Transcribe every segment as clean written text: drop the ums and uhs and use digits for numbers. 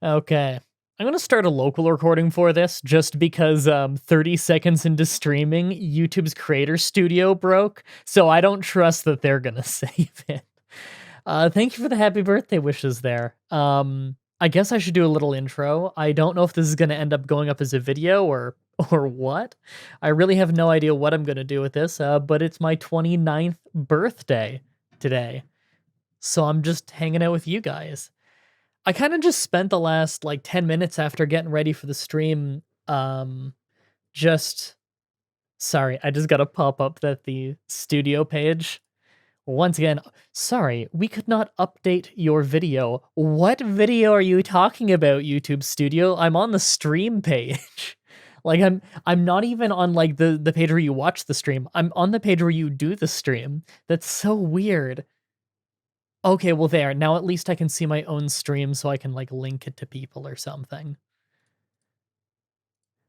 Okay. I'm gonna start a local recording for this just because 30 seconds into streaming, YouTube's creator studio broke, so I don't trust that they're gonna save it. Thank you for the happy birthday wishes there. I guess I should do a little intro. I don't know if this is gonna end up going up as a video or what. I really have no idea what I'm gonna do with this, but it's my 29th birthday today. So I'm just hanging out with you guys. I kind of just spent the last like 10 minutes after getting ready for the stream, just sorry, I just got a pop up that the studio page. Once again, sorry, we could not update your video. What video are you talking about, YouTube Studio? I'm on the stream page. Like I'm not even on like the page where you watch the stream. I'm on the page where you do the stream. That's so weird. Okay, well there. Now at least I can see my own stream so I can like link it to people or something.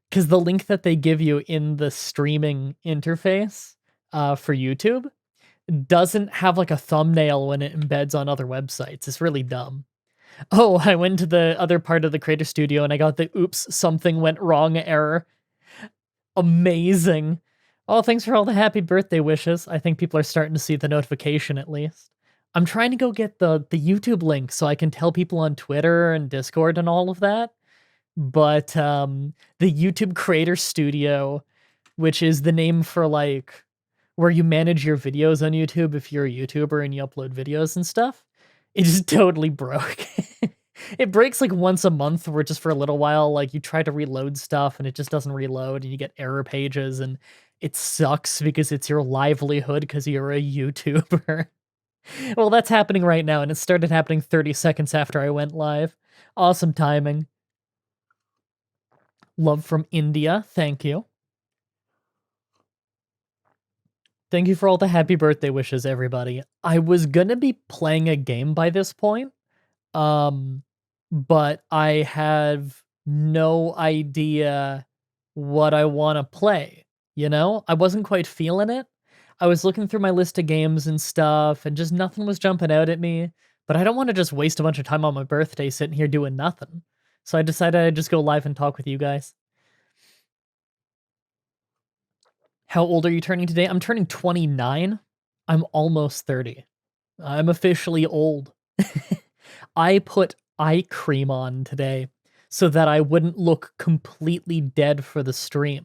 Because the link that they give you in the streaming interface for YouTube doesn't have like a thumbnail when it embeds on other websites. It's really dumb. Oh, I went to the other part of the Creator Studio and I got the oops, something went wrong error. Amazing. Oh, thanks for all the happy birthday wishes. I think people are starting to see the notification at least. I'm trying to go get the YouTube link so I can tell people on Twitter and Discord and all of that. But the YouTube Creator Studio, which is the name for like where you manage your videos on YouTube if you're a YouTuber and you upload videos and stuff, it just totally broke. It breaks like once a month where just for a little while, like you try to reload stuff and it just doesn't reload and you get error pages and it sucks because it's your livelihood because you're a YouTuber. Well, that's happening right now, and it started happening 30 seconds after I went live. Awesome timing. Love from India, thank you. Thank you for all the happy birthday wishes, everybody. I was gonna be playing a game by this point, but I have no idea what I want to play, you know? I wasn't quite feeling it. I was looking through my list of games and stuff, and just nothing was jumping out at me. But I don't want to just waste a bunch of time on my birthday sitting here doing nothing. So I decided I'd just go live and talk with you guys. How old are you turning today? I'm turning 29. I'm almost 30. I'm officially old. I put eye cream on today so that I wouldn't look completely dead for the stream.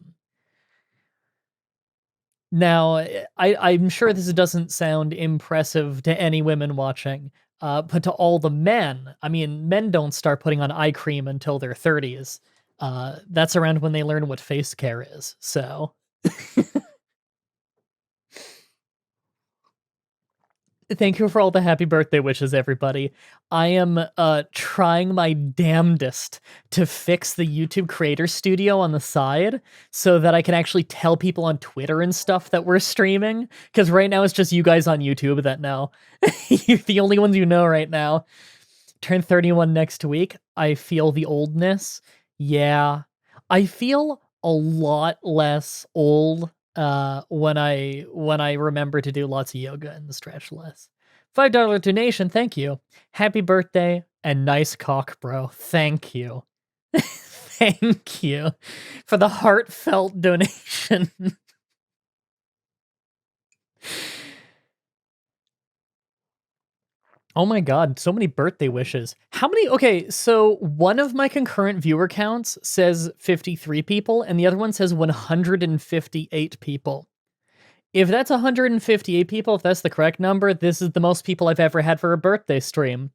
Now, I'm sure this doesn't sound impressive to any women watching, but to all the men, I mean, men don't start putting on eye cream until their 30s. That's around when they learn what face care is, so. Thank you for all the happy birthday wishes, everybody. I am trying my damnedest to fix the YouTube Creator Studio on the side so that I can actually tell people on Twitter and stuff that we're streaming. Because right now it's just you guys on YouTube that know. You're the only ones you know right now. Turn 31 next week. I feel the oldness. Yeah. I feel a lot less old when I remember to do lots of yoga and stretch less. $5 donation, thank you. Happy birthday and nice cock, bro. Thank you. Thank you for the heartfelt donation. Oh my god, so many birthday wishes. How many? Okay, so one of my concurrent viewer counts says 53 people, and the other one says 158 people. If that's 158 people, if that's the correct number, this is the most people I've ever had for a birthday stream.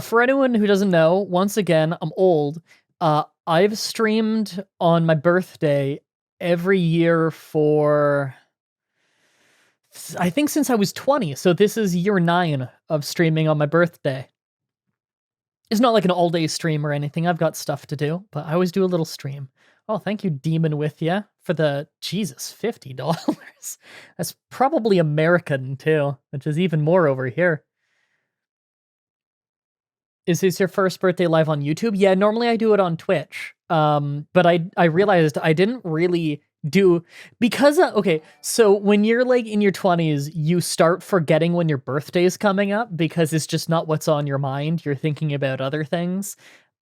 For anyone who doesn't know, once again, I'm old. I've streamed on my birthday every year for, I think since I was 20, so this is year 9 of streaming on my birthday. It's not like an all-day stream or anything, I've got stuff to do, but I always do a little stream. Oh, thank you, Demon With Ya, for the, Jesus, $50. That's probably American, too, which is even more over here. Is this your first birthday live on YouTube? Yeah, normally I do it on Twitch, but I realized I didn't really do, because, okay, so when you're, like, in your 20s, you start forgetting when your birthday is coming up, because it's just not what's on your mind, you're thinking about other things.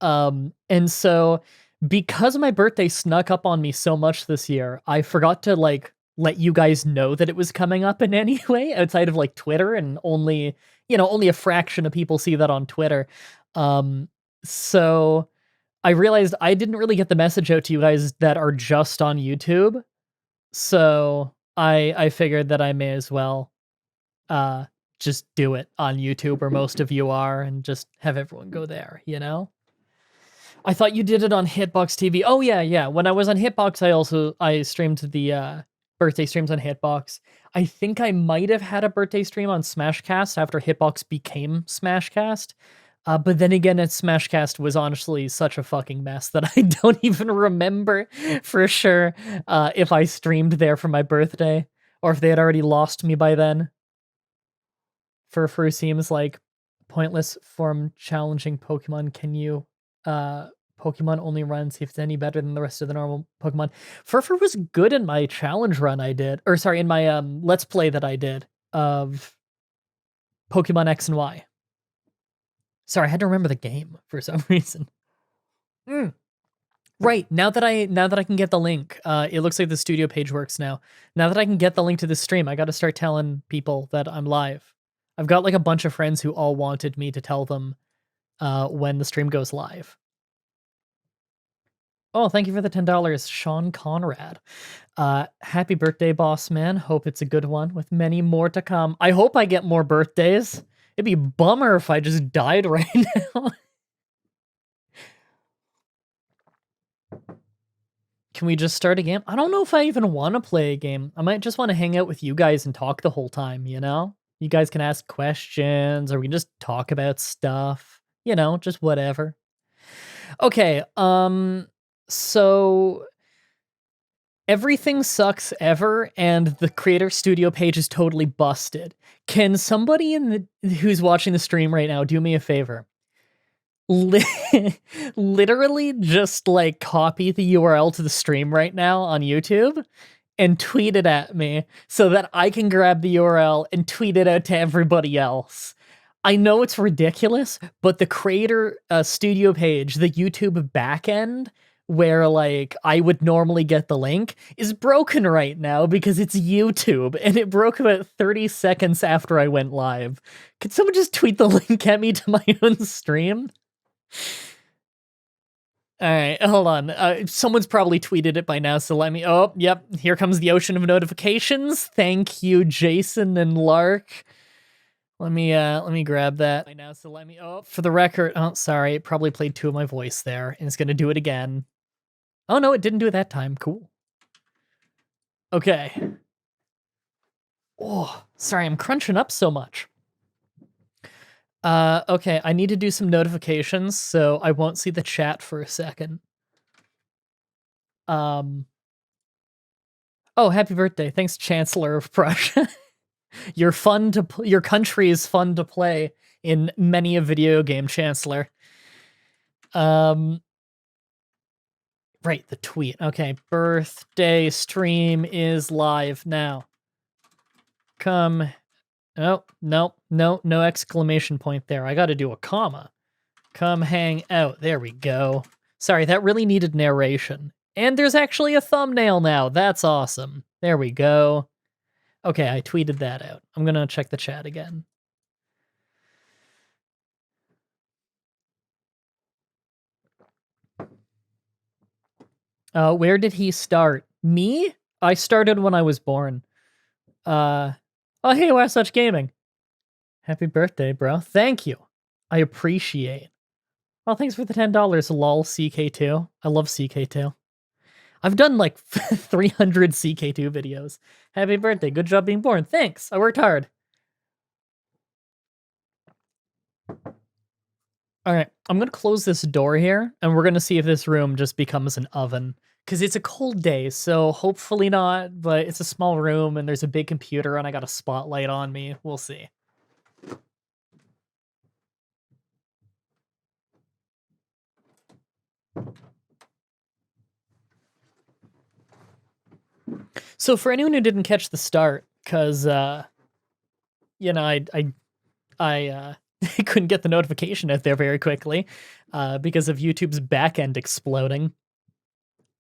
And so because my birthday snuck up on me so much this year, I forgot to like let you guys know that it was coming up in any way outside of like Twitter, and only, only a fraction of people see that on Twitter. So I realized I didn't really get the message out to you guys that are just on YouTube. So I figured that I may as well uh just do it on YouTube where most of you are, and just have everyone go there, I thought you did it on Hitbox TV. Oh yeah. When I was on Hitbox, I streamed the birthday streams on Hitbox. I think I might have had a birthday stream on Smashcast after Hitbox became Smashcast. But then again, Smashcast was honestly such a fucking mess that I don't even remember for sure if I streamed there for my birthday, or if they had already lost me by then. Furfur seems like pointless form challenging Pokemon. Can you Pokemon only run, see if it's any better than the rest of the normal Pokemon? Furfur was good in my challenge run I did, or sorry, in my let's play that I did of Pokemon X and Y. Sorry, I had to remember the game for some reason. Right, now that I can get the link, it looks like the studio page works now. Now that I can get the link to the stream, I got to start telling people that I'm live. I've got like a bunch of friends who all wanted me to tell them when the stream goes live. Oh, thank you for the $10, Sean Conrad. Happy birthday, boss man. Hope it's a good one with many more to come. I hope I get more birthdays. It'd be a bummer if I just died right now. Can we just start a game? I don't know if I even want to play a game. I might just want to hang out with you guys and talk the whole time, You guys can ask questions, or we can just talk about stuff. Just whatever. Okay, so everything sucks ever, and the creator studio page is totally busted. Can somebody who's watching the stream right now do me a favor? Literally just like copy the URL to the stream right now on YouTube and tweet it at me so that I can grab the URL and tweet it out to everybody else. I know it's ridiculous, but the creator studio page, the YouTube backend, where like I would normally get the link, is broken right now because it's YouTube, and it broke about 30 seconds after I went live. Could someone just tweet the link at me to my own stream? All right, hold on. Someone's probably tweeted it by now, so let me... Oh, yep, here comes the ocean of notifications. Thank you, Jason and Lark. Let me grab that by now, so let me... Oh, for the record... Oh, sorry, it probably played two of my voice there, and it's gonna do it again. Oh, no, it didn't do it that time. Cool. Okay. Oh, sorry, I'm crunching up so much. Okay, I need to do some notifications, so I won't see the chat for a second. Oh, happy birthday. Thanks, Chancellor of Prussia. Your country is fun to play in many a video game, Chancellor. Right, the tweet. Okay, birthday stream is live now. Come... Oh, no exclamation point there. I gotta do a comma. Come hang out. There we go. Sorry, that really needed narration. And there's actually a thumbnail now. That's awesome. There we go. Okay, I tweeted that out. I'm gonna check the chat again. Where did he start? Me? I started when I was born. Oh, hey, West Such Gaming. Happy birthday, bro. Thank you. I appreciate. Well, thanks for the $10, lol CK2. I love CK2. I've done like 300 CK2 videos. Happy birthday. Good job being born. Thanks. I worked hard. All right. I'm going to close this door here, and we're going to see if this room just becomes an oven. Because it's a cold day, so hopefully not, but it's a small room, and there's a big computer, and I got a spotlight on me. We'll see. So for anyone who didn't catch the start, because, I they couldn't get the notification out there very quickly because of YouTube's backend exploding.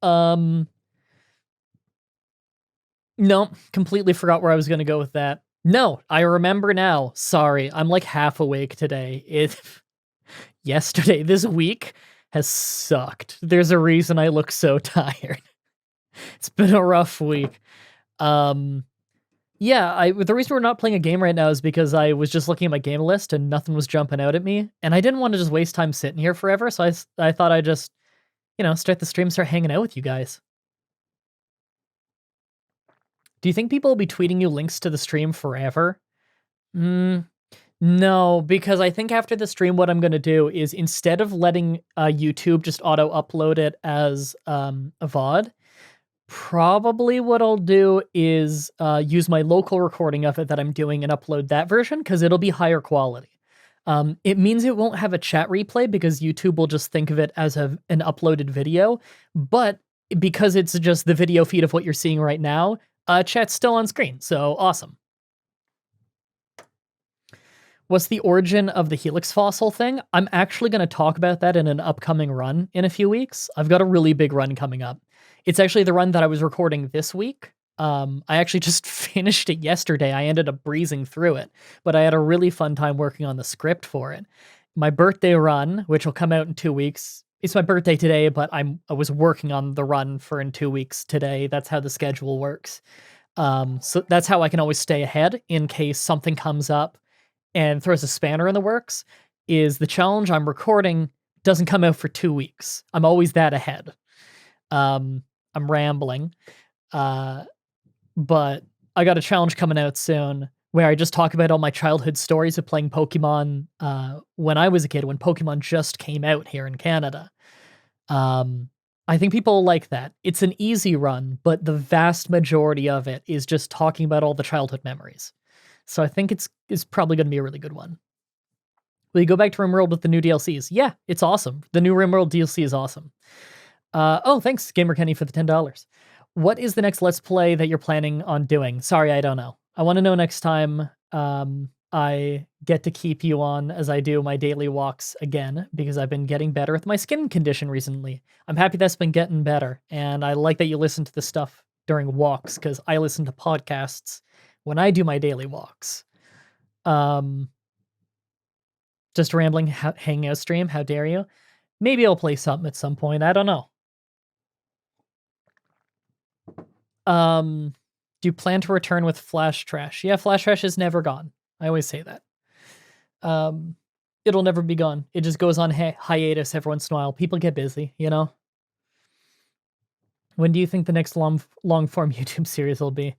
No, completely forgot where I was gonna go with that. No, I remember now. Sorry, I'm like half awake today. This week has sucked. There's a reason I look so tired. It's been a rough week. Yeah, the reason we're not playing a game right now is because I was just looking at my game list and nothing was jumping out at me, and I didn't want to just waste time sitting here forever, so I thought I'd just, start the stream, start hanging out with you guys. Do you think people will be tweeting you links to the stream forever? No, because I think after the stream, what I'm going to do is instead of letting YouTube just auto-upload it as a VOD, probably what I'll do is use my local recording of it that I'm doing and upload that version, because it'll be higher quality. It means it won't have a chat replay because YouTube will just think of it as an uploaded video, but because it's just the video feed of what you're seeing right now, chat's still on screen, so awesome. What's the origin of the Helix fossil thing? I'm actually going to talk about that in an upcoming run in a few weeks. I've got a really big run coming up. It's actually the run that I was recording this week. I actually just finished it yesterday. I ended up breezing through it, but I had a really fun time working on the script for it. My birthday run, which will come out in 2 weeks. It's my birthday today, but I was working on the run for in 2 weeks today. That's how the schedule works. So that's how I can always stay ahead in case something comes up and throws a spanner in the works, is the challenge I'm recording doesn't come out for 2 weeks. I'm always that ahead. I'm rambling. But I got a challenge coming out soon where I just talk about all my childhood stories of playing Pokemon when I was a kid, when Pokemon just came out here in Canada. I think people like that. It's an easy run, but the vast majority of it is just talking about all the childhood memories. So I think it's probably going to be a really good one. Will you go back to RimWorld with the new DLCs? Yeah, it's awesome. The new RimWorld DLC is awesome. Oh, thanks, Gamer Kenny, for the $10. What is the next Let's Play that you're planning on doing? Sorry, I don't know. I want to know next time I get to keep you on as I do my daily walks again, because I've been getting better with my skin condition recently. I'm happy that's been getting better, and I like that you listen to the stuff during walks, because I listen to podcasts when I do my daily walks. Just a rambling hangout stream, how dare you? Maybe I'll play something at some point, I don't know. Do you plan to return with Flash Trash? Yeah, Flash Trash is never gone. I always say that. It'll never be gone. It just goes on hiatus every once in a while. People get busy, you know? When do you think the next long-form YouTube series will be?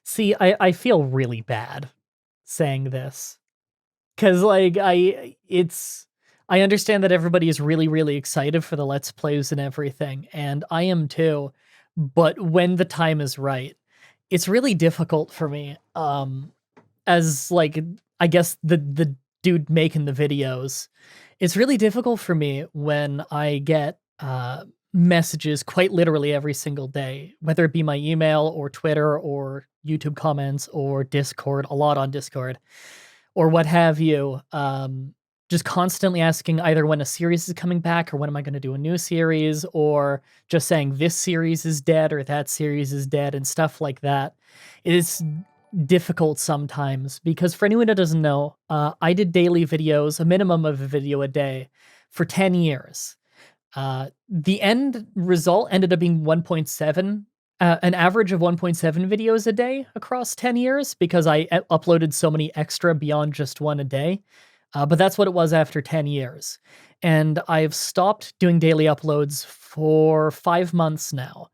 See, I feel really bad saying this. Because, like, I understand that everybody is really, really excited for the Let's Plays and everything, and I am too, but when the time is right, it's really difficult for me, as, like, I guess the dude making the videos. It's really difficult for me when I get, messages quite literally every single day, whether it be my email or Twitter or YouTube comments or Discord, a lot on Discord, or what have you, just constantly asking either when a series is coming back or when am I going to do a new series, or just saying this series is dead or that series is dead and stuff like that. It is difficult sometimes because for anyone that doesn't know, I did daily videos, a minimum of a video a day for 10 years. The end result ended up being 1.7, an average of 1.7 videos a day across 10 years because I uploaded so many extra beyond just one a day. But that's what it was after 10 years. And I've stopped doing daily uploads for 5 months now.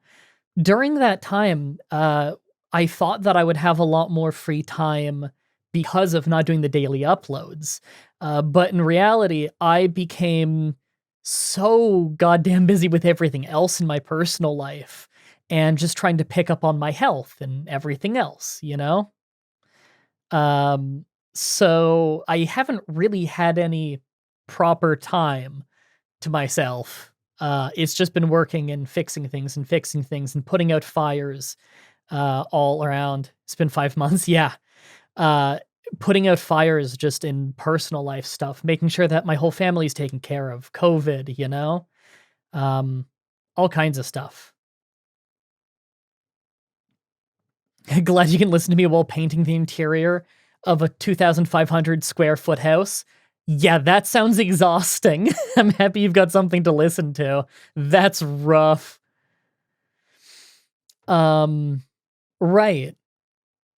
During that time, I thought that I would have a lot more free time because of not doing the daily uploads. But in reality, I became so goddamn busy with everything else in my personal life and just trying to pick up on my health and everything else, you know? So I haven't really had any proper time to myself. It's just been working and fixing things and putting out fires all around. It's been 5 months, yeah. putting out fires just in personal life stuff, making sure that my whole family's taken care of, COVID, all kinds of stuff. Glad you can listen to me while painting the interior of a 2,500 square foot house. Yeah, that sounds exhausting. I'm happy you've got something to listen to. That's rough. Right.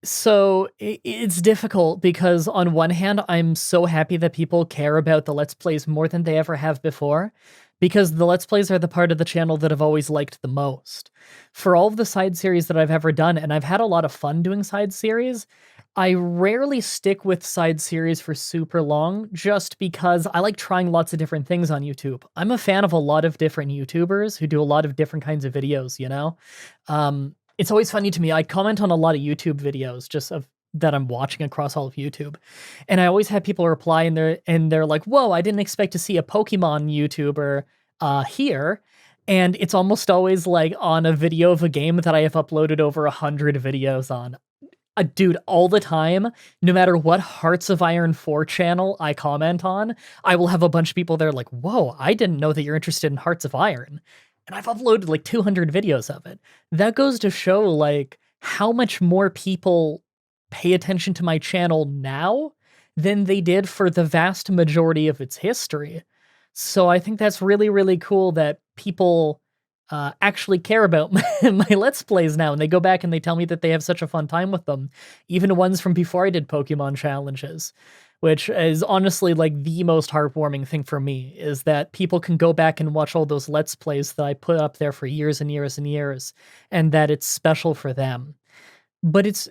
So it's difficult because on one hand, I'm so happy that people care about the Let's Plays more than they ever have before, because the Let's Plays are the part of the channel that I've always liked the most. For all of the side series that I've ever done, and I've had a lot of fun doing side series, I rarely stick with side series for super long just because I like trying lots of different things on YouTube. I'm a fan of a lot of different YouTubers who do a lot of different kinds of videos, It's always funny to me. I comment on a lot of YouTube videos just of that I'm watching across all of YouTube. And I always have people reply and they're like, "Whoa, I didn't expect to see a Pokemon YouTuber here." And it's almost always like on a video of a game that I have uploaded over 100 videos on. Dude, all the time, no matter what Hearts of Iron 4 channel I comment on, I will have a bunch of people there like, "Whoa, I didn't know that you're interested in Hearts of Iron." And I've uploaded like 200 videos of it. That goes to show like how much more people pay attention to my channel now than they did for the vast majority of its history. So I think that's really, really cool that people actually care about my Let's Plays now, and they go back and they tell me that they have such a fun time with them, even ones from before I did Pokemon challenges, which is honestly like the most heartwarming thing for me, is that people can go back and watch all those Let's Plays that I put up there for years and years and years, and that it's special for them. But it's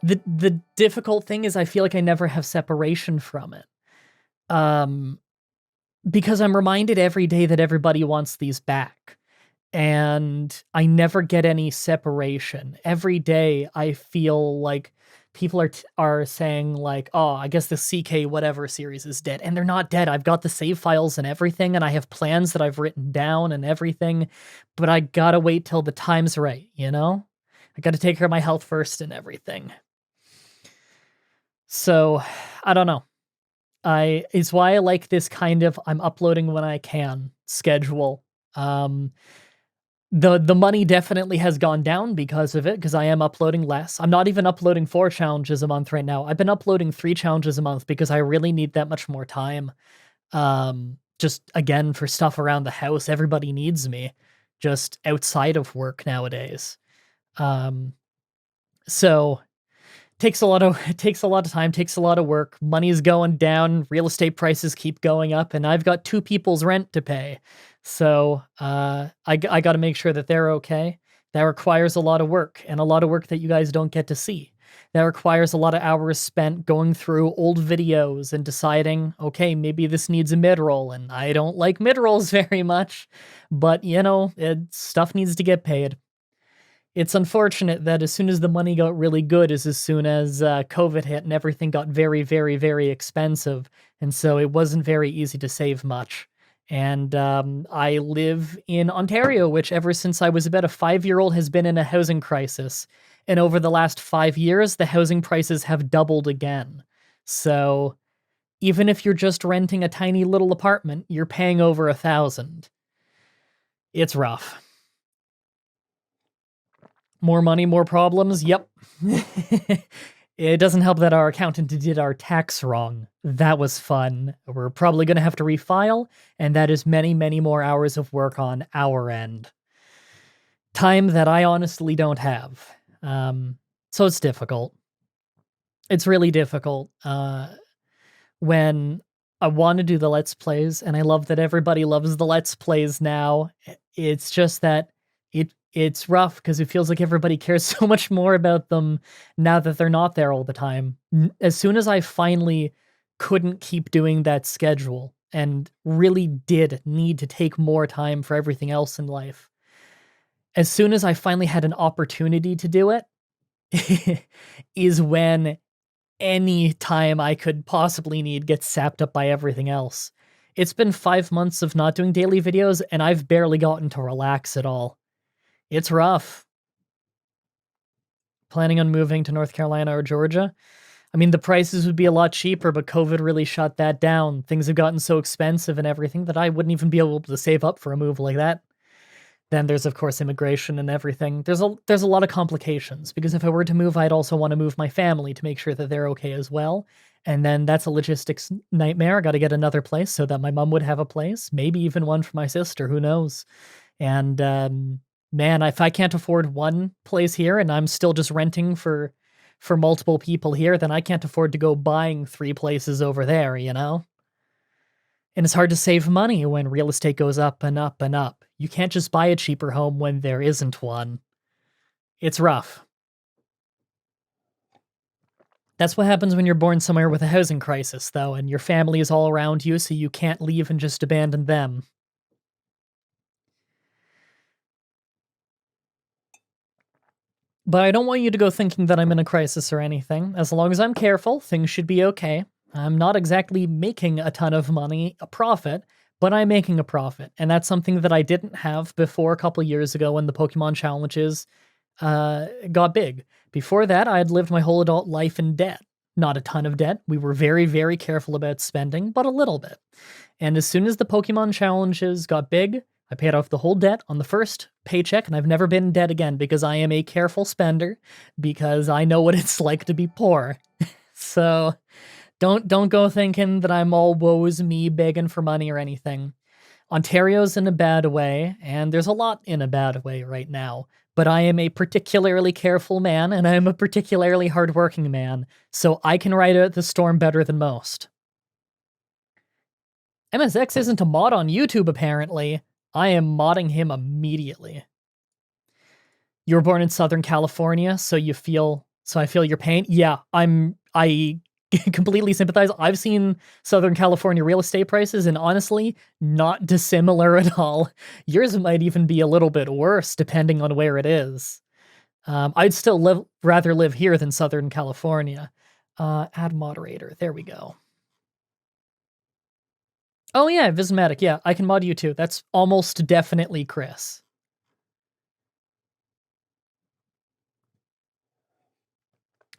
the difficult thing is I feel like I never have separation from it. Because I'm reminded every day that everybody wants these back. And I never get any separation. Every day I feel like people are saying like, "Oh, I guess the CK whatever series is dead." And they're not dead. I've got the save files and everything, and I have plans that I've written down and everything, but I gotta wait till the time's right, I gotta take care of my health first and everything. So, I don't know. It's why I like this kind of I'm uploading when I can schedule. The money definitely has gone down because of it, because I am uploading less. I'm not even uploading 4 challenges a month right now. I've been uploading 3 challenges a month because I really need that much more time. Just again, for stuff around the house, everybody needs me just outside of work nowadays. So takes a lot of time, takes a lot of work. Money's going down, real estate prices keep going up, and I've got 2 people's rent to pay. So I got to make sure that they're okay. That requires a lot of work, and a lot of work that you guys don't get to see. That requires a lot of hours spent going through old videos and deciding, okay, maybe this needs a mid-roll, and I don't like mid-rolls very much, but stuff needs to get paid. It's unfortunate that as soon as the money got really good is as soon as COVID hit and everything got very, very, very expensive, and so it wasn't very easy to save much. And I live in Ontario, which ever since I was about a 5-year-old has been in a housing crisis. And over the last 5 years, the housing prices have doubled again. So even if you're just renting a tiny little apartment, you're paying over $1,000. It's rough. More money, more problems? Yep. It doesn't help that our accountant did our tax wrong. That was fun. We're probably going to have to refile, and that is many, many more hours of work on our end. Time that I honestly don't have. So it's difficult. It's really difficult when I want to do the Let's Plays, and I love that everybody loves the Let's Plays now. It's just that it's rough because it feels like everybody cares so much more about them now that they're not there all the time. As soon as I finally couldn't keep doing that schedule and really did need to take more time for everything else in life, as soon as I finally had an opportunity to do it, is when any time I could possibly need gets sapped up by everything else. It's been 5 months of not doing daily videos, and I've barely gotten to relax at all. It's rough. Planning on moving to North Carolina or Georgia? I mean, the prices would be a lot cheaper, but COVID really shut that down. Things have gotten so expensive and everything that I wouldn't even be able to save up for a move like that. Then there's of course immigration and everything. There's a lot of complications because if I were to move, I'd also want to move my family to make sure that they're okay as well. And then that's a logistics nightmare. I got to get another place so that my mom would have a place, maybe even one for my sister, who knows. And man, if I can't afford one place here and I'm still just renting for multiple people here, then I can't afford to go buying 3 places over there, you know? And it's hard to save money when real estate goes up and up and up. You can't just buy a cheaper home when there isn't one. It's rough. That's what happens when you're born somewhere with a housing crisis, though, and your family is all around you, so you can't leave and just abandon them. But I don't want you to go thinking that I'm in a crisis or anything. As long as I'm careful, things should be okay. I'm not exactly making a ton of money, a profit, but I'm making a profit. And that's something that I didn't have before a couple years ago when the Pokemon challenges got big. Before that, I had lived my whole adult life in debt. Not a ton of debt. We were very, very careful about spending, but a little bit. And as soon as the Pokemon challenges got big, I paid off the whole debt on the first paycheck, and I've never been in debt again because I am a careful spender, because I know what it's like to be poor. So don't go thinking that I'm all woes me begging for money or anything. Ontario's in a bad way, and there's a lot in a bad way right now. But I am a particularly careful man, and I am a particularly hardworking man, so I can ride out the storm better than most. MSX isn't a mod on YouTube, apparently. I am modding him immediately. You were born in Southern California, so I feel your pain. Yeah, I completely sympathize. I've seen Southern California real estate prices, and honestly, not dissimilar at all. Yours might even be a little bit worse, depending on where it is. I'd still rather live here than Southern California. Add moderator. There we go. Oh yeah, Vismatic. Yeah, I can mod you too. That's almost definitely Chris.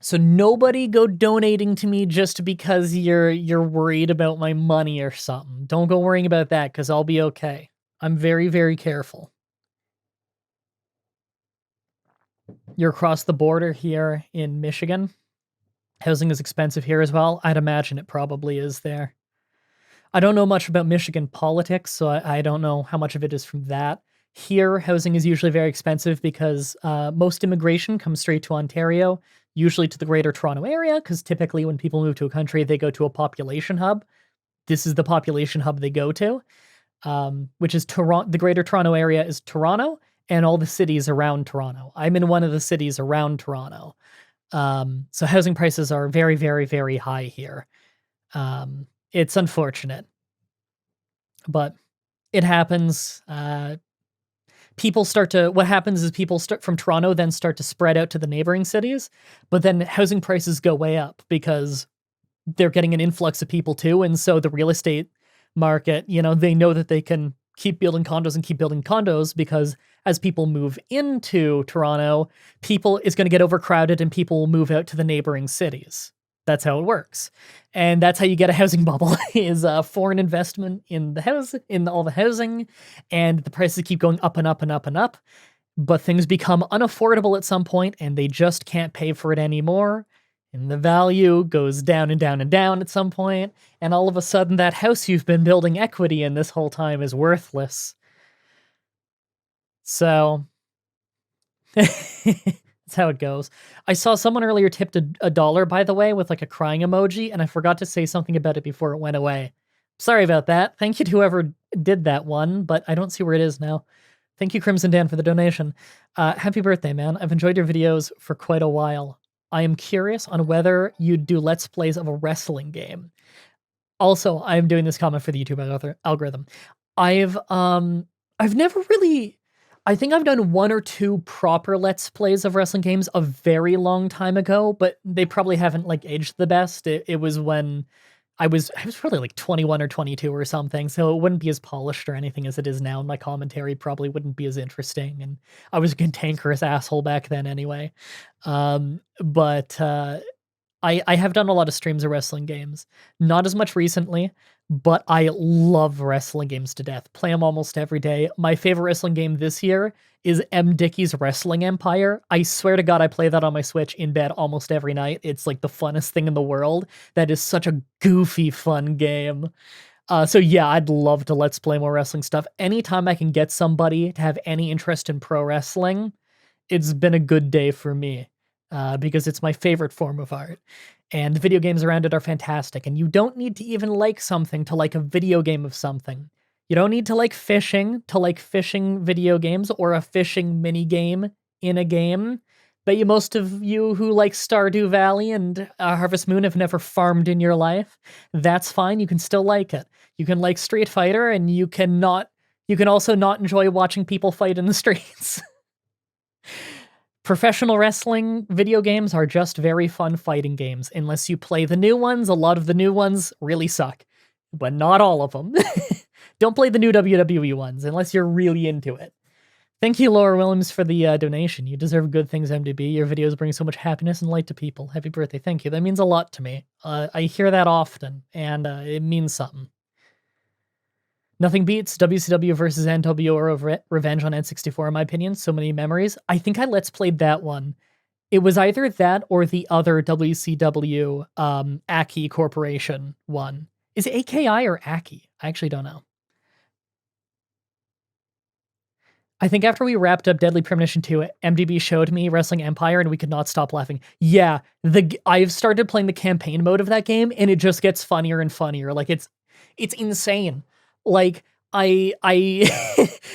So nobody go donating to me just because you're worried about my money or something. Don't go worrying about that because I'll be okay. I'm very, very careful. You're across the border here in Michigan. Housing is expensive here as well. I'd imagine it probably is there. I don't know much about Michigan politics, so I don't know how much of it is from that. Here, housing is usually very expensive because most immigration comes straight to Ontario, usually to the Greater Toronto area, because typically when people move to a country, they go to a population hub. This is the population hub they go to, which is Toronto. The Greater Toronto area is Toronto and all the cities around Toronto. I'm in one of the cities around Toronto. So housing prices are very, very, very high here. It's unfortunate, but it happens. What happens is people start from Toronto, then start to spread out to the neighboring cities, but then housing prices go way up because they're getting an influx of people too. And so the real estate market, they know that they can keep building condos and keep building condos because as people move into Toronto, it's going to get overcrowded and people will move out to the neighboring cities. That's how it works. And that's how you get a housing bubble is foreign investment in all the housing, and the prices keep going up and up and up and up, but things become unaffordable at some point and they just can't pay for it anymore. And the value goes down and down and down at some point, and all of a sudden that house you've been building equity in this whole time is worthless. So that's how it goes. I saw someone earlier tipped $1, by the way, with like a crying emoji, and I forgot to say something about it before it went away. Sorry about that. Thank you to whoever did that one, but I don't see where it is now. Thank you, Crimson Dan, for the donation. Happy birthday, man. I've enjoyed your videos for quite a while. I am curious on whether you'd do Let's Plays of a wrestling game. Also, I'm doing this comment for the YouTube algorithm. I've never really... I think I've done 1 or 2 proper Let's Plays of wrestling games a very long time ago, but they probably haven't aged the best. It was when I was probably like 21 or 22 or something, so it wouldn't be as polished or anything as it is now, and my commentary probably wouldn't be as interesting, and I was a cantankerous asshole back then anyway. But I have done a lot of streams of wrestling games. Not as much recently, but I love wrestling games to death. Play them almost every day. My favorite wrestling game this year is M. Dickey's Wrestling Empire. I swear to God, I play that on my Switch in bed almost every night. It's like the funnest thing in the world. That is such a goofy, fun game. So yeah, I'd love to let's play more wrestling stuff. Anytime I can get somebody to have any interest in pro wrestling, it's been a good day for me. Because it's my favorite form of art. And the video games around it are fantastic. And you don't need to even like something to like a video game of something. You don't need to like fishing video games or a fishing mini game in a game. But most of you who like Stardew Valley and Harvest Moon have never farmed in your life. That's fine. You can still like it. You can like Street Fighter, and you can also not enjoy watching people fight in the streets. Professional wrestling video games are just very fun fighting games. Unless you play the new ones, a lot of the new ones really suck. But not all of them. Don't play the new WWE ones unless you're really into it. Thank you, Laura Williams, for the donation. You deserve good things, MDB. Your videos bring so much happiness and light to people. Happy birthday. Thank you. That means a lot to me. I hear that often, and it means something. Nothing beats WCW versus NWO Revenge on N64, in my opinion. So many memories. I think I Let's Played that one. It was either that or the other WCW Aki Corporation one. Is it AKI or Aki? I actually don't know. I think after we wrapped up Deadly Premonition 2, MDB showed me Wrestling Empire, and we could not stop laughing. Yeah, I've started playing the campaign mode of that game, and it just gets funnier and funnier. Like, it's insane. Like, I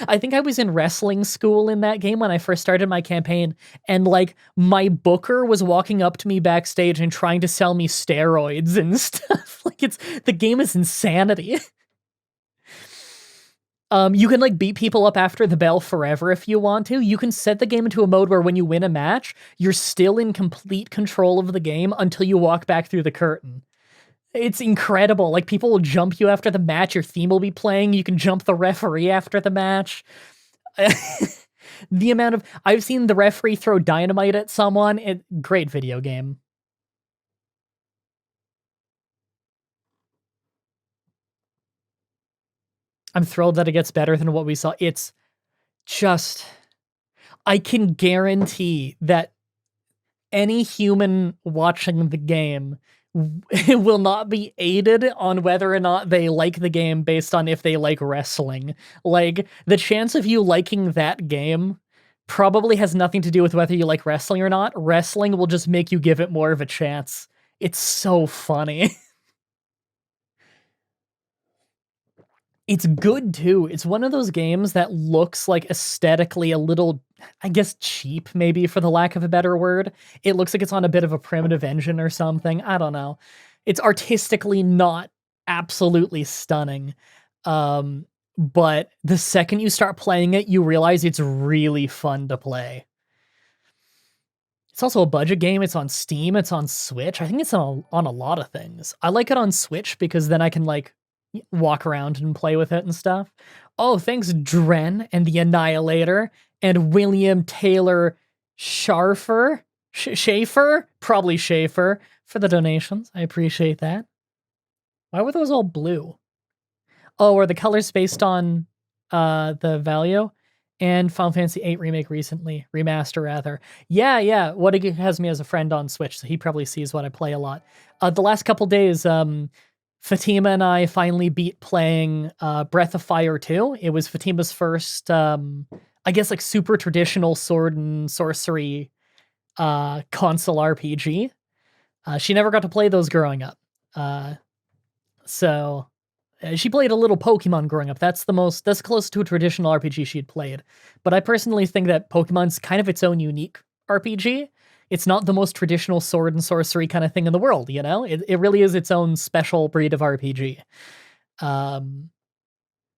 I think I was in wrestling school in that game when I first started my campaign, and like my booker was walking up to me backstage and trying to sell me steroids and stuff. Like, the game is insanity. You can like beat people up after the bell forever if you want to. You can set the game into a mode where when you win a match, you're still in complete control of the game until you walk back through the curtain. It's incredible. Like, people will jump you after the match. Your theme will be playing. You can jump the referee after the match. The amount of... I've seen the referee throw dynamite at someone. Great video game. I'm thrilled that it gets better than what we saw. It's just... I can guarantee that any human watching the game will not be aided on whether or not they like the game based on if they like wrestling. Like, the chance of you liking that game probably has nothing to do with whether you like wrestling or not. Wrestling will just make you give it more of a chance. It's so funny. It's good too. It's one of those games that looks like aesthetically a little, I guess, cheap, maybe, for the lack of a better word. It looks like it's on a bit of a primitive engine or something. I don't know. It's artistically not absolutely stunning. But the second you start playing it, you realize it's really fun to play. It's also a budget game. It's on Steam. It's on Switch. I think it's on a lot of things. I like it on Switch because then I can, like, walk around and play with it and stuff. Oh, thanks, Dren and the Annihilator and William Taylor Schaefer, probably Schaefer, for the donations. I appreciate that. Why were those all blue? Oh, are the colors based on the value? And Final Fantasy VIII remaster rather. Yeah. What has me as a friend on Switch, so he probably sees what I play a lot. The last couple days, Fatima and I finally beat playing Breath of Fire 2. It was Fatima's first, I guess, like, super traditional sword and sorcery console RPG. She never got to play those growing up. So she played a little Pokemon growing up. That's close to a traditional RPG she'd played. But I personally think that Pokemon's kind of its own unique RPG. It's not the most traditional sword and sorcery kind of thing in the world, you know? It really is its own special breed of RPG.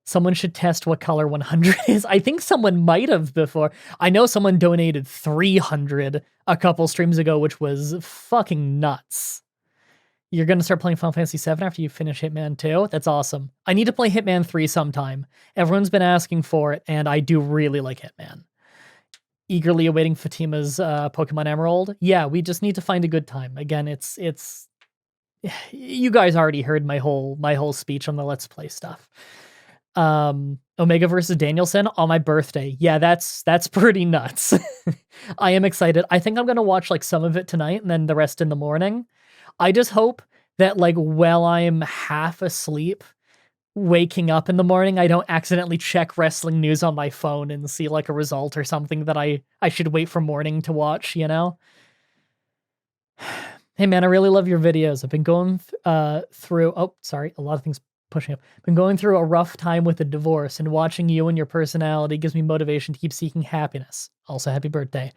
Someone should test what color 100 is. I think someone might have before. I know someone donated 300 a couple streams ago, which was fucking nuts. You're going to start playing Final Fantasy VII after you finish Hitman 2? That's awesome. I need to play Hitman 3 sometime. Everyone's been asking for it, and I do really like Hitman. eagerly awaiting Fatima's Pokemon Emerald. Yeah, we just need to find a good time. Again, it's you guys already heard my whole speech on the Let's Play stuff. Omega versus Danielson on my birthday. Yeah, that's pretty nuts. I am excited. I think I'm gonna watch like some of it tonight and then the rest in the morning. I just hope that like while I'm half asleep, waking up in the morning, I don't accidentally check wrestling news on my phone and see like a result or something that I should wait for morning to watch, you know? Hey man, I really love your videos. I've been going through, oh, sorry, a lot of things pushing up. Been going through a rough time with a divorce, and watching you and your personality gives me motivation to keep seeking happiness. Also, happy birthday.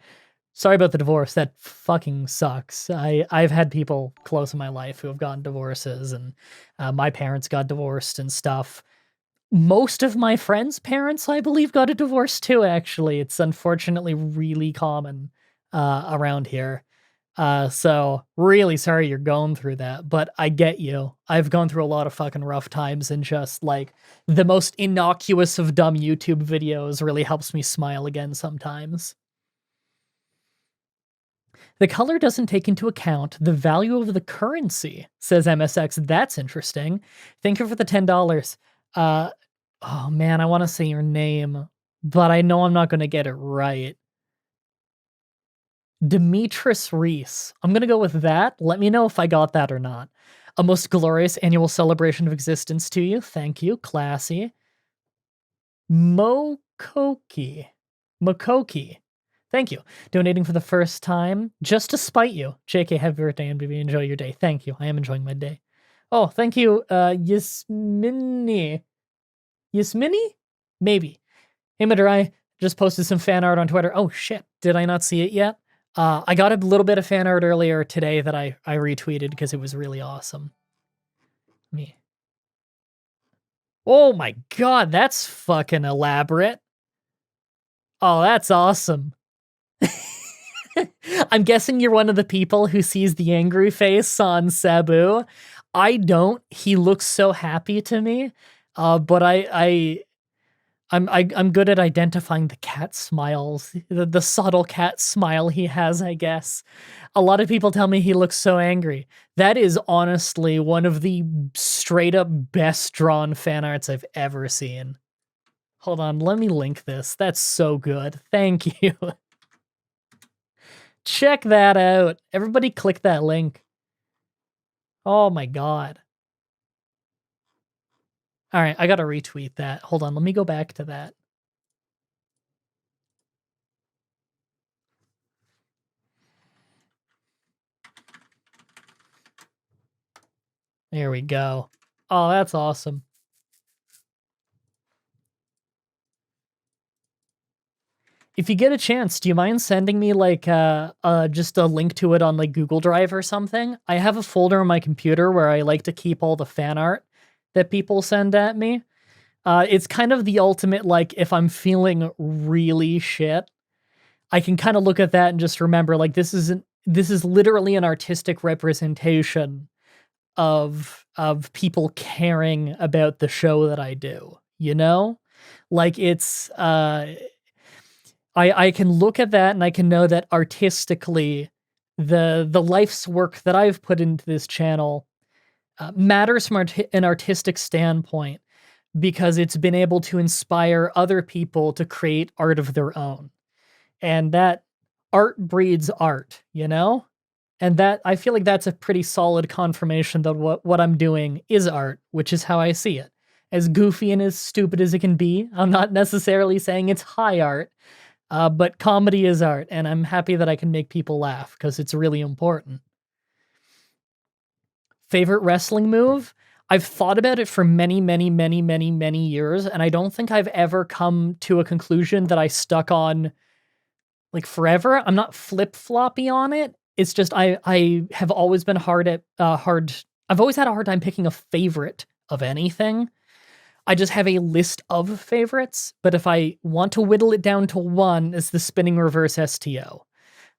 Sorry about the divorce. That fucking sucks. I've had people close in my life who have gotten divorces, and my parents got divorced and stuff. Most of my friends' parents, I believe, got a divorce too, actually. It's unfortunately really common around here. So really sorry you're going through that, but I get you. I've gone through a lot of fucking rough times, and just like the most innocuous of dumb YouTube videos really helps me smile again sometimes. The color doesn't take into account the value of the currency, says MSX. That's interesting. Thank you for the $10. Oh man, I want to say your name, but I know I'm not going to get it right. Demetris Reese. I'm going to go with that. Let me know if I got that or not. A most glorious annual celebration of existence to you. Thank you. Classy. Mokoki. Thank you. Donating for the first time just to spite you. JK, happy birthday, MDB. Enjoy your day. Thank you. I am enjoying my day. Oh, thank you, Yasmini. Yasmini? Maybe. Hey, Mah-Dry, just posted some fan art on Twitter. Oh, shit. Did I not see it yet? I got a little bit of fan art earlier today that I retweeted because it was really awesome. Me. Oh my god, that's fucking elaborate. Oh, that's awesome. I'm guessing you're one of the people who sees the angry face on Sabu. I don't. He looks so happy to me. But I'm good at identifying the cat smiles, the subtle cat smile he has, I guess. A lot of people tell me he looks so angry. That is honestly one of the straight up best drawn fan arts I've ever seen. Hold on, let me link this. That's so good. Thank you. Check that out. Everybody click that link. Oh my god. All right, I gotta retweet that. Hold on, let me go back to that. There we go. Oh, that's awesome. If you get a chance, do you mind sending me like just a link to it on like Google Drive or something? I have a folder on my computer where I like to keep all the fan art that people send at me. It's kind of the ultimate, like, if I'm feeling really shit, I can kind of look at that and just remember, like, this is literally an artistic representation of people caring about the show that I do, you know? Like, it's I can look at that and I can know that artistically the life's work that I've put into this channel matters from an artistic standpoint, because it's been able to inspire other people to create art of their own. And that art breeds art, you know? And that, I feel like that's a pretty solid confirmation that what I'm doing is art, which is how I see it. As goofy and as stupid as it can be, I'm not necessarily saying it's high art, but comedy is art, and I'm happy that I can make people laugh, because it's really important. Favorite wrestling move? I've thought about it for many, many, many, many, many years, and I don't think I've ever come to a conclusion that I stuck on like forever. I'm not flip-floppy on it. It's just I have always been I've always had a hard time picking a favorite of anything. I just have a list of favorites, but if I want to whittle it down to one, it's the spinning reverse STO.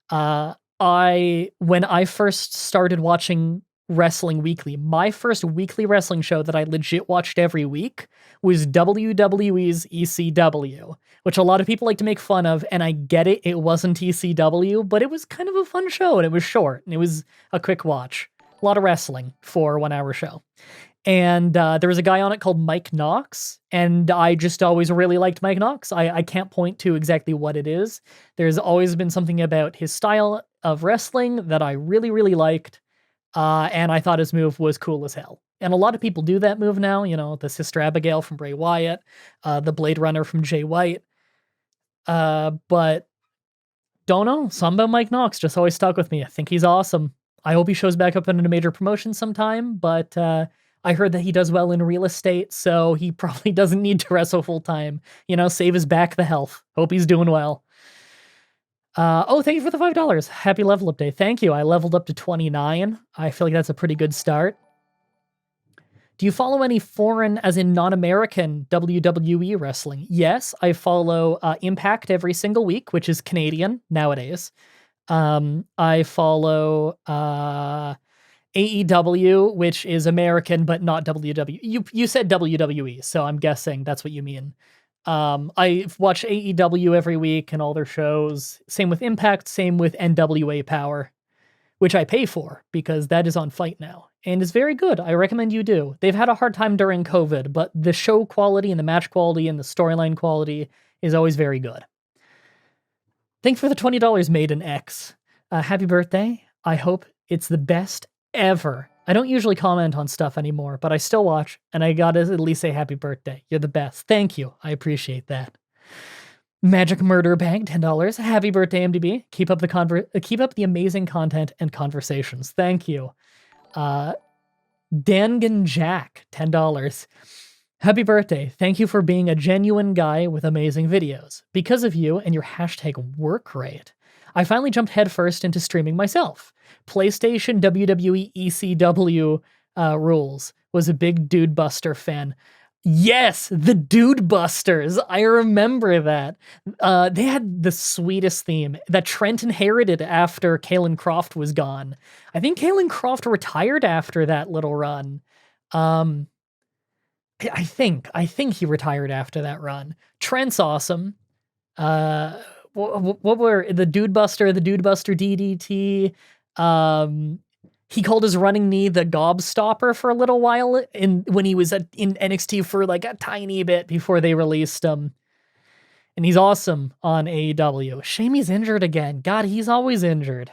When I first started watching Wrestling Weekly. My first weekly wrestling show that I legit watched every week was WWE's ECW, which a lot of people like to make fun of, and I get it, it wasn't ECW, but it was kind of a fun show, and it was short, and it was a quick watch. A lot of wrestling for a 1 hour show. And there was a guy on it called Mike Knox, and I just always really liked Mike Knox. I can't point to exactly what it is. There's always been something about his style of wrestling that I really, really liked, and I thought his move was cool as hell. And a lot of people do that move now, the Sister Abigail from Bray Wyatt, the Blade Runner from Jay White, but don't know, something about Mike Knox just always stuck with me. I think he's awesome. I hope he shows back up in a major promotion sometime, but I heard that he does well in real estate, so he probably doesn't need to wrestle full time. Save his back the health. Hope he's doing well. Thank you for the $5. Happy level up day. Thank you. I leveled up to 29. I feel like that's a pretty good start. Do you follow any foreign, as in non-American, WWE wrestling? Yes, I follow Impact every single week, which is Canadian nowadays. I follow AEW, which is American, but not WWE. You said WWE, so I'm guessing that's what you mean. I watch AEW every week and all their shows. Same with Impact, same with NWA Power, which I pay for because that is on Fight now and is very good. I recommend you do. They've had a hard time during COVID, but the show quality and the match quality and the storyline quality is always very good. Thanks for the $20, Maiden X. Happy birthday. I hope it's the best ever. I don't usually comment on stuff anymore, but I still watch, and I gotta at least say happy birthday. You're the best. Thank you. I appreciate that. Magic Murder Bag, $10. Happy birthday, MDB. Keep up the amazing content and conversations. Thank you. Dangan Jack, $10. Happy birthday. Thank you for being a genuine guy with amazing videos. Because of you and your hashtag work rate, I finally jumped headfirst into streaming myself. PlayStation WWE ECW rules. Was a big Dude Buster fan. Yes, the Dude Busters. I remember that. They had the sweetest theme that Trent inherited after Kalen Croft was gone. I think Kalen Croft retired after that little run. I think he retired after that run. Trent's awesome. What were the Dude Buster DDT? He called his running knee the Gobstopper for a little while when he was in NXT for like a tiny bit before they released him. And he's awesome on AEW. Shame he's injured again. God, he's always injured.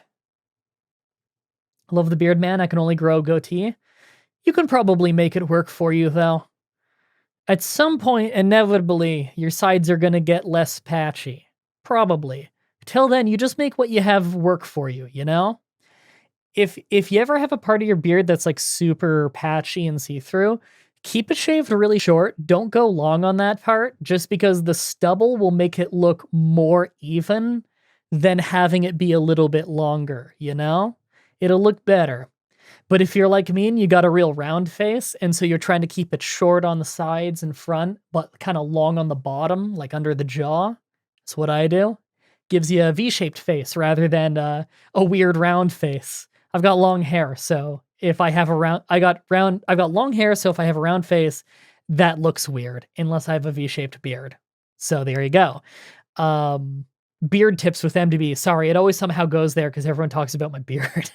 I love the beard man. I can only grow a goatee. You can probably make it work for you, though. At some point, inevitably, your sides are going to get less patchy. Probably. Till then, you just make what you have work for you, If you ever have a part of your beard that's like super patchy and see-through, keep it shaved really short. Don't go long on that part, just because the stubble will make it look more even than having it be a little bit longer, It'll look better. But if you're like me and you got a real round face, and so you're trying to keep it short on the sides and front, but kind of long on the bottom, like under the jaw, that's what I do. Gives you a V-shaped face rather than a weird round face. I've got long hair, so if I have I've got long hair, so if I have a round face, that looks weird, unless I have a V-shaped beard. So there you go. Beard tips with MDB. Sorry, it always somehow goes there because everyone talks about my beard.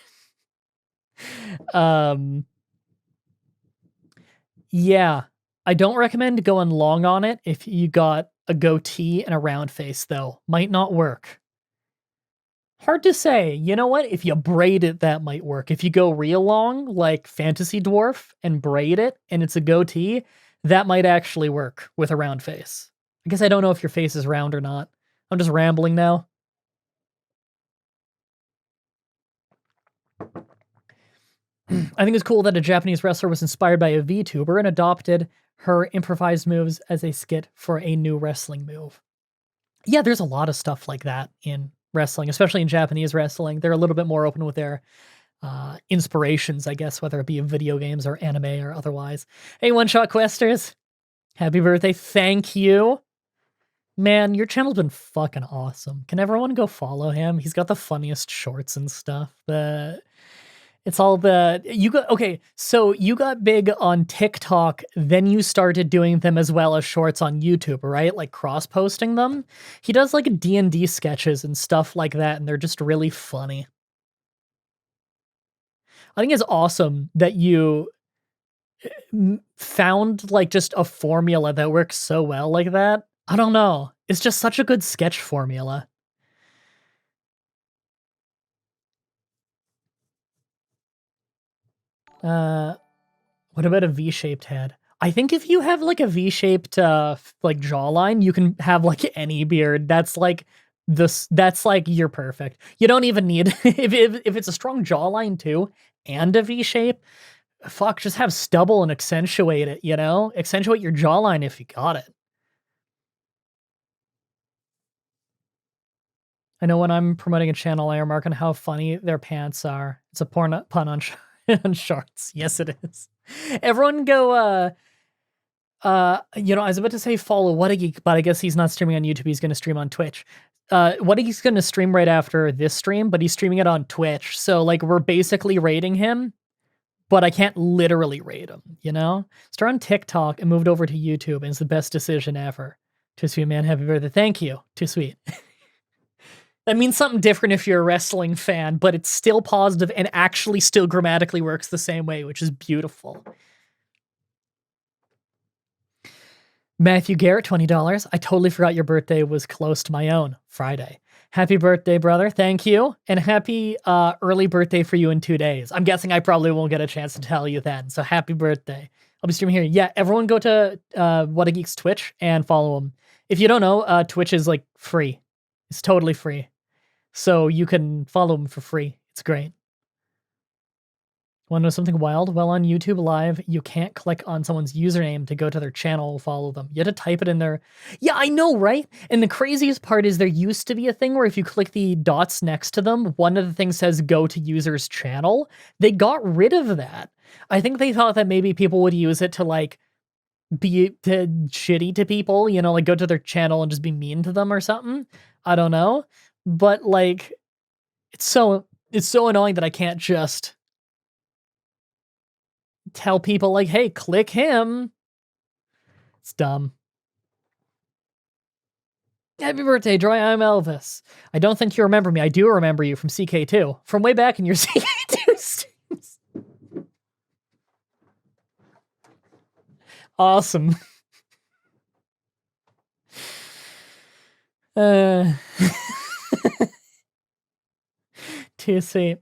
Yeah, I don't recommend going long on it if you got a goatee and a round face, though. Might not work. Hard to say. You know what? If you braid it, that might work. If you go real long, like Fantasy Dwarf, and braid it, and it's a goatee, that might actually work with a round face. I guess I don't know if your face is round or not. I'm just rambling now. I think it's cool that a Japanese wrestler was inspired by a VTuber and adopted her improvised moves as a skit for a new wrestling move. Yeah, there's a lot of stuff like that in wrestling, especially in Japanese wrestling. They're a little bit more open with their inspirations, I guess, whether it be in video games or anime or otherwise. Hey, One Shot Questers, happy birthday. Thank you. Man, your channel's been fucking awesome. Can everyone go follow him? He's got the funniest shorts and stuff. It's all so you got big on TikTok, then you started doing them as well as shorts on YouTube, right? Like cross-posting them. He does like D&D sketches and stuff like that, and they're just really funny. I think it's awesome that you found like just a formula that works so well like that. I don't know. It's just such a good sketch formula. What about a V-shaped head? I think if you have like a V-shaped like jawline, you can have like any beard. That's like that's like you're perfect. You don't even need if it's a strong jawline too and a V shape, fuck, just have stubble and accentuate it, you know? Accentuate your jawline if you got it. I know when I'm promoting a channel, I remark on how funny their pants are. It's a pun on, on shorts. Yes, it is. Everyone go, I was about to say follow What a Geek, but I guess he's not streaming on YouTube. He's going to stream on Twitch. What a Geek's going to stream right after this stream, but he's streaming it on Twitch. So, like, we're basically rating him, but I can't literally rate him, you know? Start on TikTok and moved over to YouTube, and it's the best decision ever. Too sweet, man. Happy birthday. Thank you. Too sweet. That means something different if you're a wrestling fan, but it's still positive and actually still grammatically works the same way, which is beautiful. Matthew Garrett, $20. I totally forgot your birthday was close to my own. Friday. Happy birthday, brother. Thank you. And happy early birthday for you in 2 days. I'm guessing I probably won't get a chance to tell you then. So happy birthday. I'll be streaming here. Yeah, everyone go to What a Geek's Twitch and follow him. If you don't know, Twitch is like free. It's totally free. So you can follow him for free. It's great. Want to know something wild? Well, on YouTube Live, you can't click on someone's username to go to their channel or follow them. You have to type it in there. Yeah, I know, right? And the craziest part is there used to be a thing where if you click the dots next to them, one of the things says go to user's channel. They got rid of that. I think they thought that maybe people would use it to like be shitty to people, you know, like go to their channel and just be mean to them or something. I don't know. But like, it's so annoying that I can't just tell people like, hey, click him. It's dumb. Happy birthday, Joy. I'm Elvis. I don't think you remember me. I do remember you from CK2. From way back in your CK2 streams. Awesome. Too sweet.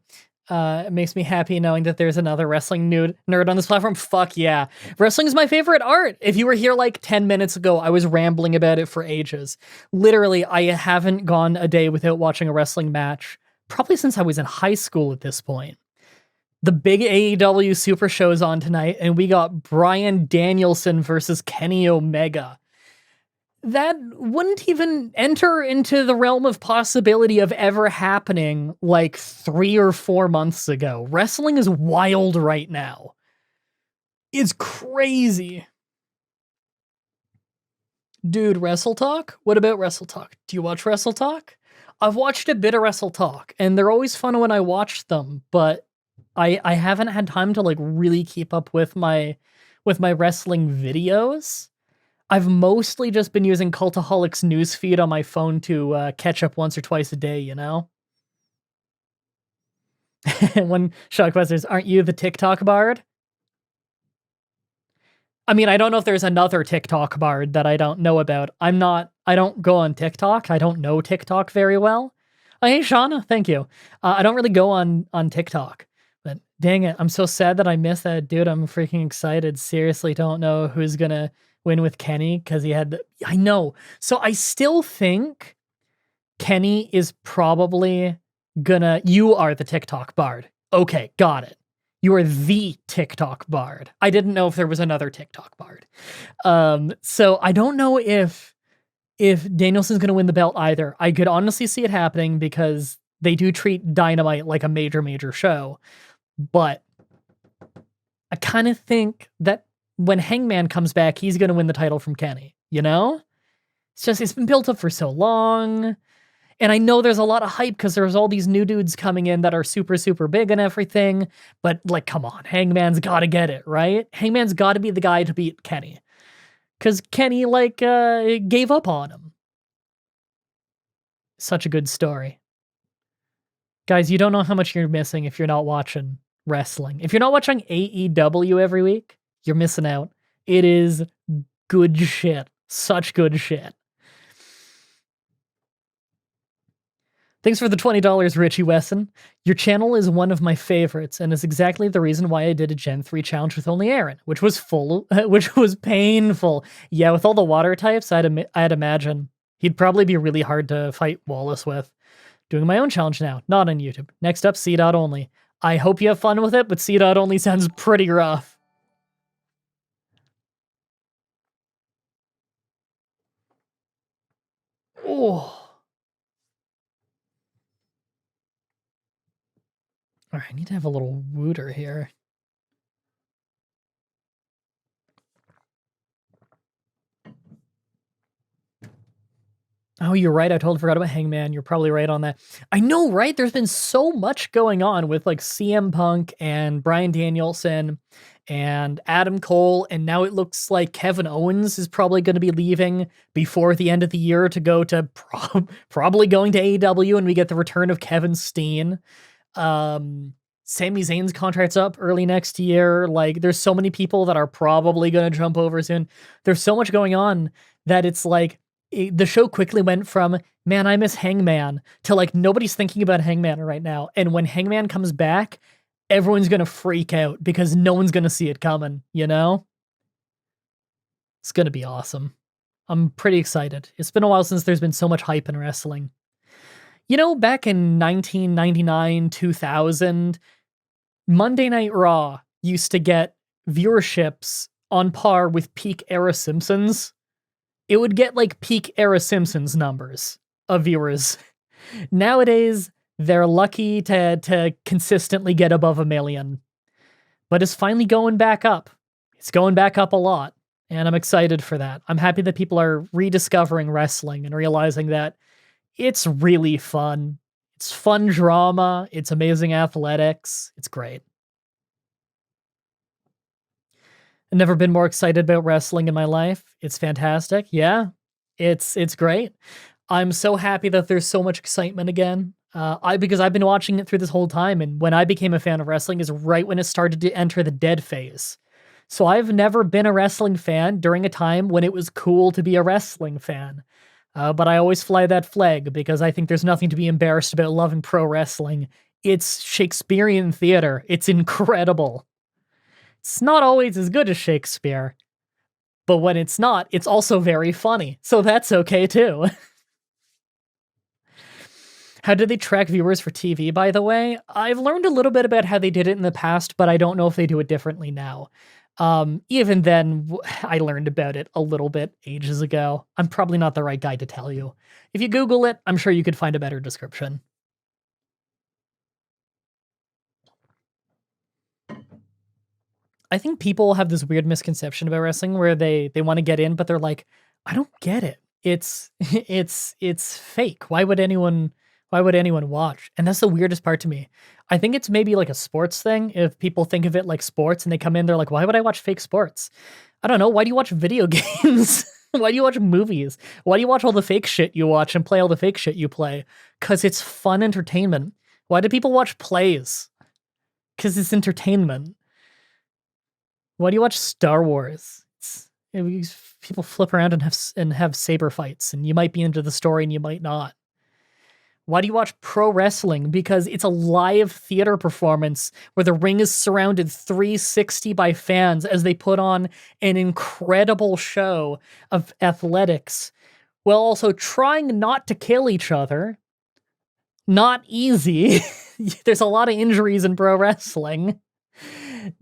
It makes me happy knowing that there's another wrestling nerd on this platform. Fuck yeah. Wrestling is my favorite art. If you were here like 10 minutes ago, I was rambling about it for ages. Literally, I haven't gone a day without watching a wrestling match, probably since I was in high school at this point. The big AEW Super Show's on tonight, and we got Bryan Danielson versus Kenny Omega. That wouldn't even enter into the realm of possibility of ever happening like 3 or 4 months ago. Wrestling is wild right now. It's crazy. Dude, Wrestle Talk? What about Wrestle Talk? Do you watch Wrestle Talk? I've watched a bit of Wrestle Talk, and they're always fun when I watch them, but I haven't had time to like really keep up with my wrestling videos. I've mostly just been using Cultaholic's newsfeed on my phone to catch up once or twice a day, you know? When Shockbusters, aren't you the TikTok bard? I mean, I don't know if there's another TikTok bard that I don't know about. I don't go on TikTok. I don't know TikTok very well. Oh, hey, Shauna, thank you. I don't really go on TikTok. But dang it, I'm so sad that I missed that. Dude, I'm freaking excited. Seriously, don't know who's gonna win with Kenny because he had I know. So I still think Kenny is probably gonna. You are the TikTok bard. Okay, got it. You are the TikTok bard. I didn't know if there was another TikTok bard. So I don't know if Danielson's gonna win the belt either. I could honestly see it happening because they do treat Dynamite like a major show. But I kind of think that when Hangman comes back, he's going to win the title from Kenny, you know? It's been built up for so long. And I know there's a lot of hype because there's all these new dudes coming in that are super, super big and everything. But like, come on, Hangman's got to get it, right? Hangman's got to be the guy to beat Kenny. Because Kenny, like, gave up on him. Such a good story. Guys, you don't know how much you're missing if you're not watching wrestling. If you're not watching AEW every week, you're missing out. It is good shit. Such good shit. Thanks for the $20, Richie Wesson. Your channel is one of my favorites and is exactly the reason why I did a Gen 3 challenge with only Aaron, which was painful. Yeah, with all the water types, I'd imagine he'd probably be really hard to fight Wallace with. Doing my own challenge now, not on YouTube. Next up, C.only. I hope you have fun with it, but C.only sounds pretty rough. Oh. All right, I need to have a little wooter here. Oh, you're right. I totally forgot about Hangman. You're probably right on that. I know, right? There's been so much going on with like CM Punk and Bryan Danielson and Adam Cole. And now it looks like Kevin Owens is probably going to be leaving before the end of the year to go to probably going to AEW, and we get the return of Kevin Steen. Sami Zayn's contract's up early next year. Like, there's so many people that are probably going to jump over soon. There's so much going on that it's like, the show quickly went from, man, I miss Hangman, to like, nobody's thinking about Hangman right now. And when Hangman comes back, everyone's going to freak out because no one's going to see it coming, you know? It's going to be awesome. I'm pretty excited. It's been a while since there's been so much hype in wrestling. You know, back in 1999, 2000, Monday Night Raw used to get viewerships on par with peak era Simpsons. It would get like peak era Simpsons numbers of viewers. Nowadays, they're lucky to consistently get above 1 million. But it's finally going back up. It's going back up a lot, and I'm excited for that. I'm happy that people are rediscovering wrestling and realizing that it's really fun. It's fun drama. It's amazing athletics. It's great. I've never been more excited about wrestling in my life. It's fantastic. Yeah, it's great. I'm so happy that there's so much excitement again. Because I've been watching it through this whole time, and when I became a fan of wrestling is right when it started to enter the dead phase. So I've never been a wrestling fan during a time when it was cool to be a wrestling fan. But I always fly that flag because I think there's nothing to be embarrassed about loving pro wrestling. It's Shakespearean theater. It's incredible. It's not always as good as Shakespeare, but when it's not, it's also very funny, so that's okay too. How did they track viewers for TV, by the way? I've learned a little bit about how they did it in the past, but I don't know if they do it differently now. Even then, I learned about it a little bit ages ago. I'm probably not the right guy to tell you. If you Google it, I'm sure you could find a better description. I think people have this weird misconception about wrestling where they want to get in, but they're like, I don't get it. It's it's fake. Why would anyone watch? And that's the weirdest part to me. I think it's maybe like a sports thing. If people think of it like sports and they come in, they're like, why would I watch fake sports? I don't know. Why do you watch video games? Why do you watch movies? Why do you watch all the fake shit you watch and play all the fake shit you play? Because it's fun entertainment. Why do people watch plays? Because it's entertainment. Why do you watch Star Wars? People flip around and have saber fights, and you might be into the story and you might not. Why do you watch pro wrestling? Because it's a live theater performance where the ring is surrounded 360 by fans as they put on an incredible show of athletics while also trying not to kill each other. Not easy. There's a lot of injuries in pro wrestling.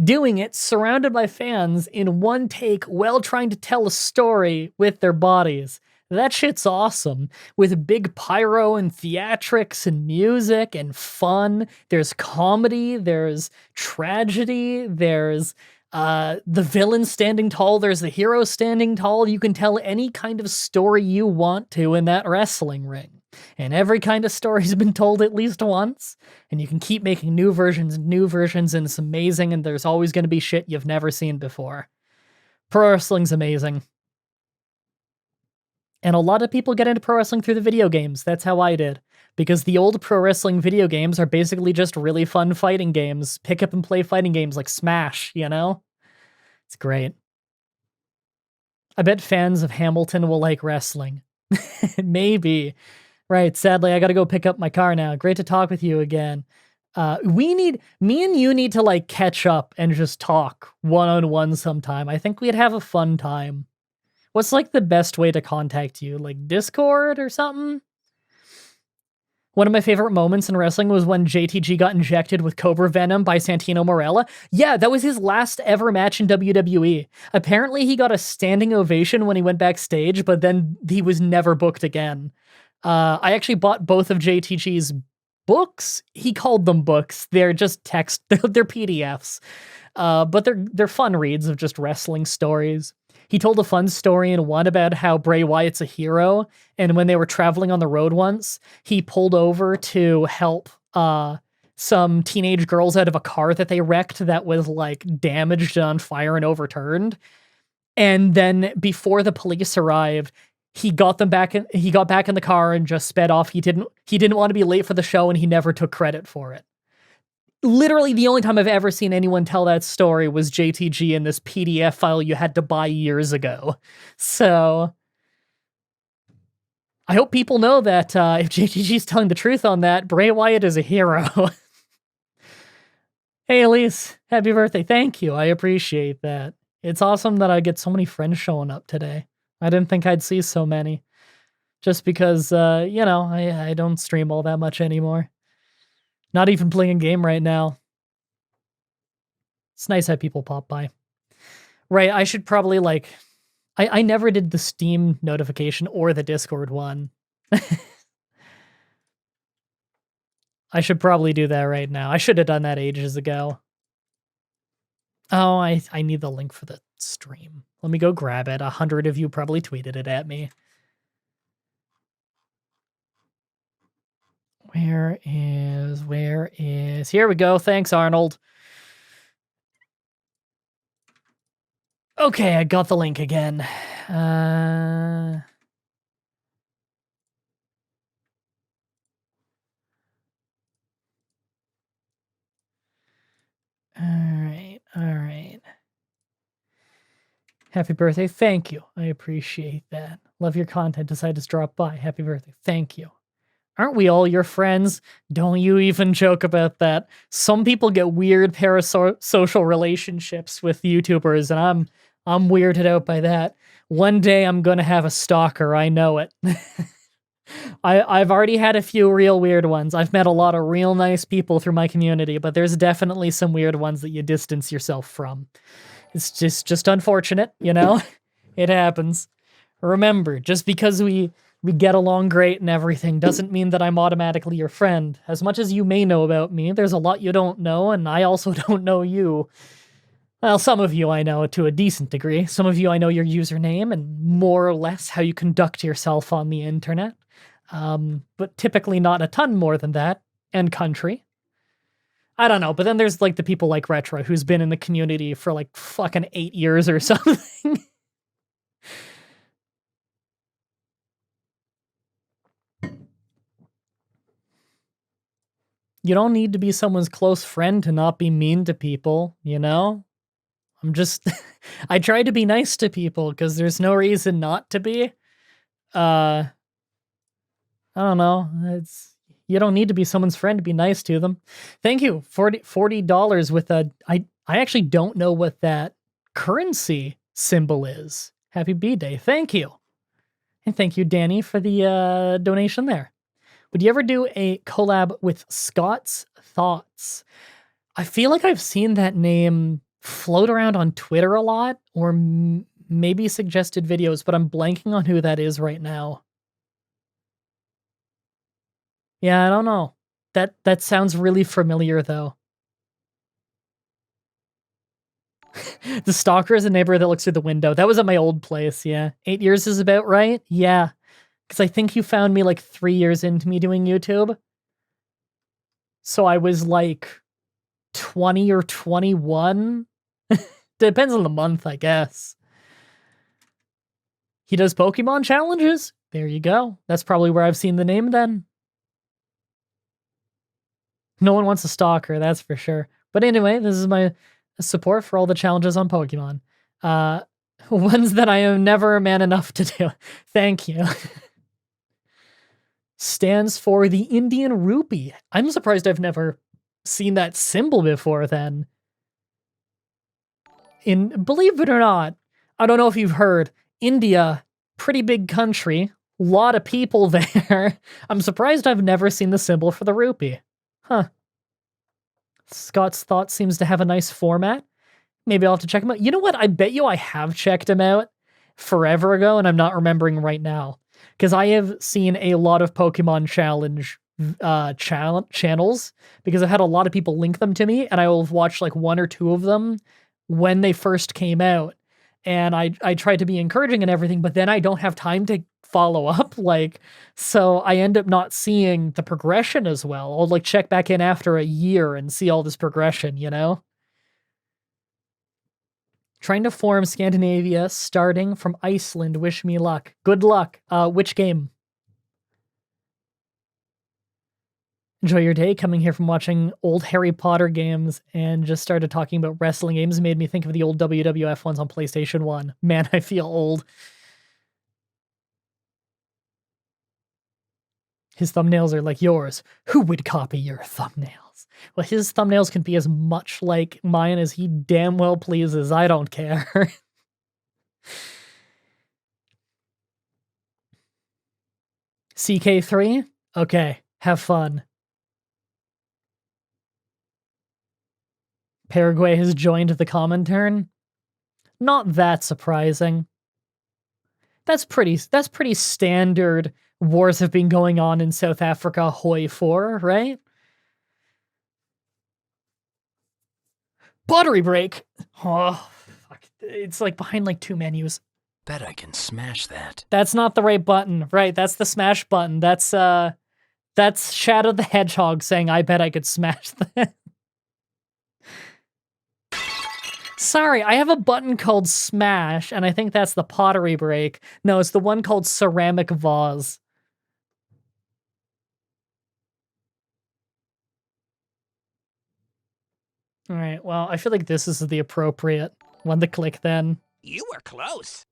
Doing it surrounded by fans in one take while trying to tell a story with their bodies. That shit's awesome. With big pyro and theatrics and music and fun. There's comedy, there's tragedy, there's the villain standing tall, there's the hero standing tall. You can tell any kind of story you want to in that wrestling ring. And every kind of story's been told at least once, and you can keep making new versions, and it's amazing, and there's always going to be shit you've never seen before. Pro wrestling's amazing. And a lot of people get into pro wrestling through the video games. That's how I did. Because the old pro wrestling video games are basically just really fun fighting games. Pick up and play fighting games like Smash, you know? It's great. I bet fans of Hamilton will like wrestling. Maybe. Right, sadly, I gotta go pick up my car now. Great to talk with you again. Me and you need to, like, catch up and just talk one-on-one sometime. I think we'd have a fun time. What's, like, the best way to contact you? Like, Discord or something? One of my favorite moments in wrestling was when JTG got injected with Cobra Venom by Santino Marella. Yeah, that was his last ever match in WWE. Apparently, he got a standing ovation when he went backstage, but then he was never booked again. I actually bought both of JTG's books. He called them books. They're just text. They're PDFs. But they're fun reads of just wrestling stories. He told a fun story in one about how Bray Wyatt's a hero, and when they were traveling on the road once, he pulled over to help some teenage girls out of a car that they wrecked that was, like, damaged and on fire and overturned. And then before the police arrived, he got back in the car and just sped off. He didn't want to be late for the show, and he never took credit for it. Literally the only time I've ever seen anyone tell that story was JTG in this PDF file you had to buy years ago. So I hope people know that if JTG's telling the truth on that, Bray Wyatt is a hero. Hey, Elise, happy birthday. Thank you. I appreciate that. It's awesome that I get so many friends showing up today. I didn't think I'd see so many. Just because, I don't stream all that much anymore. Not even playing a game right now. It's nice how people pop by. Right, I should probably, like... I never did the Steam notification or the Discord one. I should probably do that right now. I should have done that ages ago. Oh, I need the link for the stream. Let me go grab it. 100 of you probably tweeted it at me. Where is... Here we go. Thanks, Arnold. Okay, I got the link again. All right. Happy birthday. Thank you. I appreciate that. Love your content. Decided to drop by. Happy birthday. Thank you. Aren't we all your friends? Don't you even joke about that. Some people get weird parasocial relationships with YouTubers, and I'm weirded out by that. One day I'm gonna have a stalker, I know it. I've already had a few real weird ones. I've met a lot of real nice people through my community, but there's definitely some weird ones that you distance yourself from. It's just unfortunate, you know? It happens. Remember, just because we get along great and everything doesn't mean that I'm automatically your friend. As much as you may know about me, there's a lot you don't know, and I also don't know you. Well, some of you I know to a decent degree. Some of you I know your username and more or less how you conduct yourself on the internet. But typically not a ton more than that. And country. I don't know, but then there's like the people like Retro, who's been in the community for like fucking 8 years or something. You don't need to be someone's close friend to not be mean to people, you know? I'm just... I try to be nice to people, because there's no reason not to be. I don't know. You don't need to be someone's friend to be nice to them. Thank you. $40 with a... I actually don't know what that currency symbol is. Happy B-Day. Thank you. And thank you, Danny, for the donation there. Would you ever do a collab with Scott's Thoughts? I feel like I've seen that name float around on Twitter a lot, or maybe suggested videos, but I'm blanking on who that is right now. Yeah, I don't know. That sounds really familiar, though. The stalker is a neighbor that looks through the window. That was at my old place, yeah. 8 years is about right? Yeah. Because I think you found me like 3 years into me doing YouTube. So I was like 20 or 21. Depends on the month, I guess. He does Pokemon challenges? There you go. That's probably where I've seen the name then. No one wants a stalker, that's for sure. But anyway, this is my support for all the challenges on Pokemon. Ones that I am never man enough to do. Thank you. Stands for the Indian rupee. I'm surprised I've never seen that symbol before then. Believe it or not, I don't know if you've heard, India, pretty big country, lot of people there. I'm surprised I've never seen the symbol for the rupee. Huh. Scott's Thought seems to have a nice format. Maybe I'll have to check him out. You know what? I bet you I have checked him out forever ago, and I'm not remembering right now. Because I have seen a lot of Pokemon Challenge channels, because I've had a lot of people link them to me, and I will have watched like 1 or 2 of them when they first came out. And I try to be encouraging and everything, but then I don't have time to follow up. Like, so I end up not seeing the progression as well. I'll like check back in after a year and see all this progression, you know? Trying to form Scandinavia, starting from Iceland. Wish me luck. Good luck. Which game? Enjoy your day. Coming here from watching old Harry Potter games and just started talking about wrestling games. Made me think of the old WWF ones on PlayStation 1. Man, I feel old. His thumbnails are like yours. Who would copy your thumbnails? Well, his thumbnails can be as much like mine as he damn well pleases. I don't care. CK3? Okay, have fun. Paraguay has joined the Comintern. Not that surprising. That's pretty standard. Wars have been going on in South Africa, hoi for, right? Battery break. Oh, fuck. It's like behind like 2 menus. Bet I can smash that. That's not the right button. Right, that's the smash button. That's Shadow the Hedgehog saying, I bet I could smash that. Sorry, I have a button called smash, and I think that's the pottery break. No, it's the one called ceramic vase. All right, well, I feel like this is the appropriate one to click then. You were close.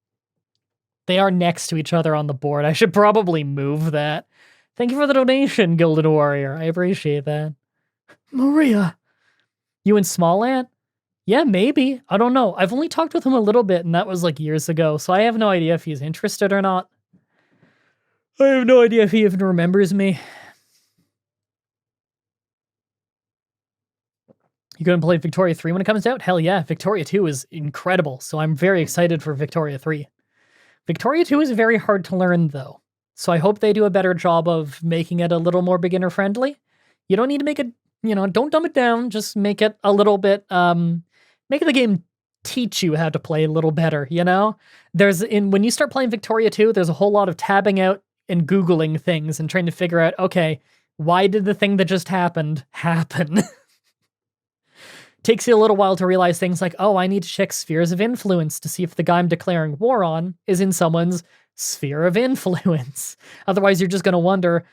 They are next to each other on the board. I should probably move that. Thank you for the donation, Gilded Warrior. I appreciate that. Maria. You and Small Ant? Yeah, maybe. I don't know. I've only talked with him a little bit, and that was like years ago, so I have no idea if he's interested or not. I have no idea if he even remembers me. You going to play Victoria 3 when it comes out? Hell yeah, Victoria 2 is incredible, so I'm very excited for Victoria 3. Victoria 2 is very hard to learn, though, so I hope they do a better job of making it a little more beginner-friendly. You don't need to make it, don't dumb it down, just make it a little bit, make the game teach you how to play a little better, you know? When you start playing Victoria 2, there's a whole lot of tabbing out and Googling things and trying to figure out, okay, why did the thing that just happened happen? Takes you a little while to realize things like, oh, I need to check spheres of influence to see if the guy I'm declaring war on is in someone's sphere of influence. Otherwise, you're just going to wonder,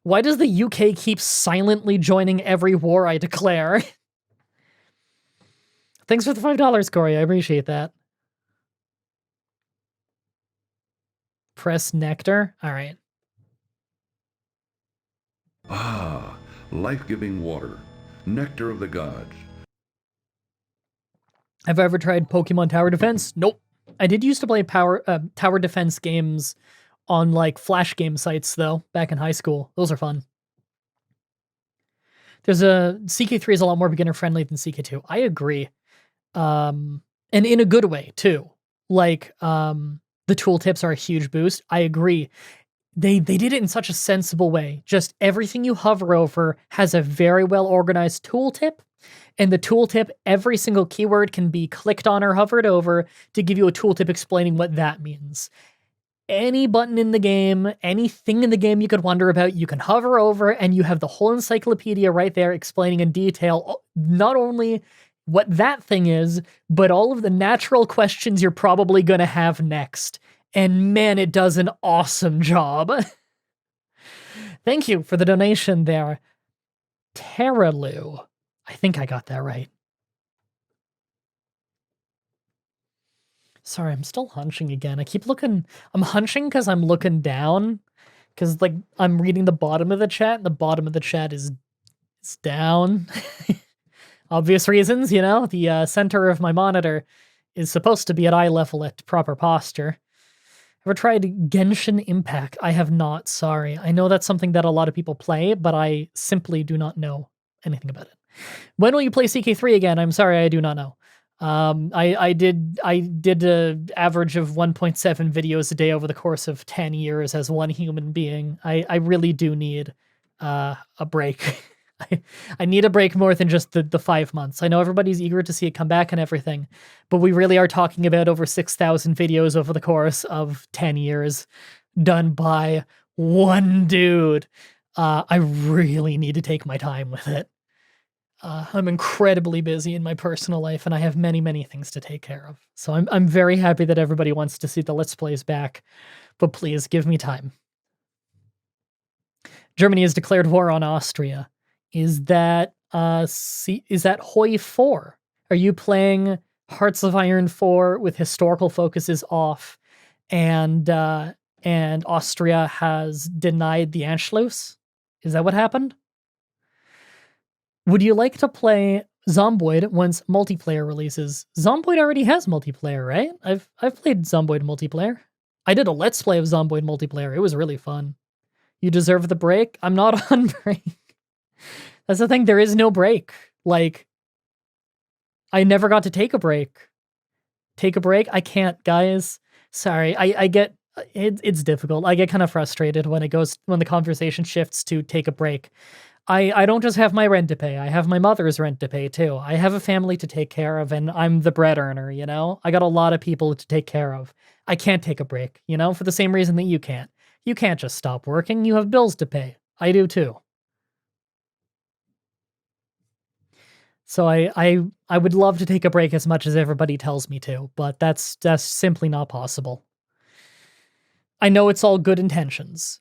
why does the UK keep silently joining every war I declare? Thanks for the $5, Corey. I appreciate that. Press nectar. All right. Ah, life-giving water. Nectar of the gods. Have I ever tried Pokemon Tower Defense? Nope. I did used to play tower defense games on like flash game sites though, back in high school. Those are fun. CK3 is a lot more beginner friendly than CK2. I agree. And in a good way too. Like, the tooltips are a huge boost. I agree. They did it in such a sensible way. Just everything you hover over has a very well organized tooltip. And the tooltip, every single keyword can be clicked on or hovered over to give you a tooltip explaining what that means. any button in the game, anything in the game you could wonder about, you can hover over and you have the whole encyclopedia right there explaining in detail not only what that thing is, but all of the natural questions you're probably going to have next. And man, it does an awesome job. Thank you for the donation there, Terralu. I think I got that right. Sorry, I'm still hunching again. I keep looking. I'm hunching because I'm looking down. Because, like, I'm reading the bottom of the chat, and the bottom of the chat is down. Obvious reasons, you know? The center of my monitor is supposed to be at eye level at proper posture. Ever tried Genshin Impact? I have not, sorry. I know that's something that a lot of people play, but I simply do not know anything about it. When will you play CK3 again? I'm sorry, I do not know. I did an average of 1.7 videos a day over the course of 10 years as one human being. I really do need a break. I need a break more than just the 5 months. I know everybody's eager to see it come back and everything, but we really are talking about over 6,000 videos over the course of 10 years done by one dude. I really need to take my time with it. I'm incredibly busy in my personal life, and I have many, many things to take care of. So I'm very happy that everybody wants to see the Let's Plays back, but please give me time. Germany has declared war on Austria. Is that Hoi 4? Are you playing Hearts of Iron 4 with historical focuses off, and Austria has denied the Anschluss? Is that what happened? Would you like to play Zomboid once multiplayer releases? Zomboid already has multiplayer, right? I've played Zomboid multiplayer. I did a Let's Play of Zomboid multiplayer. It was really fun. You deserve the break? I'm not on break. That's the thing, there is no break. Like, I never got to take a break. Take a break? I can't, guys. Sorry, I get, it's difficult. I get kind of frustrated when the conversation shifts to take a break. I don't just have my rent to pay. I have my mother's rent to pay too. I have a family to take care of, and I'm the bread earner, you know? I got a lot of people to take care of. I can't take a break, you know? For the same reason that you can't. You can't just stop working. You have bills to pay. I do too. So I would love to take a break as much as everybody tells me to, but that's simply not possible. I know it's all good intentions.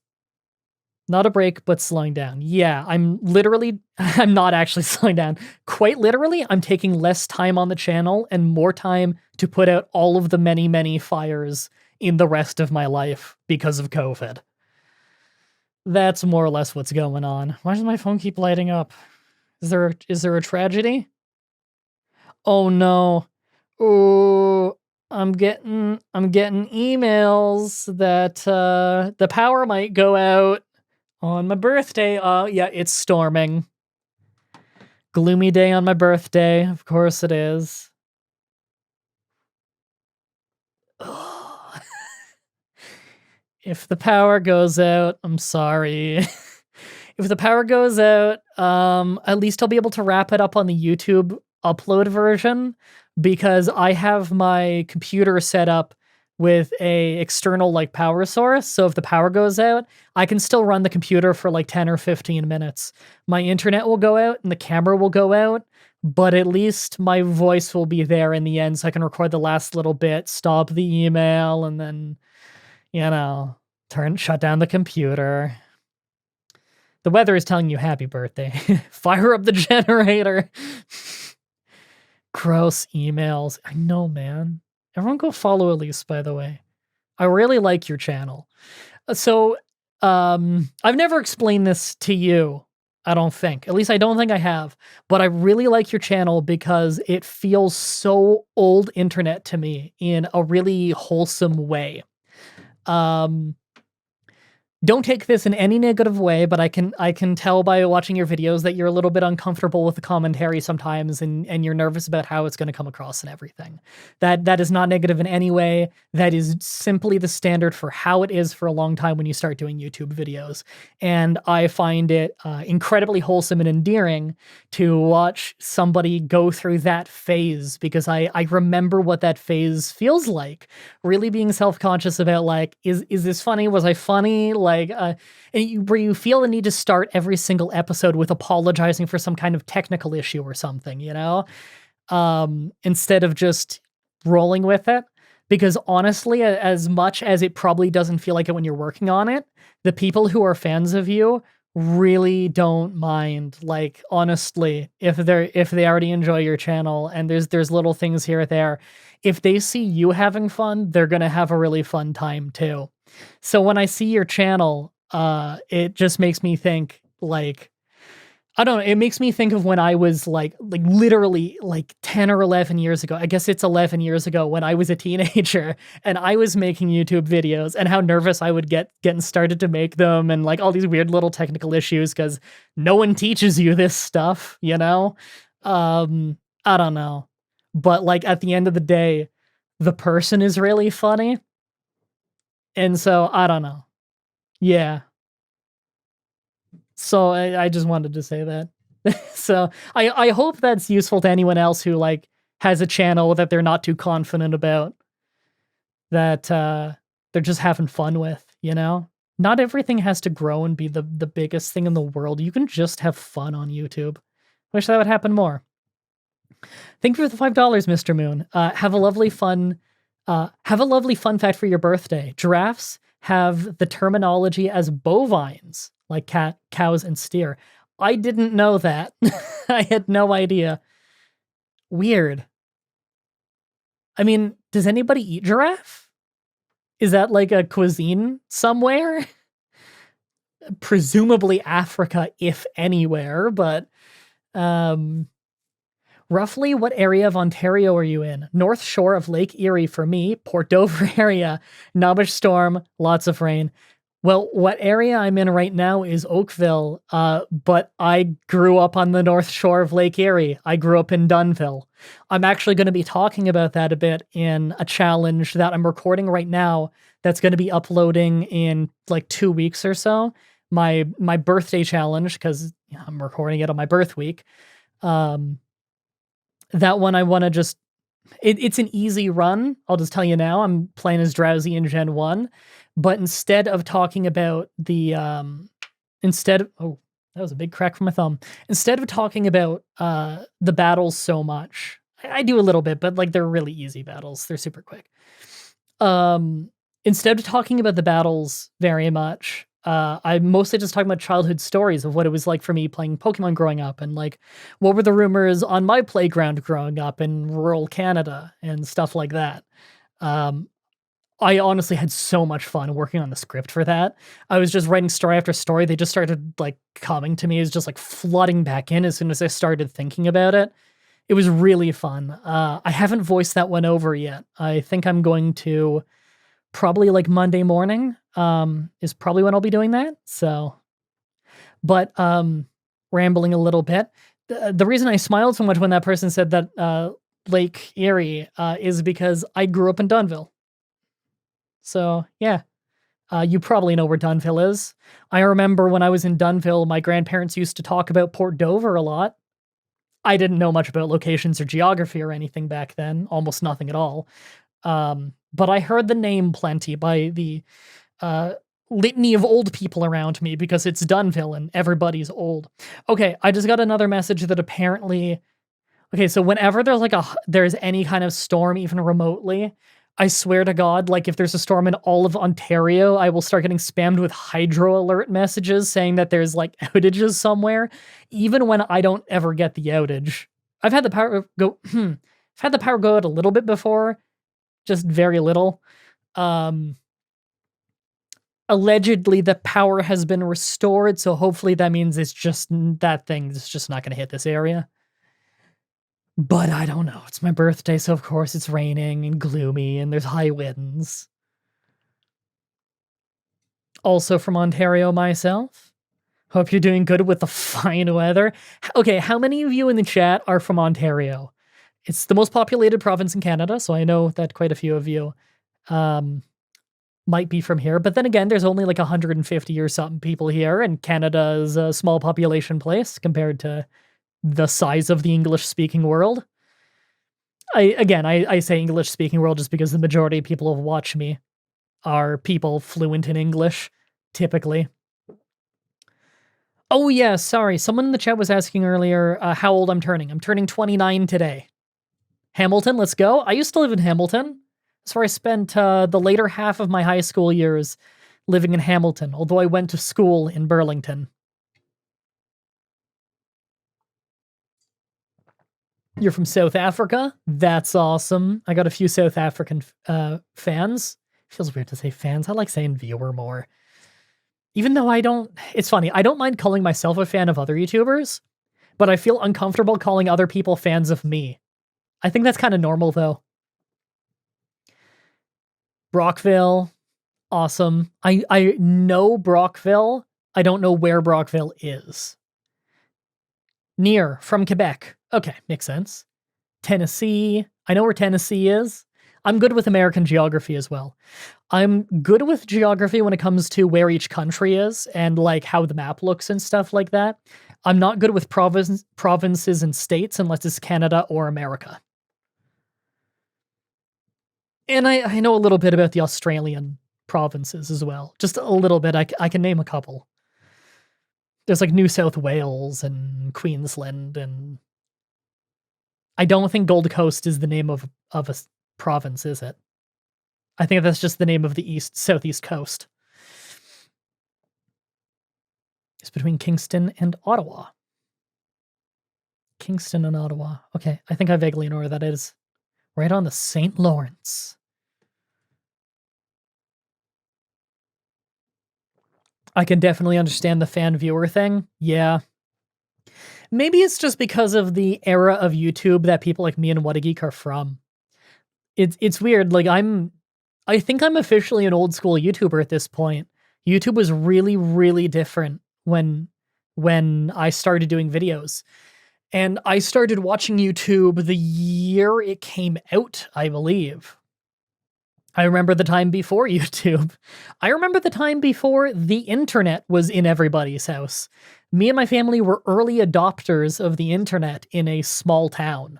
Not a break, but slowing down. Yeah, I'm not actually slowing down. Quite literally, I'm taking less time on the channel and more time to put out all of the many, many fires in the rest of my life because of COVID. That's more or less what's going on. Why does my phone keep lighting up? Is there a tragedy? Oh no. Oh, I'm getting emails that the power might go out on my birthday. Yeah, it's storming. Gloomy day on my birthday. Of course it is. If the power goes out, I'm sorry. If the power goes out, at least I'll be able to wrap it up on the YouTube upload version, because I have my computer set up with a external like power source. So if the power goes out, I can still run the computer for like 10 or 15 minutes. My internet will go out and the camera will go out, but at least my voice will be there in the end, so I can record the last little bit, stop the email, and then, you know, shut down the computer. The weather is telling you happy birthday. Fire up the generator. Gross emails. I know, man. Everyone go follow Elise, by the way. I really like your channel. So, I've never explained this to you, I don't think. At least I don't think I have. But I really like your channel because it feels so old internet to me in a really wholesome way. don't take this in any negative way, but I can tell by watching your videos that you're a little bit uncomfortable with the commentary sometimes, and you're nervous about how it's going to come across and everything. That is not negative in any way. That is simply the standard for how it is for a long time when you start doing YouTube videos. And I find it incredibly wholesome and endearing to watch somebody go through that phase, because I remember what that phase feels like. Really being self-conscious about, like, is this funny? Was I funny? Like, where you feel the need to start every single episode with apologizing for some kind of technical issue or something, instead of just rolling with it. Because honestly, as much as it probably doesn't feel like it when you're working on it, the people who are fans of you really don't mind. Like, honestly, if they already enjoy your channel, and there's little things here or there, if they see you having fun, they're gonna have a really fun time too. So when I see your channel, it just makes me think, like, I don't know, it makes me think of when I was like literally like 10 or 11 years ago. I guess it's 11 years ago, when I was a teenager and I was making YouTube videos, and how nervous I would get getting started to make them, and like all these weird little technical issues, because no one teaches you this stuff, I don't know. But like at the end of the day, the person is really funny. And so I don't know. Yeah. So I just wanted to say that. So I hope that's useful to anyone else who like has a channel that they're not too confident about, that they're just having fun with, Not everything has to grow and be the biggest thing in the world. You can just have fun on YouTube. Wish that would happen more. Thank you for the $5, Mr. Moon. Have a lovely fun fact for your birthday. Giraffes have the terminology as bovines, like cows and steer. I didn't know that. I had no idea. Weird. I mean, does anybody eat giraffe? Is that like a cuisine somewhere? Presumably Africa, if anywhere, but roughly what area of Ontario are you in? North shore of Lake Erie for me, Port Dover area, Knobbish storm, lots of rain. Well, what area I'm in right now is Oakville, but I grew up on the North Shore of Lake Erie. I grew up in Dunnville. I'm actually going to be talking about that a bit in a challenge that I'm recording right now that's going to be uploading in like 2 weeks or so. My birthday challenge, because I'm recording it on my birth week. That one I want to just... It's an easy run. I'll just tell you now, I'm playing as Drowsy in Gen 1. But instead of talking about the, oh, that was a big crack from my thumb. Instead of talking about the battles so much, I do a little bit, but like they're really easy battles. They're super quick. Instead of talking about the battles very much, I'm mostly just talking about childhood stories of what it was like for me playing Pokemon growing up, and like what were the rumors on my playground growing up in rural Canada and stuff like that. I honestly had so much fun working on the script for that. I was just writing story after story. They just started like coming to me as just like flooding back in as soon as I started thinking about it. It was really fun. I haven't voiced that one over yet. I think I'm going to probably like Monday morning, is probably when I'll be doing that. So, but rambling a little bit. The reason I smiled so much when that person said that Lake Erie is because I grew up in Dunnville. So, yeah, you probably know where Dunnville is. I remember when I was in Dunnville, my grandparents used to talk about Port Dover a lot. I didn't know much about locations or geography or anything back then, almost nothing at all. But I heard the name plenty by the litany of old people around me, because it's Dunnville and everybody's old. Okay, I just got another message that apparently... Okay, so whenever there's any kind of storm, even remotely, I swear to God, like if there's a storm in all of Ontario, I will start getting spammed with hydro alert messages saying that there's like outages somewhere, even when I don't ever get the outage. I've had the power go, I've had the power go out a little bit before, just very little. Allegedly the power has been restored, so hopefully that means it's just that thing is just not going to hit this area. But I don't know. It's my birthday, so of course it's raining and gloomy and there's high winds. Also from Ontario myself. Hope you're doing good with the fine weather. Okay, how many of you in the chat are from Ontario? It's the most populated province in Canada, so I know that quite a few of you might be from here. But then again, there's only like 150 or something people here, and Canada is a small population place compared to the size of the English-speaking world. I say English-speaking world just because the majority of people who watch me are people fluent in English, typically. Oh yeah, sorry. Someone in the chat was asking earlier how old I'm turning. I'm turning 29 today. Hamilton, let's go. I used to live in Hamilton. That's where I spent the later half of my high school years living in Hamilton, although I went to school in Burlington. You're from South Africa? That's awesome. I got a few South African fans. Feels weird to say fans. I like saying viewer more. Even though it's funny, I don't mind calling myself a fan of other YouTubers, but I feel uncomfortable calling other people fans of me. I think that's kind of normal, though. Brockville, awesome. I know Brockville. I don't know where Brockville is. Near, from Quebec. Okay, makes sense. Tennessee. I know where Tennessee is. I'm good with American geography as well. I'm good with geography when it comes to where each country is and like how the map looks and stuff like that. I'm not good with provinces and states unless it's Canada or America. And I know a little bit about the Australian provinces as well. Just a little bit. I can name a couple. There's like New South Wales and Queensland, and I don't think Gold Coast is the name of a province, is it? I think that's just the name of the southeast coast. It's between Kingston and Ottawa. Kingston and Ottawa. Okay, I think I vaguely know where that is. Right on the St. Lawrence. I can definitely understand the fan-viewer thing. Yeah. Maybe it's just because of the era of YouTube that people like me and Whatageek are from. It's weird. Like I think I'm officially an old school YouTuber at this point. YouTube was really, really different when I started doing videos. And I started watching YouTube the year it came out, I believe. I remember the time before YouTube. I remember the time before the internet was in everybody's house. Me and my family were early adopters of the internet in a small town.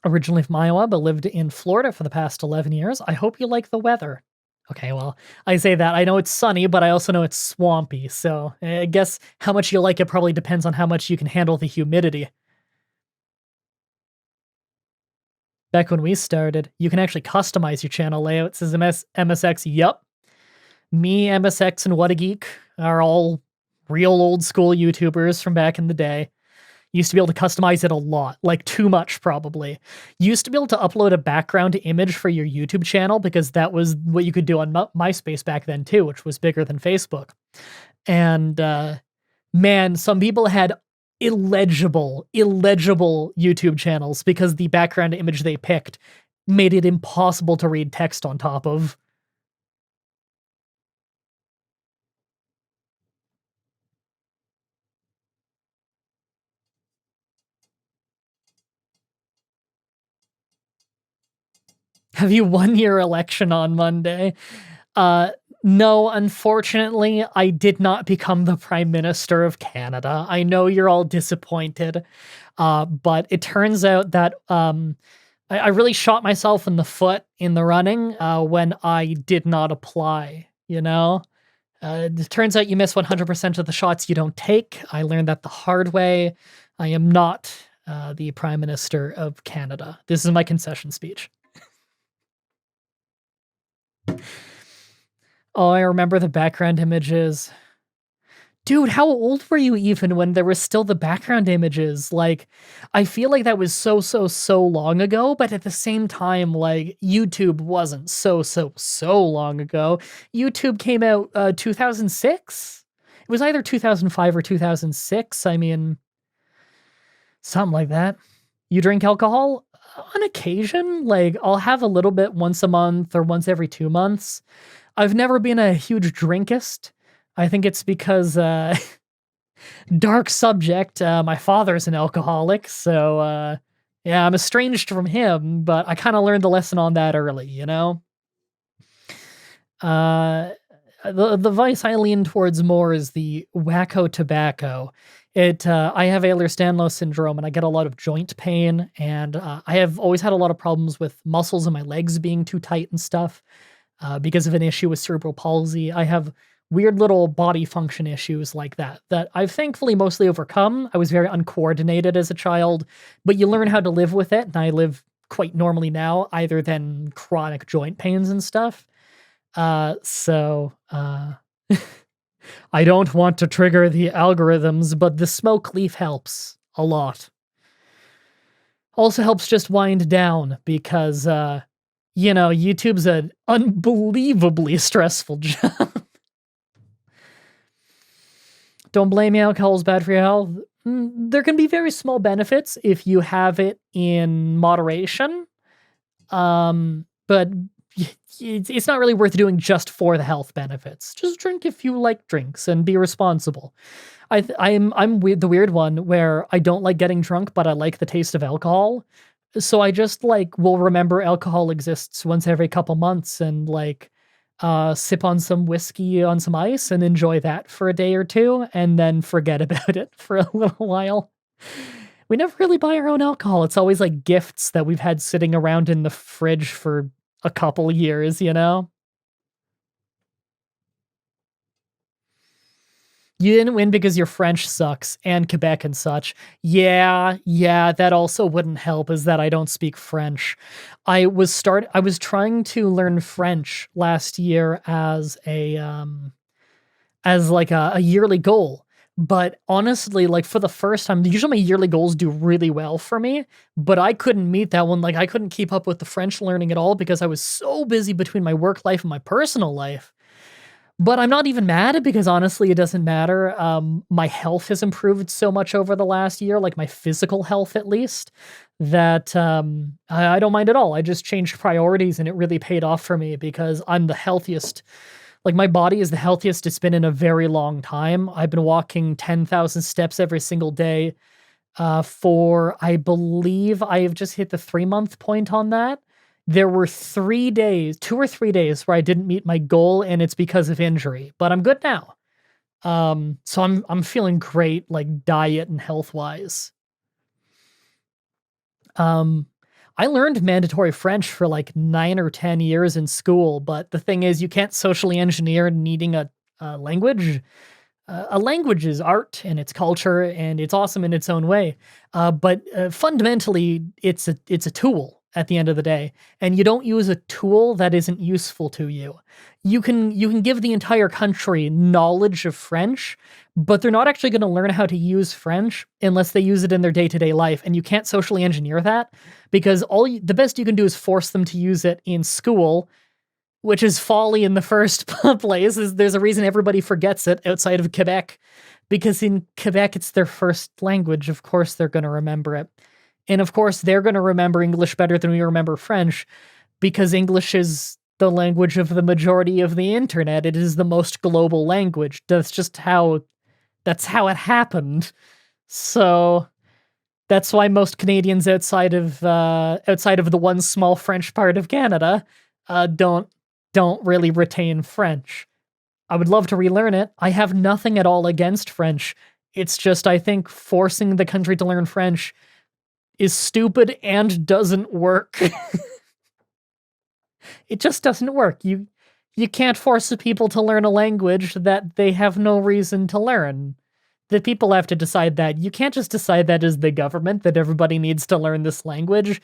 Originally from Iowa, but lived in Florida for the past 11 years. I hope you like the weather. Okay, well, I say that. I know it's sunny, but I also know it's swampy, so I guess how much you like it probably depends on how much you can handle the humidity. Back when we started, you can actually customize your channel layout. Says MSX, yup. Me, MSX, and Whatageek are all real old school YouTubers from back in the day. Used to be able to customize it a lot, like too much probably. Used to be able to upload a background image for your YouTube channel because that was what you could do on MySpace back then too, which was bigger than Facebook. And man, some people had illegible YouTube channels because the background image they picked made it impossible to read text on top of. Have you won your election on Monday? No, unfortunately, I did not become the Prime Minister of Canada. I know you're all disappointed, but it turns out that I really shot myself in the foot in the running when I did not apply, you know? It turns out you miss 100% of the shots you don't take. I learned that the hard way. I am not the Prime Minister of Canada. This is my concession speech. Oh, I remember the background images. Dude, how old were you even when there was still the background images? Like, I feel like that was so long ago, but at the same time, like, YouTube wasn't so long ago. YouTube came out 2006? It was either 2005 or 2006. I mean, something like that. You drink alcohol? On occasion, like, I'll have a little bit once a month or once every 2 months. I've never been a huge drinkist. I think it's because, dark subject, my father's an alcoholic, so, yeah, I'm estranged from him, but I kinda learned the lesson on that early, you know? Uh, the vice I lean towards more is the wacko tobacco. I have Ehlers-Danlos syndrome, and I get a lot of joint pain, and I have always had a lot of problems with muscles in my legs being too tight and stuff because of an issue with cerebral palsy. I have weird little body function issues like that I've thankfully mostly overcome. I was very uncoordinated as a child, but you learn how to live with it, and I live quite normally now, other than chronic joint pains and stuff. I don't want to trigger the algorithms, but the smoke leaf helps a lot. Also helps just wind down because, YouTube's an unbelievably stressful job. Don't blame me, alcohol's bad for your health. There can be very small benefits if you have it in moderation. But it's not really worth doing just for the health benefits. Just drink if you like drinks and be responsible. I'm the weird one where I don't like getting drunk, but I like the taste of alcohol. So I just will remember alcohol exists once every couple months and sip on some whiskey on some ice and enjoy that for a day or two and then forget about it for a little while. We never really buy our own alcohol. It's always gifts that we've had sitting around in the fridge for a couple years, you know? You didn't win because your French sucks and Quebec and such. Yeah, that also wouldn't help is that I don't speak French. I was trying to learn French last year as a yearly goal. But honestly, for the first time, usually my yearly goals do really well for me, but I couldn't meet that one. I couldn't keep up with the French learning at all because I was so busy between my work life and my personal life. But I'm not even mad because honestly, it doesn't matter. My health has improved so much over the last year, my physical health at least, that I don't mind at all. I just changed priorities and it really paid off for me because I'm the healthiest. My body is the healthiest it's been in a very long time. I've been walking 10,000 steps every single day I believe I have just hit the 3-month point on that. There were 2 or 3 days where I didn't meet my goal, and it's because of injury, but I'm good now. So I'm feeling great, diet and health-wise. I learned mandatory French for 9 or 10 years in school, but the thing is, you can't socially engineer needing a language. A language is art and it's culture and it's awesome in its own way. But fundamentally, it's a tool at the end of the day, and you don't use a tool that isn't useful to you. You can give the entire country knowledge of French, but they're not actually going to learn how to use French unless they use it in their day-to-day life, and you can't socially engineer that because the best you can do is force them to use it in school, which is folly in the first place. There's a reason everybody forgets it outside of Quebec, because in Quebec it's their first language. Of course they're going to remember it. And of course, they're going to remember English better than we remember French, because English is the language of the majority of the internet. It is the most global language. That's how it happened. So that's why most Canadians outside of the one small French part of Canada don't really retain French. I would love to relearn it. I have nothing at all against French. It's just I think forcing the country to learn French is stupid and doesn't work. It just doesn't work. You can't force the people to learn a language that they have no reason to learn. The people have to decide that. You can't just decide that as the government, that everybody needs to learn this language.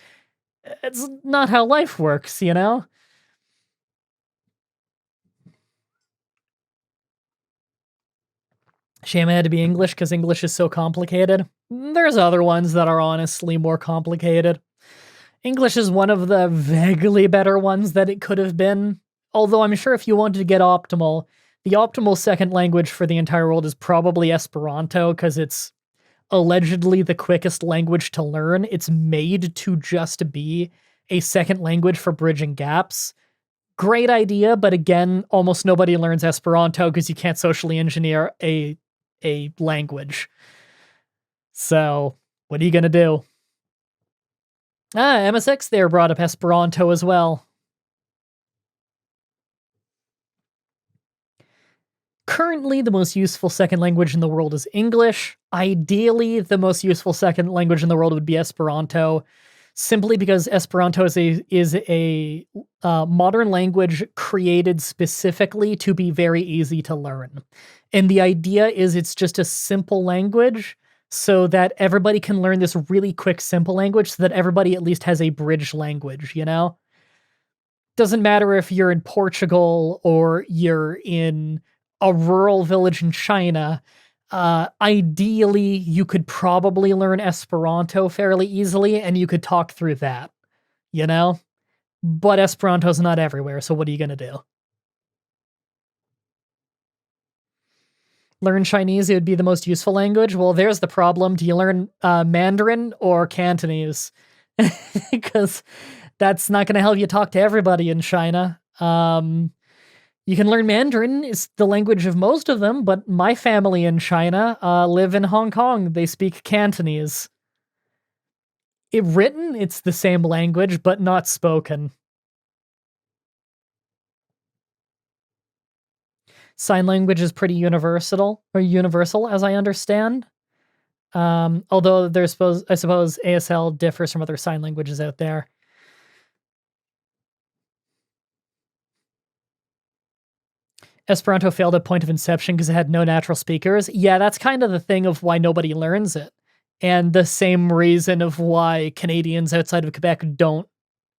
It's not how life works, you know? Shame it had to be English because English is so complicated. There's other ones that are honestly more complicated. English is one of the vaguely better ones that it could have been. Although I'm sure if you wanted to get optimal, the optimal second language for the entire world is probably Esperanto because it's allegedly the quickest language to learn. It's made to just be a second language for bridging gaps. Great idea, but again, almost nobody learns Esperanto because you can't socially engineer a language. So, what are you gonna do? MSX there brought up Esperanto as well. Currently, the most useful second language in the world is English. Ideally, the most useful second language in the world would be Esperanto, simply because Esperanto is a modern language created specifically to be very easy to learn. And the idea is it's just a simple language so that everybody can learn this really quick, simple language so that everybody at least has a bridge language, you know? Doesn't matter if you're in Portugal or you're in a rural village in China. Ideally, you could probably learn Esperanto fairly easily and you could talk through that, you know? But Esperanto's not everywhere, so what are you gonna do? Learn Chinese, it would be the most useful language. Well, there's the problem. Do you learn Mandarin or Cantonese? Because that's not going to help you talk to everybody in China. You can learn Mandarin. It's the language of most of them, but my family in China live in Hong Kong. They speak Cantonese. Written, it's the same language, but not spoken. Sign language is pretty universal, as I understand. Although I suppose ASL differs from other sign languages out there. Esperanto failed at point of inception because it had no natural speakers. Yeah, that's kind of the thing of why nobody learns it. And the same reason of why Canadians outside of Quebec don't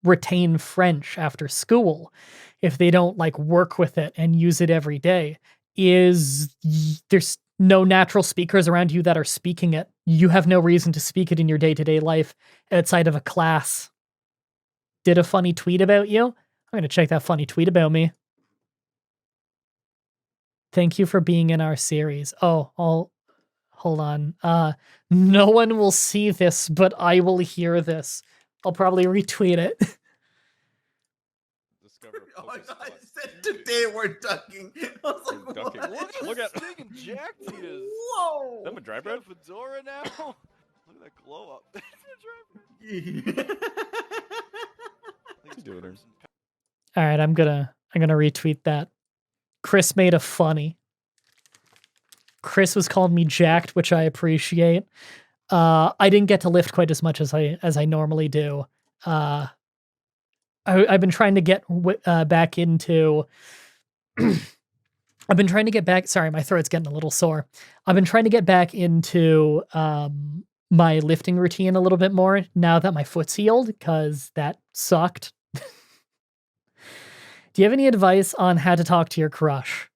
retain French after school, if they don't like work with it and use it every day, is there's no natural speakers around you that are speaking it. You have no reason to speak it in your day-to-day life outside of a class. Did a funny tweet about you? I'm going to check that funny tweet about me. Thank you for being in our series. Oh, hold on. No one will see this, but I will hear this. I'll probably retweet it. Oh my God, I said today we're ducking. I was like, We're ducking. what? Look at big and jacked he is. Whoa! Is that Mah-Dry-Bread? Fedora now? Look at that glow up. That's Mah-Dry-Bread. He's doing her. All right, I'm gonna retweet that. Chris made a funny. Chris was calling me jacked, which I appreciate. I didn't get to lift quite as much as I normally do. I've been trying to get back into. I've been trying to get back. Sorry, my throat's getting a little sore. I've been trying to get back into my lifting routine a little bit more now that my foot's healed, because that sucked. Do you have any advice on how to talk to your crush?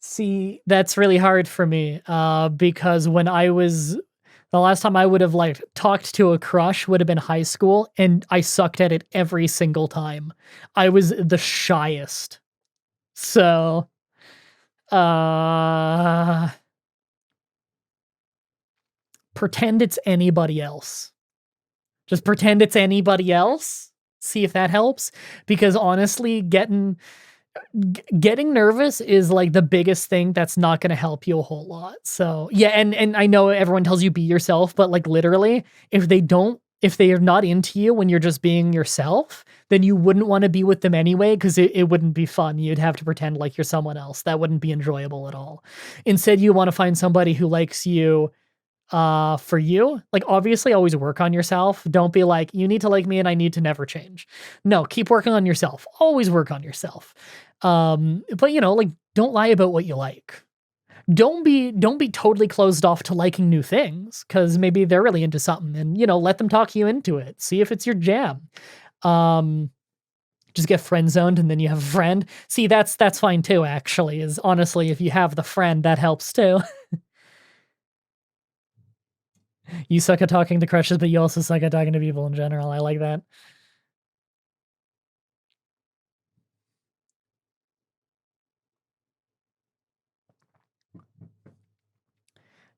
See, that's really hard for me because when I was the last time I would have like talked to a crush would have been high school, and I sucked at it every single time. I was the shyest. So, pretend it's anybody else. Just pretend it's anybody else. See if that helps. Because honestly, getting nervous is like the biggest thing that's not going to help you a whole lot. So yeah, and I know everyone tells you be yourself, but like literally, if they are not into you when you're just being yourself, then you wouldn't want to be with them anyway, because it wouldn't be fun. You'd have to pretend like you're someone else. That wouldn't be enjoyable at all. Instead, you want to find somebody who likes you for you. Like obviously always work on yourself. Don't be like, you need to like me and I need to never change. No, keep working on yourself. Always work on yourself. But you know, like don't lie about what you like. Don't be totally closed off to liking new things, because maybe they're really into something, and you know, let them talk you into it. See if it's your jam. Just get friend zoned and then you have a friend. See, that's fine too, actually, is honestly, if you have the friend, that helps too. You suck at talking to crushes, but you also suck at talking to people in general. I like that.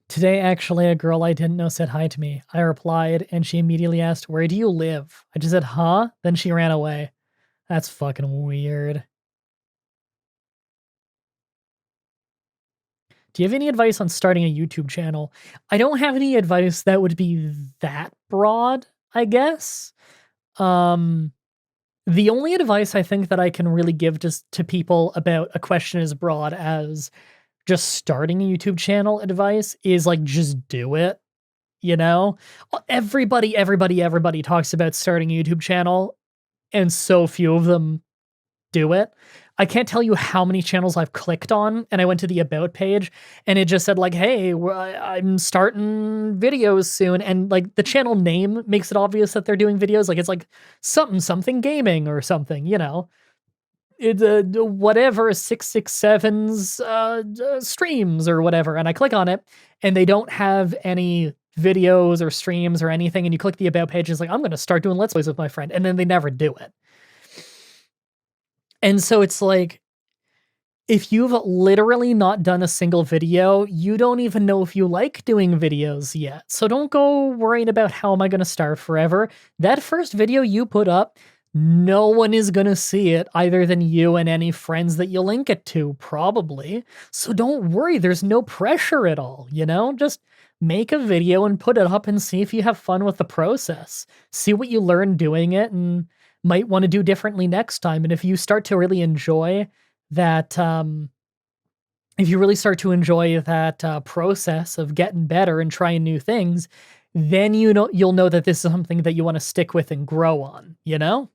Today, actually, a girl I didn't know said hi to me. I replied, and she immediately asked, "Where do you live?" I just said, "Huh?" Then she ran away. That's fucking weird. Do you have any advice on starting a YouTube channel? I don't have any advice that would be that broad, I guess. The only advice I think that I can really give just to people about a question as broad as just starting a YouTube channel advice is like just do it, you know? Everybody talks about starting a YouTube channel, and so few of them do it. I can't tell you how many channels I've clicked on, and I went to the about page, and it just said like, "Hey, I'm starting videos soon," and like the channel name makes it obvious that they're doing videos. Like it's like something gaming or something, you know. It's whatever 667's streams or whatever, and I click on it, and they don't have any videos or streams or anything. And you click the about page, it's like, I'm going to start doing Let's Plays with my friend, and then they never do it. And so it's like, if you've literally not done a single video, you don't even know if you like doing videos yet. So don't go worrying about how am I going to start forever. That first video you put up, no one is going to see it other than you and any friends that you link it to, probably. So don't worry, there's no pressure at all, you know? Just make a video and put it up and see if you have fun with the process. See what you learn doing it and might want to do differently next time. And if you start to really enjoy that, process of getting better and trying new things, then you'll know that this is something that you want to stick with and grow on, you know?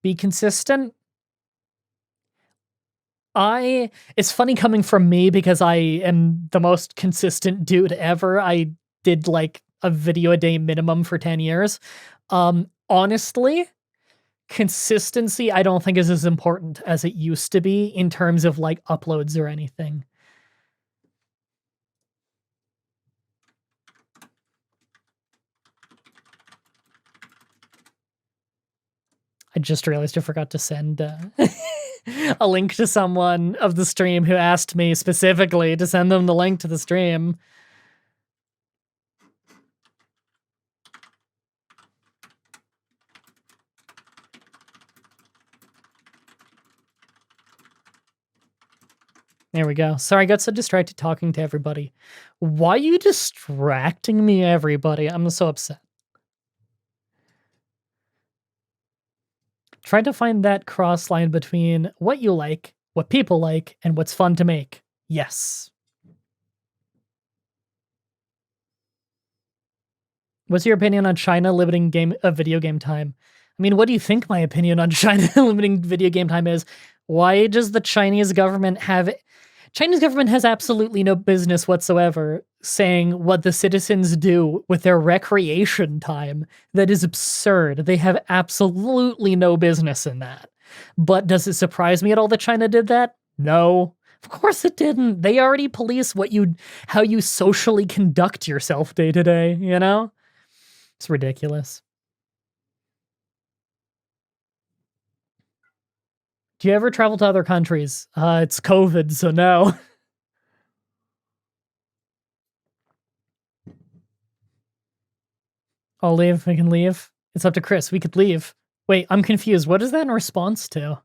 Be consistent. It's funny coming from me because I am the most consistent dude ever. I did like a video a day minimum for 10 years. Honestly, consistency I don't think is as important as it used to be in terms of like uploads or anything. I just realized I forgot to send a link to someone of the stream who asked me specifically to send them the link to the stream. There we go. Sorry, I got so distracted talking to everybody. Why are you distracting me, everybody? I'm so upset. Try to find that cross line between what you like, what people like, and what's fun to make. Yes. What's your opinion on China limiting video game time? I mean, what do you think my opinion on China limiting video game time is? Why does the Chinese government have it? China's government has absolutely no business whatsoever saying what the citizens do with their recreation time. That is absurd. They have absolutely no business in that. But does it surprise me at all that China did that? No. Of course it didn't. They already police how you socially conduct yourself day to day, you know? It's ridiculous. Do you ever travel to other countries? It's COVID, so no. I'll leave. We can leave. It's up to Chris. We could leave. Wait, I'm confused. What is that in response to?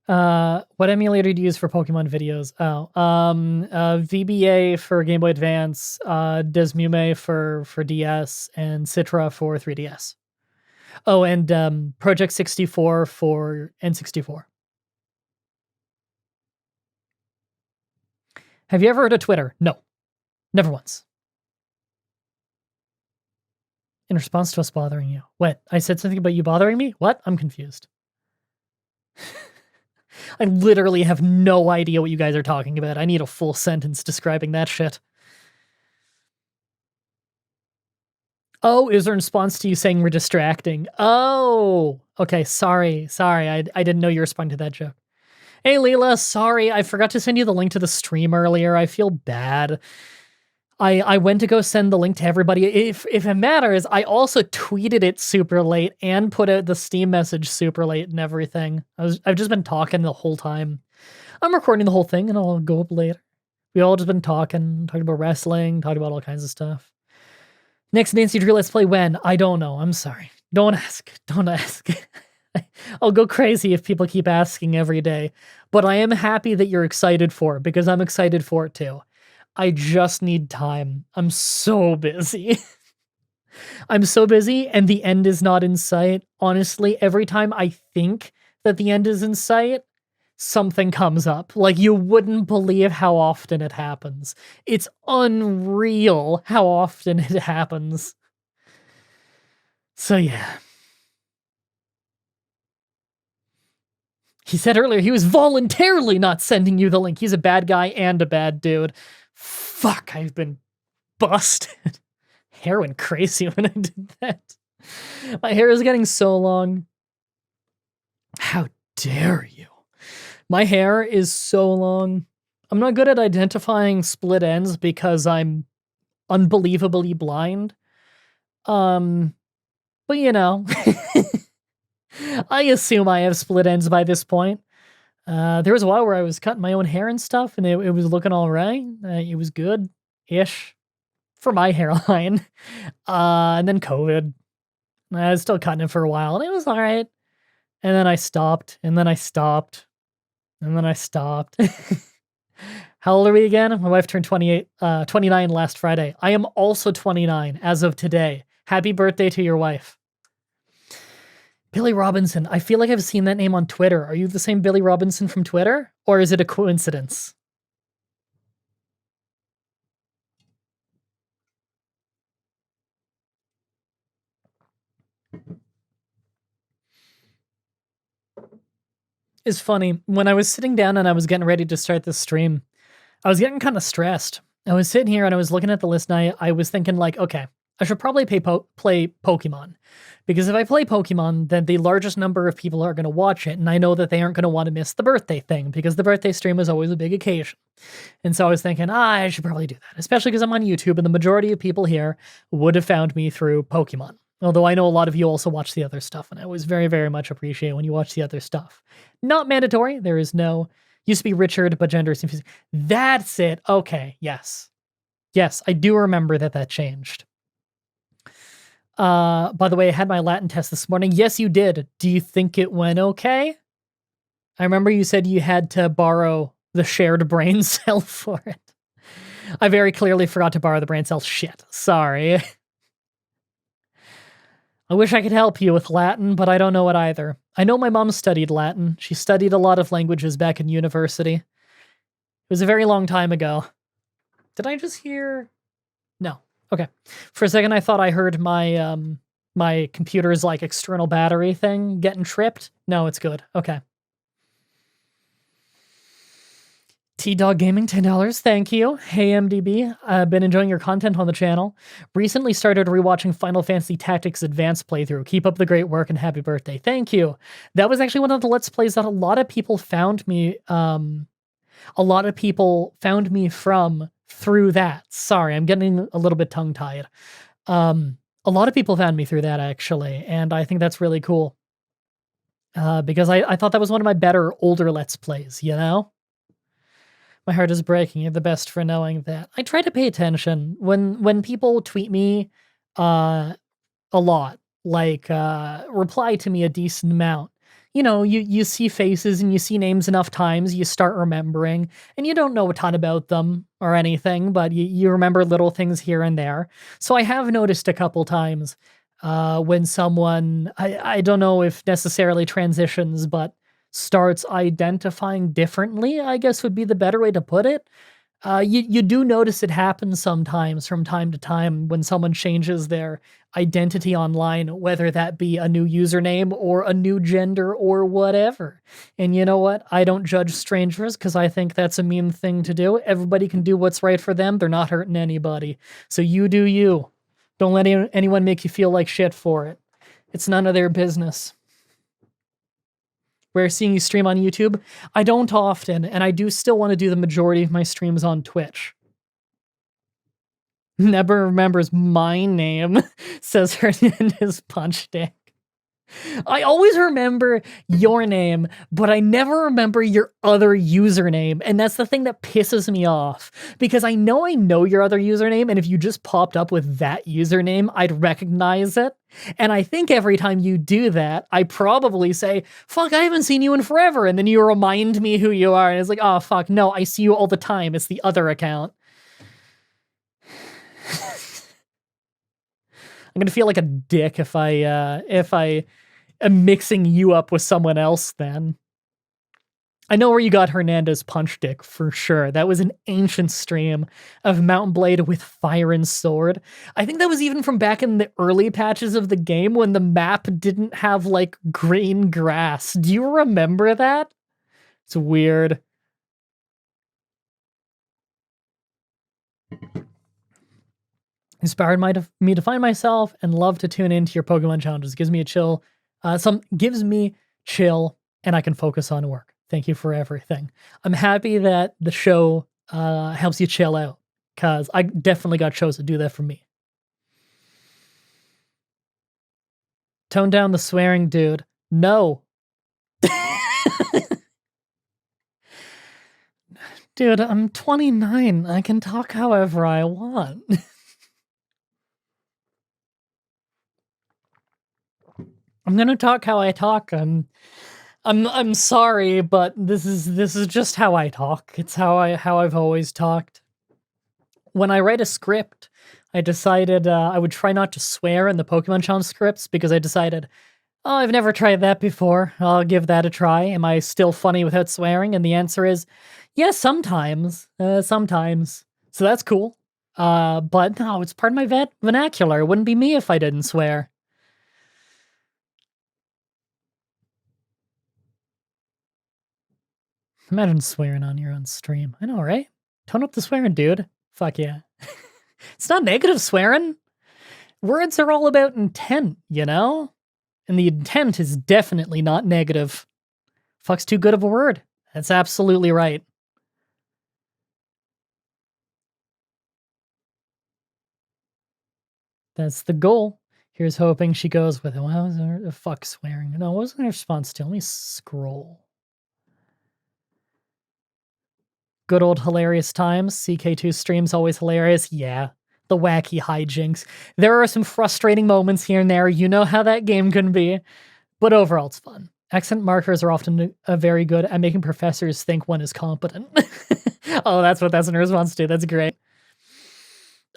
What emulator do you use for Pokemon videos? Oh, VBA for Game Boy Advance, Desmume for DS, and Citra for 3DS. Oh, and Project 64 for N64. Have you ever heard of Twitter? No. Never once. In response to us bothering you. What? I said something about you bothering me? What? I'm confused. I literally have no idea what you guys are talking about. I need a full sentence describing that shit. Oh, is there a response to you saying we're distracting? Oh, okay, sorry. I didn't know you were responding to that joke. Hey, Leela, sorry, I forgot to send you the link to the stream earlier. I feel bad. I went to go send the link to everybody. If it matters, I also tweeted it super late and put out the Steam message super late and everything. I've just been talking the whole time. I'm recording the whole thing and I'll go up later. We all just been talking about wrestling, talking about all kinds of stuff. Next Nancy Drew Let's Play when? I don't know. I'm sorry. Don't ask. Don't ask. I'll go crazy if people keep asking every day. But I am happy that you're excited for it because I'm excited for it too. I just need time. I'm so busy. I'm so busy and the end is not in sight. Honestly, every time I think that the end is in sight, something comes up. Like, you wouldn't believe how often it happens. It's unreal how often it happens. So yeah. He said earlier he was voluntarily not sending you the link. He's a bad guy and a bad dude. Fuck, I've been busted. Hair went crazy when I did that. My hair is getting so long. How dare you? My hair is so long. I'm not good at identifying split ends because I'm unbelievably blind. But you know, I assume I have split ends by this point. There was a while where I was cutting my own hair and stuff, and it was looking all right. It was good-ish for my hairline. And then COVID. I was still cutting it for a while, and it was all right. And then I stopped, and then I stopped, and then I stopped. How old are we again? My wife turned 29 last Friday. I am also 29 as of today. Happy birthday to your wife. Billy Robinson. I feel like I've seen that name on Twitter. Are you the same Billy Robinson from Twitter? Or is it a coincidence? It's funny. When I was sitting down and I was getting ready to start this stream, I was getting kind of stressed. I was sitting here and I was looking at the list and I was thinking like, okay, I should probably play Pokemon. Because if I play Pokemon, then the largest number of people are going to watch it, and I know that they aren't going to want to miss the birthday thing, because the birthday stream is always a big occasion. And so I was thinking, I should probably do that, especially because I'm on YouTube, and the majority of people here would have found me through Pokemon. Although I know a lot of you also watch the other stuff, and I always very, very much appreciate when you watch the other stuff. Not mandatory. There is no... Used to be Richard, but gender is confusing. That's it. Okay, yes. Yes, I do remember that changed. By the way, I had my Latin test this morning. Yes, you did. Do you think it went okay? I remember you said you had to borrow the shared brain cell for it. I very clearly forgot to borrow the brain cell. Shit. Sorry. I wish I could help you with Latin, but I don't know it either. I know my mom studied Latin. She studied a lot of languages back in university. It was a very long time ago. Did I just hear... No. Okay. For a second, I thought I heard my my computer's like external battery thing getting tripped. No, it's good. Okay. T-Dog Gaming, $10. Thank you. Hey, MDB. I've been enjoying your content on the channel. Recently started rewatching Final Fantasy Tactics Advanced playthrough. Keep up the great work and happy birthday. Thank you. That was actually one of the Let's Plays that a lot of people found me. A lot of people found me from through that. Sorry, I'm getting a little bit tongue-tied. A lot of people found me through that, actually, and I think that's really cool. Because I thought that was one of my better, older Let's Plays, you know? My heart is breaking. You're the best for knowing that. I try to pay attention. When people tweet me a lot, like reply to me a decent amount, you know, you see faces and you see names enough times, you start remembering, and you don't know a ton about them or anything, but you remember little things here and there. So I have noticed a couple times when someone, I don't know if necessarily transitions, but starts identifying differently, I guess would be the better way to put it. You do notice it happens sometimes from time to time when someone changes their identity online, whether that be a new username or a new gender or whatever. And you know what? I don't judge strangers because I think that's a mean thing to do. Everybody can do what's right for them. They're not hurting anybody. So you do you. Don't let anyone make you feel like shit for it. It's none of their business. We're seeing you stream on YouTube. I don't often, and I do still want to do the majority of my streams on Twitch. Never remembers my name, says Hernandez Punch Dick. I always remember your name, but I never remember your other username, and that's the thing that pisses me off, because I know your other username, and if you just popped up with that username, I'd recognize it, and I think every time you do that, I probably say, fuck, I haven't seen you in forever, and then you remind me who you are, and it's like, oh, fuck, no, I see you all the time, it's the other account. I'm gonna feel like a dick if I am mixing you up with someone else then. I know where you got Hernandez Punch Dick for sure. That was an ancient stream of Mountain Blade with Fire and Sword. I think that was even from back in the early patches of the game when the map didn't have like green grass. Do you remember that? It's weird. Inspired me to find myself and love to tune into your Pokemon challenges. Gives me chill, and I can focus on work. Thank you for everything. I'm happy that the show helps you chill out, because I definitely got shows that do that for me. Tone down the swearing, dude. No. Dude, I'm 29. I can talk however I want. I'm gonna talk how I talk. I'm sorry, but this is just how I talk. It's how I've always talked. When I write a script, I decided I would try not to swear in the Pokemon Challenge scripts, because I decided, oh, I've never tried that before. I'll give that a try. Am I still funny without swearing? And the answer is, yes, sometimes. Sometimes. So that's cool. But no, it's part of my vernacular. It wouldn't be me if I didn't swear. Imagine swearing on your own stream. I know, right? Tone up the swearing, dude. Fuck yeah. It's not negative swearing. Words are all about intent, you know? And the intent is definitely not negative. Fuck's too good of a word. That's absolutely right. That's the goal. Here's hoping she goes with it. Well, was her fuck swearing? No, what was her response to? Let me scroll. Good old hilarious times. CK2 streams always hilarious. Yeah, the wacky hijinks. There are some frustrating moments here and there. You know how that game can be. But overall, it's fun. Accent markers are often very good at making professors think one is competent. Oh, that's what that's in response to. That's great.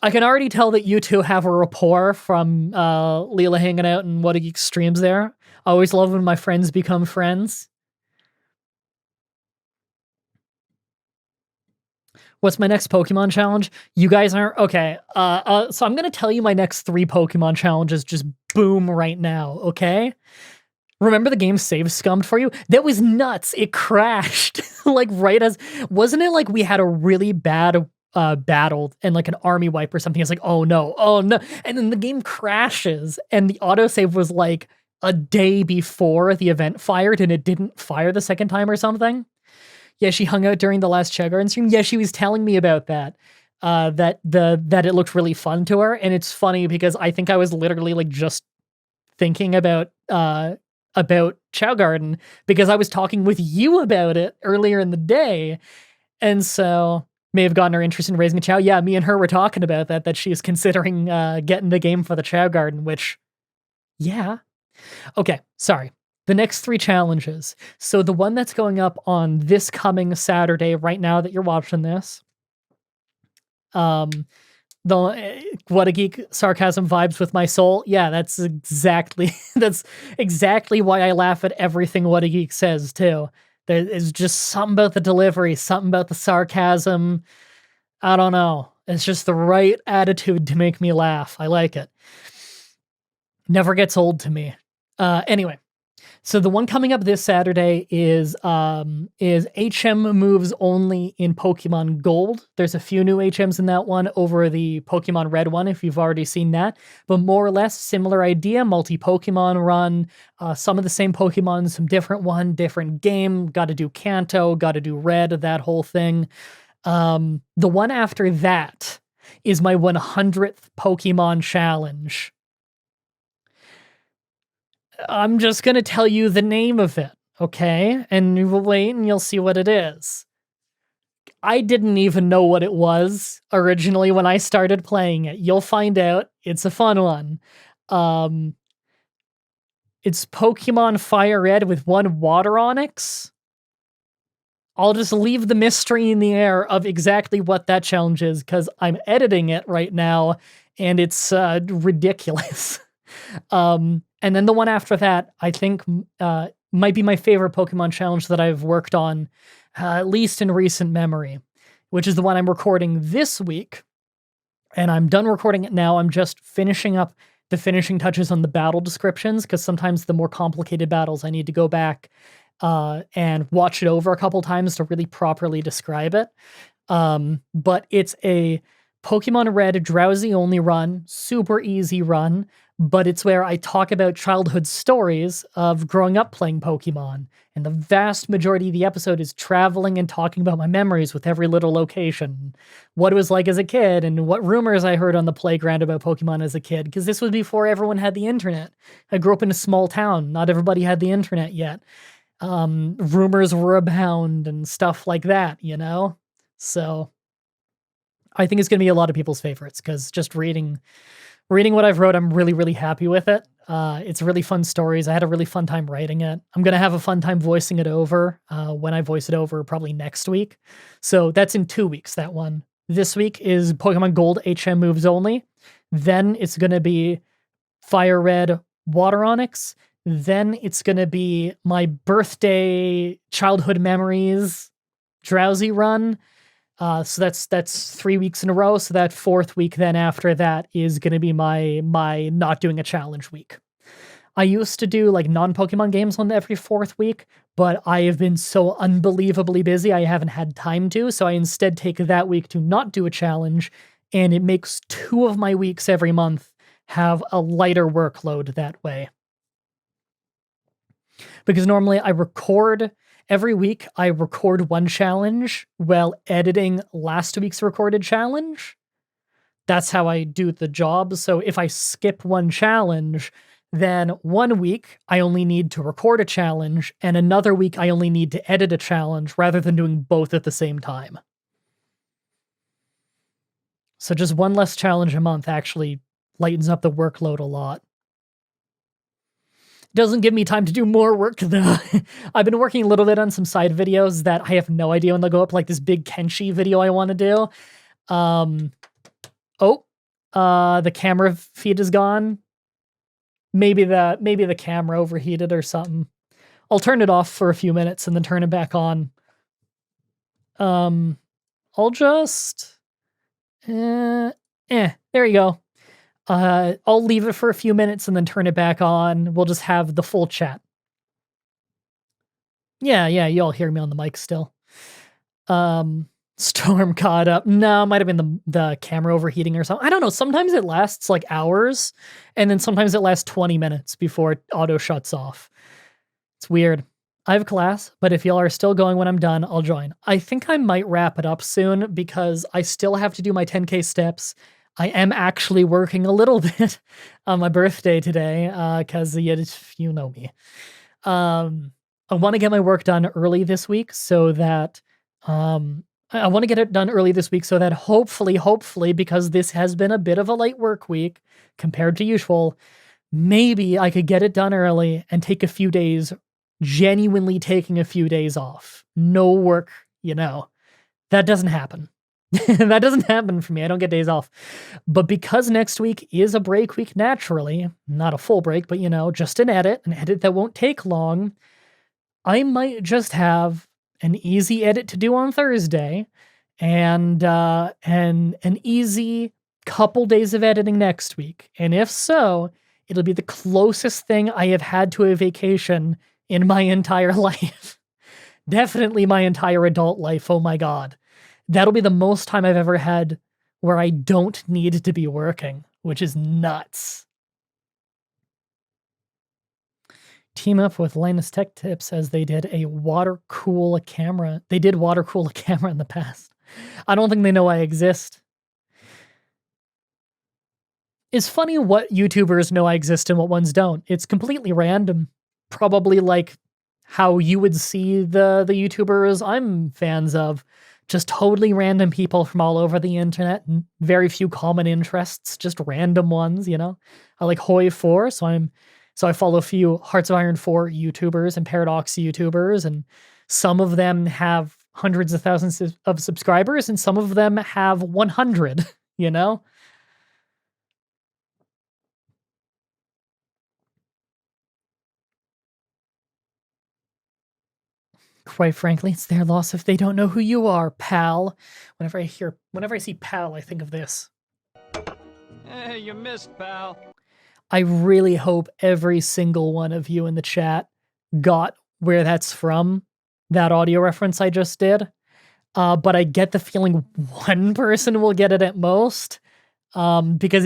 I can already tell that you two have a rapport from Leela hanging out in What a Geek streams there. I always love when my friends become friends. What's my next Pokemon challenge? You guys aren't... Okay, so I'm going to tell you my next 3 Pokemon challenges just boom right now, okay? Remember the game save scummed for you? That was nuts. It crashed. Like right as... Wasn't it like we had a really bad battle and like an army wipe or something? It's like, oh no. And then the game crashes and the autosave was like a day before the event fired and it didn't fire the second time or something. Yeah, she hung out during the last Chagrin stream. Yeah, she was telling me about that. That it looked really fun to her, and it's funny because I think I was literally like just thinking about Chow Garden because I was talking with you about it earlier in the day, and so may have gotten her interest in raising a Chow. Yeah, me and her were talking about that she's considering getting the game for the Chow Garden, which, yeah. Okay, sorry. The next 3 challenges. So the one that's going up on this coming Saturday, right now that you're watching this, the What a Geek sarcasm vibes with my soul. Yeah, that's exactly why I laugh at everything What a Geek says too. There is just something about the delivery, something about the sarcasm. I don't know. It's just the right attitude to make me laugh. I like it. Never gets old to me. Anyway. So the one coming up this Saturday is HM moves only in Pokemon Gold. There's a few new HMs in that one over the Pokemon Red one, if you've already seen that. But more or less similar idea, multi-Pokemon run, some of the same Pokemon, some different one, different game. Got to do Kanto, got to do Red, that whole thing. The one after that is my 100th Pokemon challenge. I'm just going to tell you the name of it, okay? And you will wait and you'll see what it is. I didn't even know what it was originally when I started playing it. You'll find out. It's a fun one. It's Pokemon Fire Red with one Water Onyx. I'll just leave the mystery in the air of exactly what that challenge is because I'm editing it right now and it's ridiculous. And then the one after that, I think might be my favorite Pokemon challenge that I've worked on, at least in recent memory, which is the one I'm recording this week. And I'm done recording it now. I'm just finishing up the finishing touches on the battle descriptions because sometimes the more complicated battles, I need to go back and watch it over a couple times to really properly describe it. But it's a Pokemon Red drowsy only run, super easy run, but it's where I talk about childhood stories of growing up playing Pokemon. And the vast majority of the episode is traveling and talking about my memories with every little location, what it was like as a kid, and what rumors I heard on the playground about Pokemon as a kid, because this was before everyone had the internet. I grew up in a small town. Not everybody had the internet yet. Rumors were abound and stuff like that, you know? So I think it's going to be a lot of people's favorites because just reading what I've wrote, I'm really, really happy with it. It's really fun stories. I had a really fun time writing it. I'm going to have a fun time voicing it over when I voice it over probably next week. So that's in 2 weeks, that one. This week is Pokemon Gold HM moves only. Then it's going to be Fire Red Water Onyx. Then it's going to be my birthday childhood memories drowsy run. So that's 3 weeks in a row. So that 4th week then after that is going to be my not doing a challenge week. I used to do like non-Pokemon games on every 4th week, but I have been so unbelievably busy I haven't had time to. So I instead take that week to not do a challenge, and it makes 2 of my weeks every month have a lighter workload that way. Because normally every week I record one challenge while editing last week's recorded challenge. That's how I do the job. So if I skip one challenge, then 1 week I only need to record a challenge, and another week I only need to edit a challenge rather than doing both at the same time. So just one less challenge a month actually lightens up the workload a lot. Doesn't give me time to do more work, though. I've been working a little bit on some side videos that I have no idea when they'll go up, like this big Kenshi video I want to do. The camera feed is gone. Maybe the camera overheated or something. I'll turn it off for a few minutes and then turn it back on. I'll just... there you go. I'll leave it for a few minutes and then turn it back on. We'll just have the full chat. Yeah, you all hear me on the mic still. Storm caught up. No, it might have been the camera overheating or something. I don't know. Sometimes it lasts like hours, and then sometimes it lasts 20 minutes before it auto shuts off. It's weird. I have class, but if y'all are still going when I'm done, I'll join. I think I might wrap it up soon because I still have to do my 10K steps. I am actually working a little bit on my birthday today, because you know me. I want to get my work done early this week so that hopefully, because this has been a bit of a light work week compared to usual, maybe I could get it done early and take a few days, genuinely taking a few days off. No work, that doesn't happen. That doesn't happen for me. I don't get days off. But because next week is a break week naturally, not a full break, but just an edit that won't take long, I might just have an easy edit to do on Thursday and an easy couple days of editing next week. And if so, it'll be the closest thing I have had to a vacation in my entire life. Definitely my entire adult life. Oh my God. That'll be the most time I've ever had where I don't need to be working, which is nuts. Team up with Linus Tech Tips as they did a water cool camera. They did water cool a camera in the past. I don't think they know I exist. It's funny what YouTubers know I exist and what ones don't. It's completely random. Probably like how you would see the YouTubers I'm fans of. Just totally random people from all over the internet, and very few common interests, just random ones, you know? I like Hoi 4, so I follow a few Hearts of Iron 4 YouTubers and Paradox YouTubers, and some of them have hundreds of thousands of subscribers, and some of them have 100, you know? Quite frankly, it's their loss if they don't know who you are, pal. Whenever I see pal, I think of this. Hey, you missed, pal. I really hope every single one of you in the chat got where that's from, that audio reference I just did. But I get the feeling one person will get it at most, because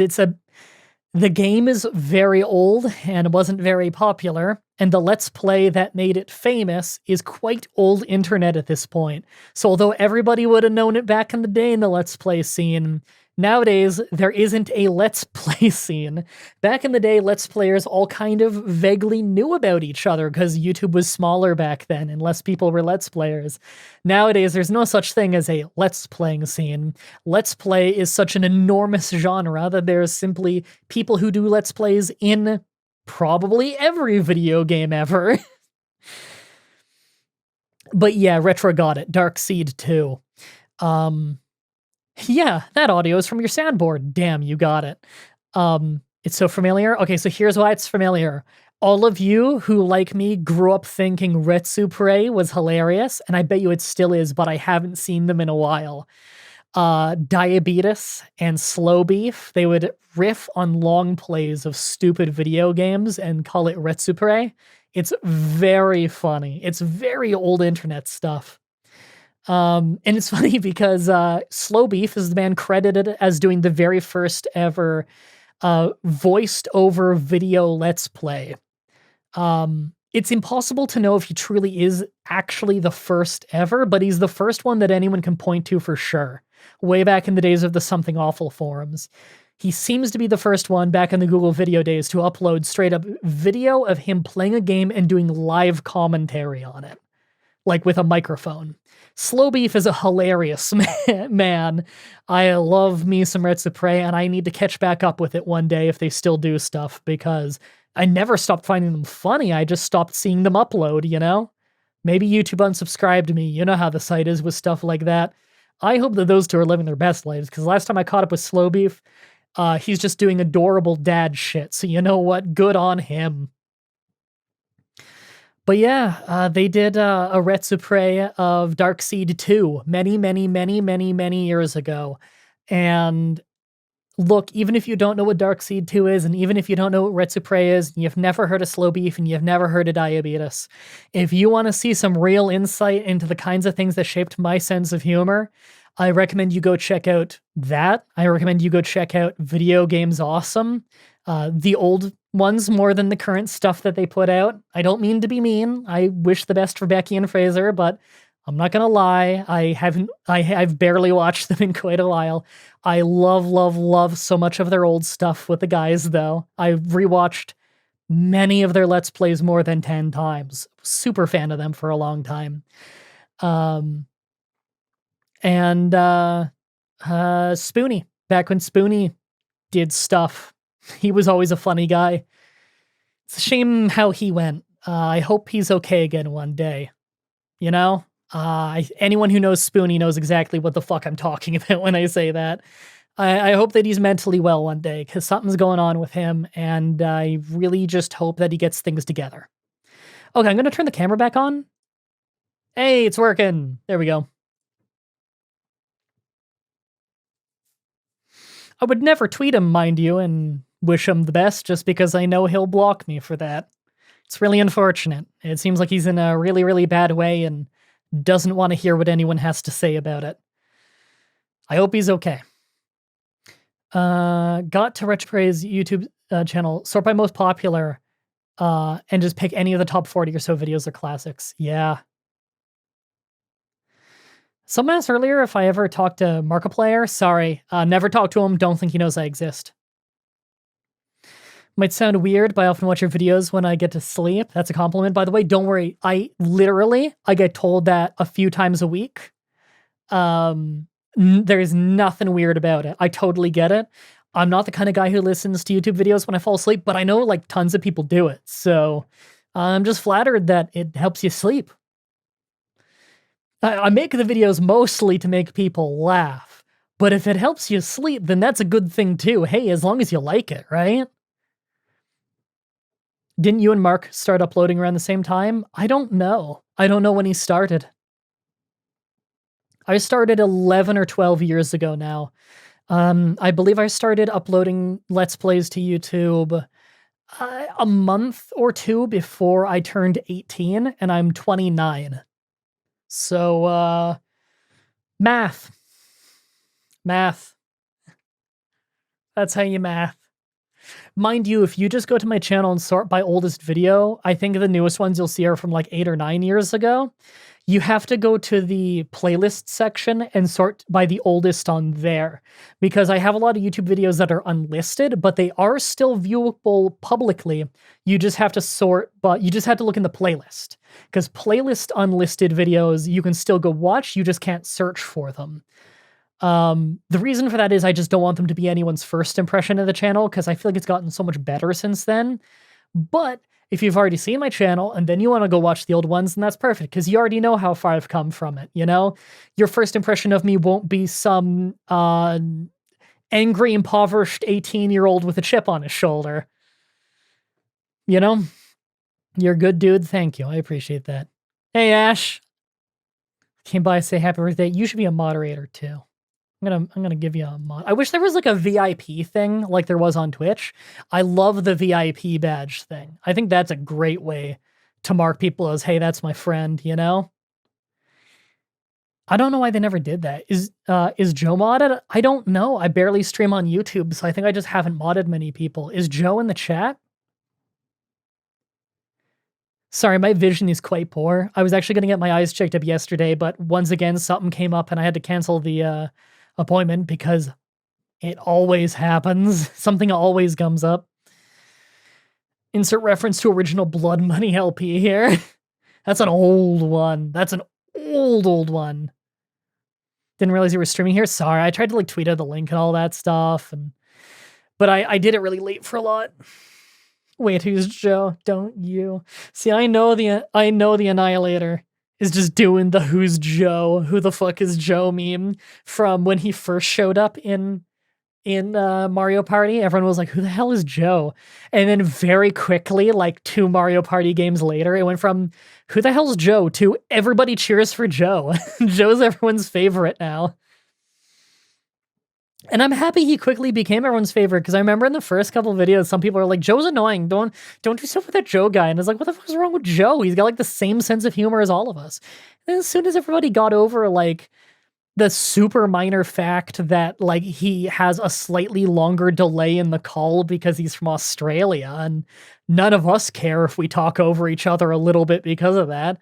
the game is very old and wasn't very popular, and the Let's Play that made it famous is quite old internet at this point. So although everybody would have known it back in the day in the Let's Play scene, nowadays there isn't a Let's Play scene. Back in the day, Let's Players all kind of vaguely knew about each other because YouTube was smaller back then and less people were Let's Players. Nowadays, there's no such thing as a Let's Playing scene. Let's Play is such an enormous genre that there's simply people who do Let's Plays in probably every video game ever. But yeah, Retro got it. Dark Seed 2. Yeah, that audio is from your soundboard. Damn, you got it. It's so familiar. Okay, so here's why it's familiar. All of you who, like me, grew up thinking Retsupre was hilarious, and I bet you it still is, but I haven't seen them in a while. Diabetes and Slow Beef, they would riff on long plays of stupid video games and call it Retsupre. It's very funny. It's very old internet stuff. And it's funny because Slow Beef is the man credited as doing the very first ever voiced over video Let's Play. It's impossible to know if he truly is actually the first ever, but he's the first one that anyone can point to for sure. Way back in the days of the Something Awful forums. He seems to be the first one back in the Google video days to upload straight up video of him playing a game and doing live commentary on it. Like with a microphone. Slow Beef is a hilarious man. I love me some Retsupre, and I need to catch back up with it one day if they still do stuff, because I never stopped finding them funny. I just stopped seeing them upload, you know? Maybe YouTube unsubscribed me. You know how the site is with stuff like that. I hope that those two are living their best lives, because last time I caught up with Slow Beef, he's just doing adorable dad shit. So you know what? Good on him. But yeah, they did a Retsupre of Dark Seed 2 many years ago. And look, even if you don't know what Dark Seed 2 is, and even if you don't know what Retsupre is, and you've never heard of Slow Beef, and you've never heard of Diabetes, if you want to see some real insight into the kinds of things that shaped my sense of humor, I recommend you go check out that. I recommend you go check out Video Games Awesome. The old ones more than the current stuff that they put out. I don't mean to be mean. I wish the best for Becky and Fraser, but I'm not gonna lie. I've barely watched them in quite a while. I love so much of their old stuff with the guys, though. I've rewatched many of their Let's Plays more than 10 times. Super fan of them for a long time. Spoonie. Back when Spoonie did stuff, he was always a funny guy. It's a shame how he went. I hope he's okay again one day. You know? Anyone who knows Spoonie knows exactly what the fuck I'm talking about when I say that. I hope that he's mentally well one day, because something's going on with him, and I really just hope that he gets things together. Okay, I'm going to turn the camera back on. Hey, it's working. There we go. I would never tweet him, mind you, and wish him the best just because I know he'll block me for that. It's really unfortunate. It seems like he's in a really bad way and doesn't want to hear what anyone has to say about it. I hope he's okay. Got to Retropray's YouTube channel, sort by most popular, and just pick any of the top 40 or so videos or classics. Yeah. Someone asked earlier if I ever talked to Markiplier. Sorry, never talked to him. Don't think he knows I exist. Might sound weird, but I often watch your videos when I get to sleep. That's a compliment, by the way. Don't worry. I get told that a few times a week. There's nothing weird about it. I totally get it. I'm not the kind of guy who listens to YouTube videos when I fall asleep, but I know like tons of people do it. So I'm just flattered that it helps you sleep. I make the videos mostly to make people laugh, but if it helps you sleep, then that's a good thing too. Hey, as long as you like it, right? Didn't you and Mark start uploading around the same time? I don't know. I don't know when he started. I started 11 or 12 years ago now. I believe I started uploading Let's Plays to YouTube a month or two before I turned 18, and I'm 29. So, math. That's how you math. Mind you, if you just go to my channel and sort by oldest video, I think the newest ones you'll see are from like 8 or 9 years ago. You have to go to the playlist section and sort by the oldest on there, because I have a lot of YouTube videos that are unlisted, but they are still viewable publicly. You just have to sort, but you just have to look in the playlist, because playlist unlisted videos you can still go watch, you just can't search for them. The reason for that is I just don't want them to be anyone's first impression of the channel, because I feel like it's gotten so much better since then. But if you've already seen my channel and then you want to go watch the old ones, then that's perfect, because you already know how far I've come from it, you know? Your first impression of me won't be some angry, impoverished 18-year-old with a chip on his shoulder. You know? You're a good dude. Thank you. I appreciate that. Hey, Ash. Came by to say happy birthday. You should be a moderator, too. I'm gonna give you a mod. I wish there was like a VIP thing like there was on Twitch. I love the VIP badge thing. I think that's a great way to mark people as, hey, that's my friend, you know? I don't know why they never did that. Is Joe modded? I don't know. I barely stream on YouTube, so I think I just haven't modded many people. Is Joe in the chat? Sorry, my vision is quite poor. I was actually gonna get my eyes checked up yesterday, but once again, something came up and I had to cancel the appointment because it always happens. Something always comes up. Insert reference to original Blood Money LP here. That's an old one. That's an old one. Didn't realize you were streaming here. Sorry, I tried to like tweet out the link and all that stuff, but I did it really late for a lot. Wait, who's Joe? Don't you? See, I know the Annihilator is just doing the who's Joe, who the fuck is Joe meme from when he first showed up in Mario Party. Everyone was like, who the hell is Joe? And then very quickly, like 2 Mario Party games later, it went from who the hell's Joe to everybody cheers for Joe. Joe's everyone's favorite now. And I'm happy he quickly became everyone's favorite, because I remember in the first couple videos, some people are like, Joe's annoying. Don't do stuff with that Joe guy. And I was like, what the fuck is wrong with Joe? He's got like the same sense of humor as all of us. And as soon as everybody got over like the super minor fact that like he has a slightly longer delay in the call because he's from Australia, and none of us care if we talk over each other a little bit because of that,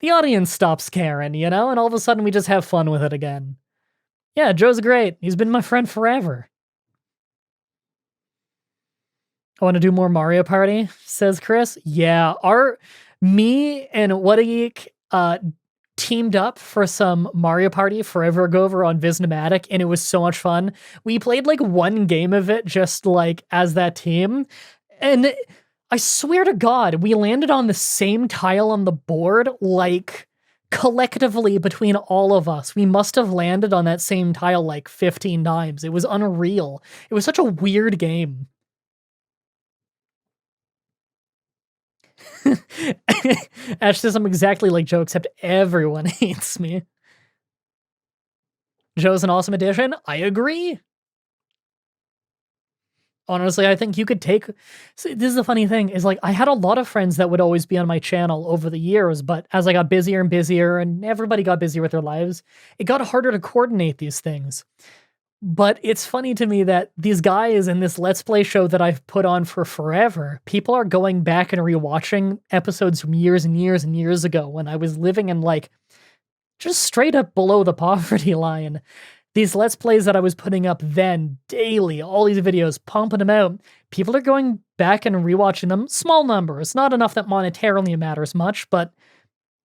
the audience stops caring, you know? And all of a sudden we just have fun with it again. Yeah, Joe's great. He's been my friend forever. I want to do more Mario Party, says Chris. Yeah, me and Whatageek teamed up for some Mario Party forever ago over on Visnomatic, and it was so much fun. We played like 1 game of it just like as that team, and I swear to God, we landed on the same tile on the board like collectively between all of us. We must have landed on that same tile like 15 times. It was unreal. It was such a weird game. Ash says I'm exactly like Joe, except everyone hates me. Joe's an awesome addition. I agree. Honestly, I think you could take... See, this is the funny thing, is like, I had a lot of friends that would always be on my channel over the years, but as I got busier and busier, and everybody got busier with their lives, it got harder to coordinate these things. But it's funny to me that these guys in this Let's Play show that I've put on for forever, people are going back and rewatching episodes from years and years and years ago when I was living in, like, just straight up below the poverty line. These Let's Plays that I was putting up then, daily, all these videos, pumping them out, people are going back and rewatching them. Small numbers, not enough that monetarily matters much, but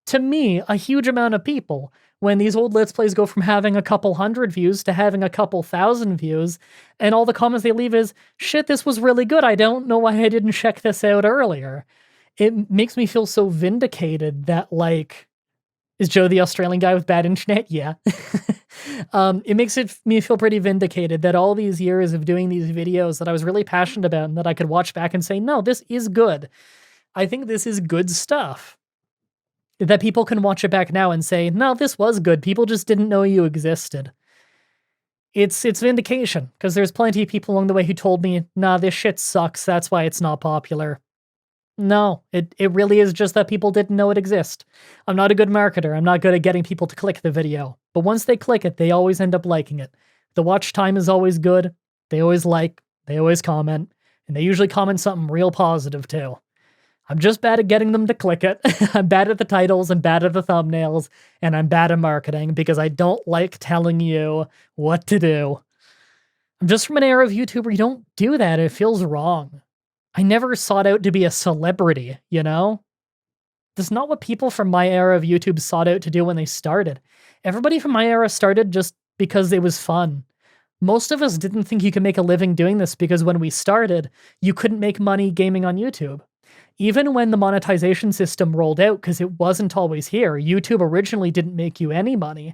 to me, a huge amount of people. When these old Let's Plays go from having a couple hundred views to having a couple thousand views, and all the comments they leave is, shit, this was really good. I don't know why I didn't check this out earlier. It makes me feel so vindicated that, like, is Joe the Australian guy with bad internet? Yeah. It makes me feel pretty vindicated that all these years of doing these videos that I was really passionate about and that I could watch back and say, no, this is good. I think this is good stuff. That people can watch it back now and say, no, this was good. People just didn't know you existed. It's vindication, because there's plenty of people along the way who told me, nah, this shit sucks. That's why it's not popular. No, it really is just that people didn't know it exists. I'm not a good marketer. I'm not good at getting people to click the video. But once they click it, they always end up liking it. The watch time is always good. They always like, they always comment, and they usually comment something real positive too. I'm just bad at getting them to click it. I'm bad at the titles, I'm bad at the thumbnails, and I'm bad at marketing because I don't like telling you what to do. I'm just from an era of YouTube where you don't do that. It feels wrong. I never sought out to be a celebrity, you know? That's not what people from my era of YouTube sought out to do when they started. Everybody from my era started just because it was fun. Most of us didn't think you could make a living doing this because when we started, you couldn't make money gaming on YouTube. Even when the monetization system rolled out, because it wasn't always here, YouTube originally didn't make you any money.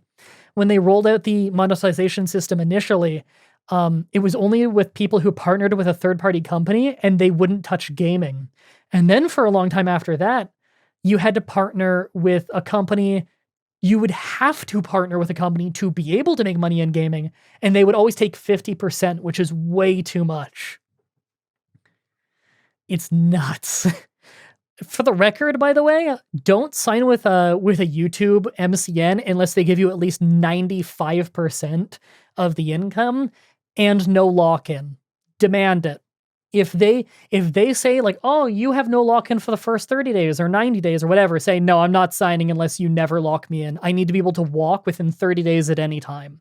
When they rolled out the monetization system initially, it was only with people who partnered with a third-party company and they wouldn't touch gaming. And then for a long time after that, you had to partner with a company. You would have to partner with a company to be able to make money in gaming, and they would always take 50%, which is way too much. It's nuts. For the record, by the way, don't sign with a YouTube MCN unless they give you at least 95% of the income and no lock-in. Demand it. If they say like, oh, you have no lock-in for the first 30 days or 90 days or whatever, say, no, I'm not signing unless you never lock me in. I need to be able to walk within 30 days at any time.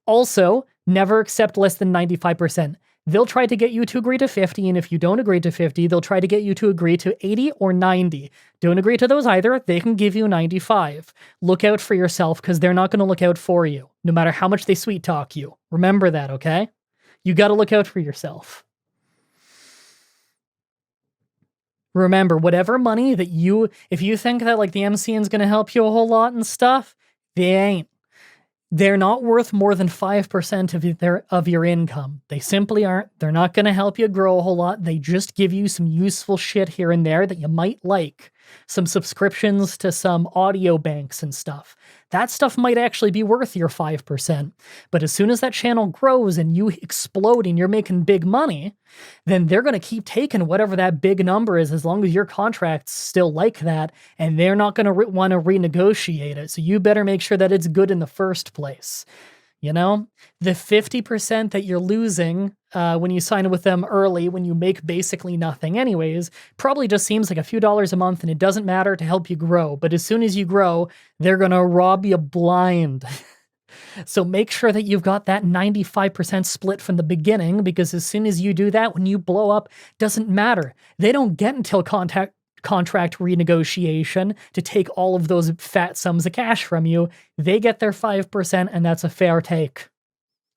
Also, never accept less than 95%. They'll try to get you to agree to 50, and if you don't agree to 50, they'll try to get you to agree to 80 or 90. Don't agree to those either, they can give you 95. Look out for yourself, because they're not going to look out for you, no matter how much they sweet talk you. Remember that, okay? You got to look out for yourself. Remember, whatever money that if you think that like the MCN's going to help you a whole lot and stuff, they ain't. They're not worth more than 5% of your income. They simply aren't. They're not going to help you grow a whole lot. They just give you some useful shit here and there that you might like. Some subscriptions to some audio banks and stuff. That stuff might actually be worth your 5%. But as soon as that channel grows and you explode and you're making big money, then they're going to keep taking whatever that big number is as long as your contract's still like that, and they're not going to want to renegotiate it. So you better make sure that it's good in the first place. You know, the 50% that you're losing when you sign with them early, when you make basically nothing anyways, probably just seems like a few dollars a month and it doesn't matter to help you grow. But as soon as you grow, they're going to rob you blind. So make sure that you've got that 95% split from the beginning, because as soon as you do that, when you blow up, doesn't matter. They don't get until contract renegotiation to take all of those fat sums of cash from you. They get their 5%, and that's a fair take.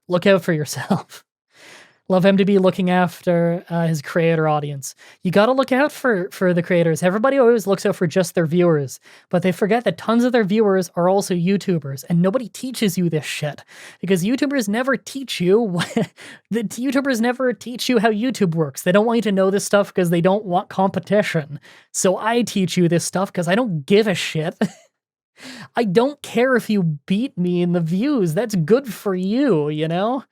Look out for yourself. Love MDB looking after his creator audience. You got to look out for the creators. Everybody always looks out for just their viewers, but they forget that tons of their viewers are also YouTubers, and nobody teaches you this shit because YouTubers never teach you. The YouTubers never teach you how YouTube works. They don't want you to know this stuff because they don't want competition. So I teach you this stuff because I don't give a shit. I don't care if you beat me in the views. That's good for you, you know?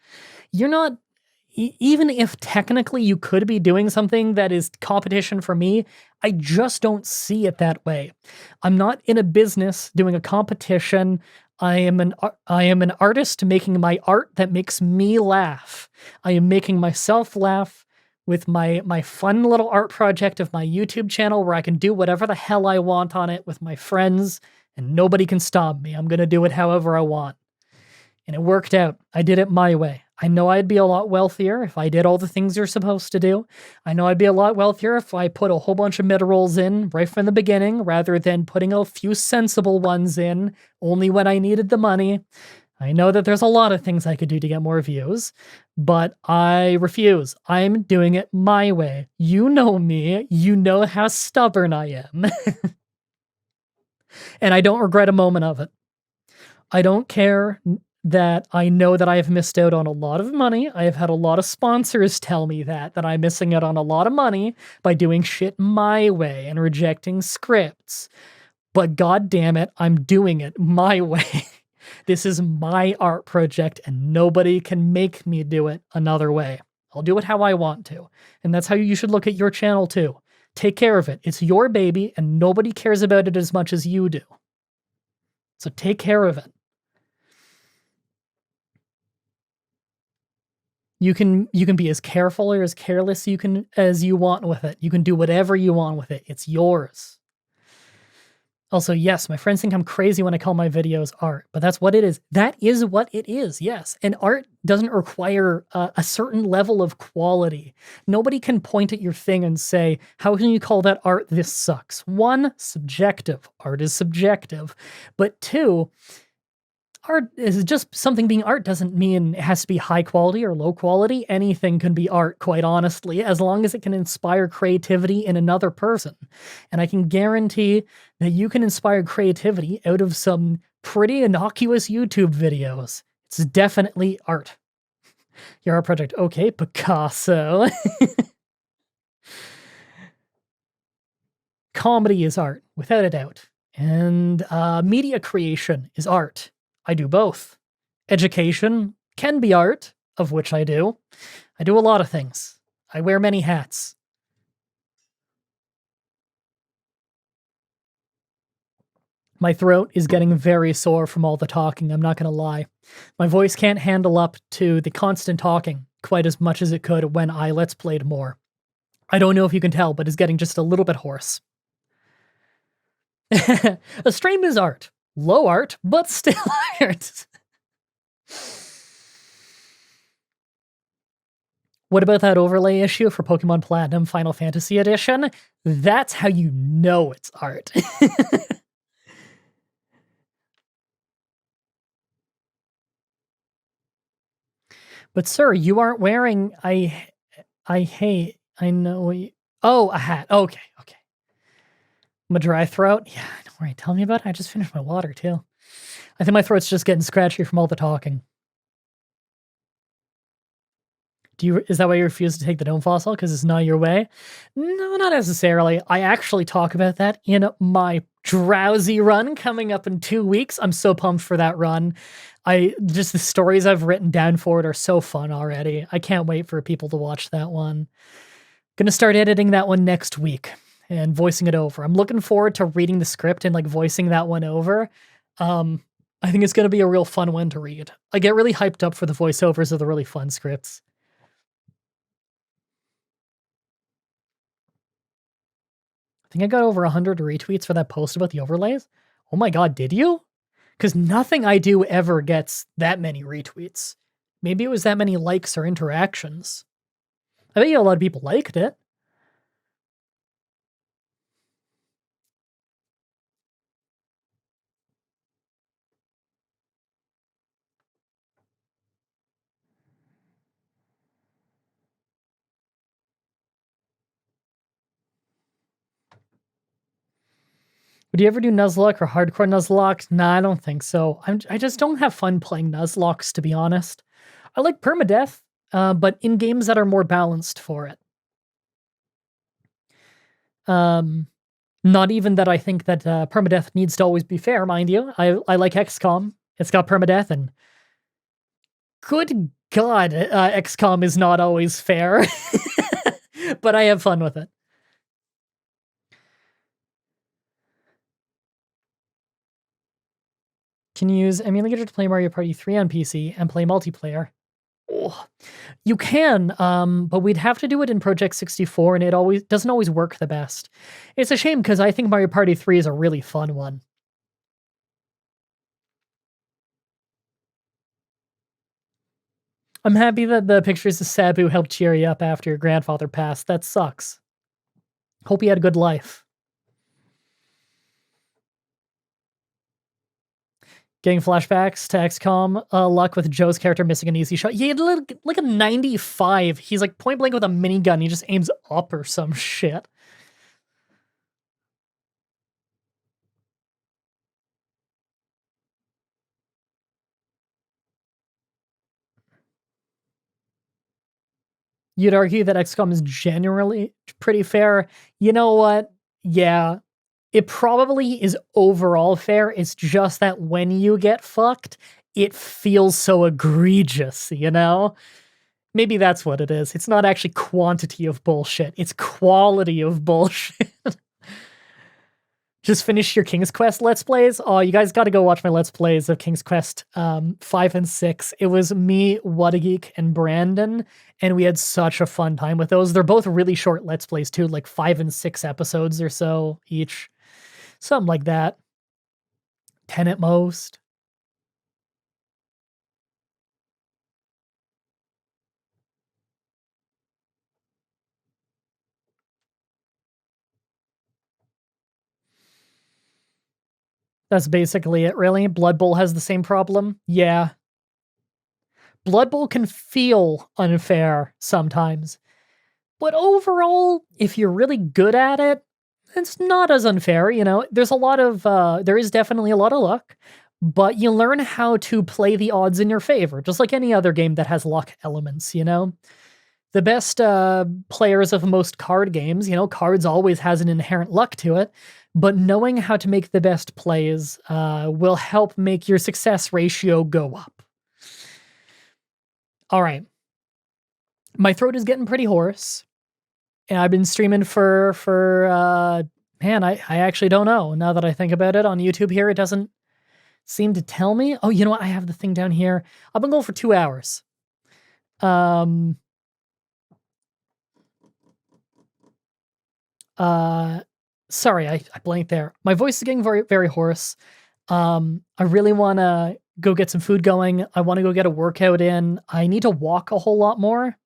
You're not... Even if technically you could be doing something that is competition for me, I just don't see it that way. I'm not in a business doing a competition. I am an artist making my art that makes me laugh. I am making myself laugh with my fun little art project of my YouTube channel where I can do whatever the hell I want on it with my friends, and nobody can stop me. I'm going to do it however I want. and it worked out. I did it my way. I know I'd be a lot wealthier if I did all the things you're supposed to do. I know I'd be a lot wealthier if I put a whole bunch of mid-rolls in right from the beginning rather than putting a few sensible ones in only when I needed the money. I know that there's a lot of things I could do to get more views, but I refuse. I'm doing it my way. You know me. You know how stubborn I am. And I don't regret a moment of it. I don't care that I know that I have missed out on a lot of money. I have had a lot of sponsors tell me that I'm missing out on a lot of money by doing shit my way and rejecting scripts. But god damn it, I'm doing it my way. This is my art project and nobody can make me do it another way. I'll do it how I want to. And that's how you should look at your channel too. Take care of it. It's your baby and nobody cares about it as much as you do. So take care of it. You can be as careful or as careless as you want with it. You can do whatever you want with it. It's yours. Also, yes, my friends think I'm crazy when I call my videos art, but that's what it is. That is what it is, yes. And art doesn't require a certain level of quality. Nobody can point at your thing and say, how can you call that art? This sucks. One, subjective. Art is subjective. But two, art is just something being art doesn't mean it has to be high quality or low quality. Anything can be art, quite honestly, as long as it can inspire creativity in another person. And I can guarantee that you can inspire creativity out of some pretty innocuous YouTube videos. It's definitely art. Your art project, okay, Picasso. Comedy is art, without a doubt. And media creation is art. I do both. Education can be art, of which I do. I do a lot of things. I wear many hats. My throat is getting very sore from all the talking, I'm not going to lie. My voice can't handle up to the constant talking quite as much as it could when I Let's Played more. I don't know if you can tell, but it's getting just a little bit hoarse. A stream is art. Low art, but still art. What about that overlay issue for Pokemon Platinum Final Fantasy Edition? That's how you know it's art. But sir, you aren't wearing I know you, oh, a hat. Okay. My dry throat. Yeah, don't worry. Tell me about it. I just finished my water too. I think my throat's just getting scratchy from all the talking. Is that why you refuse to take the dome fossil? Because it's not your way? No, not necessarily. I actually talk about that in my drowsy run coming up in 2 weeks. I'm so pumped for that run. Just the stories I've written down for it are so fun already. I can't wait for people to watch that one. Gonna start editing that one next week and voicing it over. I'm looking forward to reading the script and like voicing that one over. I think it's gonna be a real fun one to read. I get really hyped up for the voiceovers of the really fun scripts. I think I got over 100 retweets for that post about the overlays. Oh my god, did you? Because nothing I do ever gets that many retweets. Maybe it was that many likes or interactions. I bet you a lot of people liked it. Would you ever do Nuzlocke or hardcore Nuzlocke? Nah, I don't think so. I just don't have fun playing Nuzlocks, to be honest. I like permadeath, but in games that are more balanced for it. Not even that I think that permadeath needs to always be fair, mind you. I like XCOM. It's got permadeath, and good god, XCOM is not always fair. But I have fun with it. Can you use emulator to play Mario Party 3 on PC and play multiplayer? Oh, you can, but we'd have to do it in Project 64, and it doesn't always work the best. It's a shame because I think Mario Party 3 is a really fun one. I'm happy that the pictures of Sabu helped cheer you up after your grandfather passed. That sucks. Hope he had a good life. Getting flashbacks to XCOM. Luck with Joe's character missing an easy shot. Yeah, he had like a 95. He's like point blank with a minigun. He just aims up or some shit. You'd argue that XCOM is generally pretty fair. You know what? Yeah, it probably is overall fair. It's just that when you get fucked, it feels so egregious, you know? Maybe that's what it is. It's not actually quantity of bullshit. It's quality of bullshit. Just finished your King's Quest Let's Plays? Oh, you guys got to go watch my Let's Plays of King's Quest 5 and 6. It was me, Whatageek, and Brandon, and we had such a fun time with those. They're both really short Let's Plays, too, like 5 and 6 episodes or so each. Something like that. 10 at most. That's basically it, really. Blood Bowl has the same problem. Yeah. Blood Bowl can feel unfair sometimes. But overall, if you're really good at it, it's not as unfair, you know? There's a lot of, there is definitely a lot of luck, but you learn how to play the odds in your favor, just like any other game that has luck elements, you know? The best players of most card games, you know, cards always has an inherent luck to it, but knowing how to make the best plays will help make your success ratio go up. All right. My throat is getting pretty hoarse. And I've been streaming for man, I actually don't know. Now that I think about it, on YouTube here, it doesn't seem to tell me. Oh, you know what? I have the thing down here. I've been going for 2 hours. Sorry, I blanked there. My voice is getting very, very hoarse. I really want to go get some food going. I want to go get a workout in. I need to walk a whole lot more.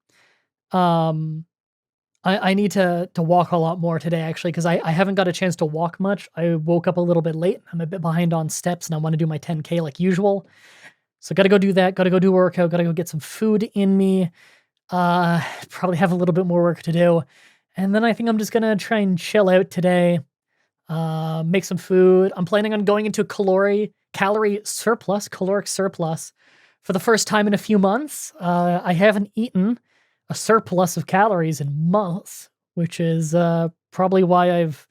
I need to walk a lot more today, actually, because I haven't got a chance to walk much. I woke up a little bit late. I'm a bit behind on steps, and I want to do my 10K like usual. So got to go do that. Got to go do a workout. Got to go get some food in me. Probably have a little bit more work to do. And then I think I'm just going to try and chill out today. Make some food. I'm planning on going into caloric surplus for the first time in a few months. I haven't eaten a surplus of calories in months, which is probably why I've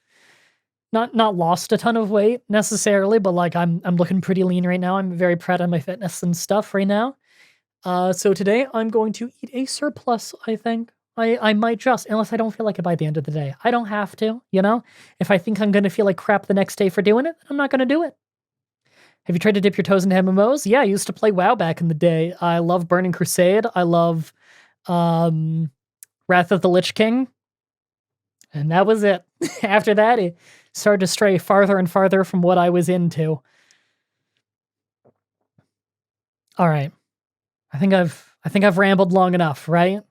not lost a ton of weight necessarily, but like I'm looking pretty lean right now. I'm very proud of my fitness and stuff right now. So today I'm going to eat a surplus, I think. I might just, unless I don't feel like it by the end of the day. I don't have to, you know? If I think I'm going to feel like crap the next day for doing it, I'm not going to do it. Have you tried to dip your toes into MMOs? Yeah, I used to play WoW back in the day. I love Burning Crusade. I love Wrath of the Lich King. And that was it. After that, it started to stray farther and farther from what I was into. All right. I think I've rambled long enough, right?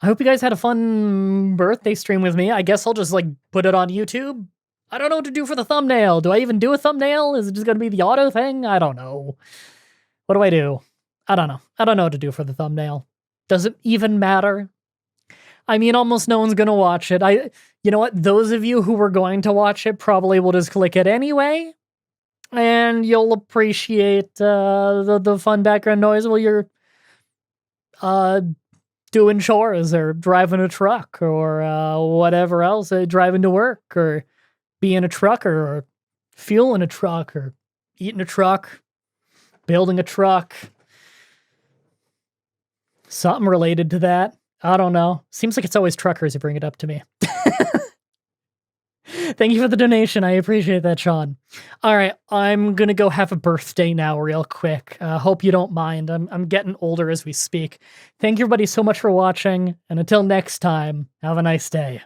I hope you guys had a fun birthday stream with me. I guess I'll just like put it on YouTube. I don't know what to do for the thumbnail. Do I even do a thumbnail? Is it just going to be the auto thing? I don't know. What do I do? I don't know. I don't know what to do for the thumbnail. Does it even matter? I mean, almost no one's going to watch it. You know what? Those of you who were going to watch it probably will just click it anyway. And you'll appreciate the fun background noise while you're doing chores or driving a truck or whatever else, driving to work or being a trucker or fueling a truck or eating a truck, building a truck, something related to that. I don't know. Seems like it's always truckers who bring it up to me. Thank you for the donation. I appreciate that, Sean. All right, I'm going to go have a birthday now real quick. Hope you don't mind. I'm getting older as we speak. Thank you, everybody, so much for watching. And until next time, have a nice day.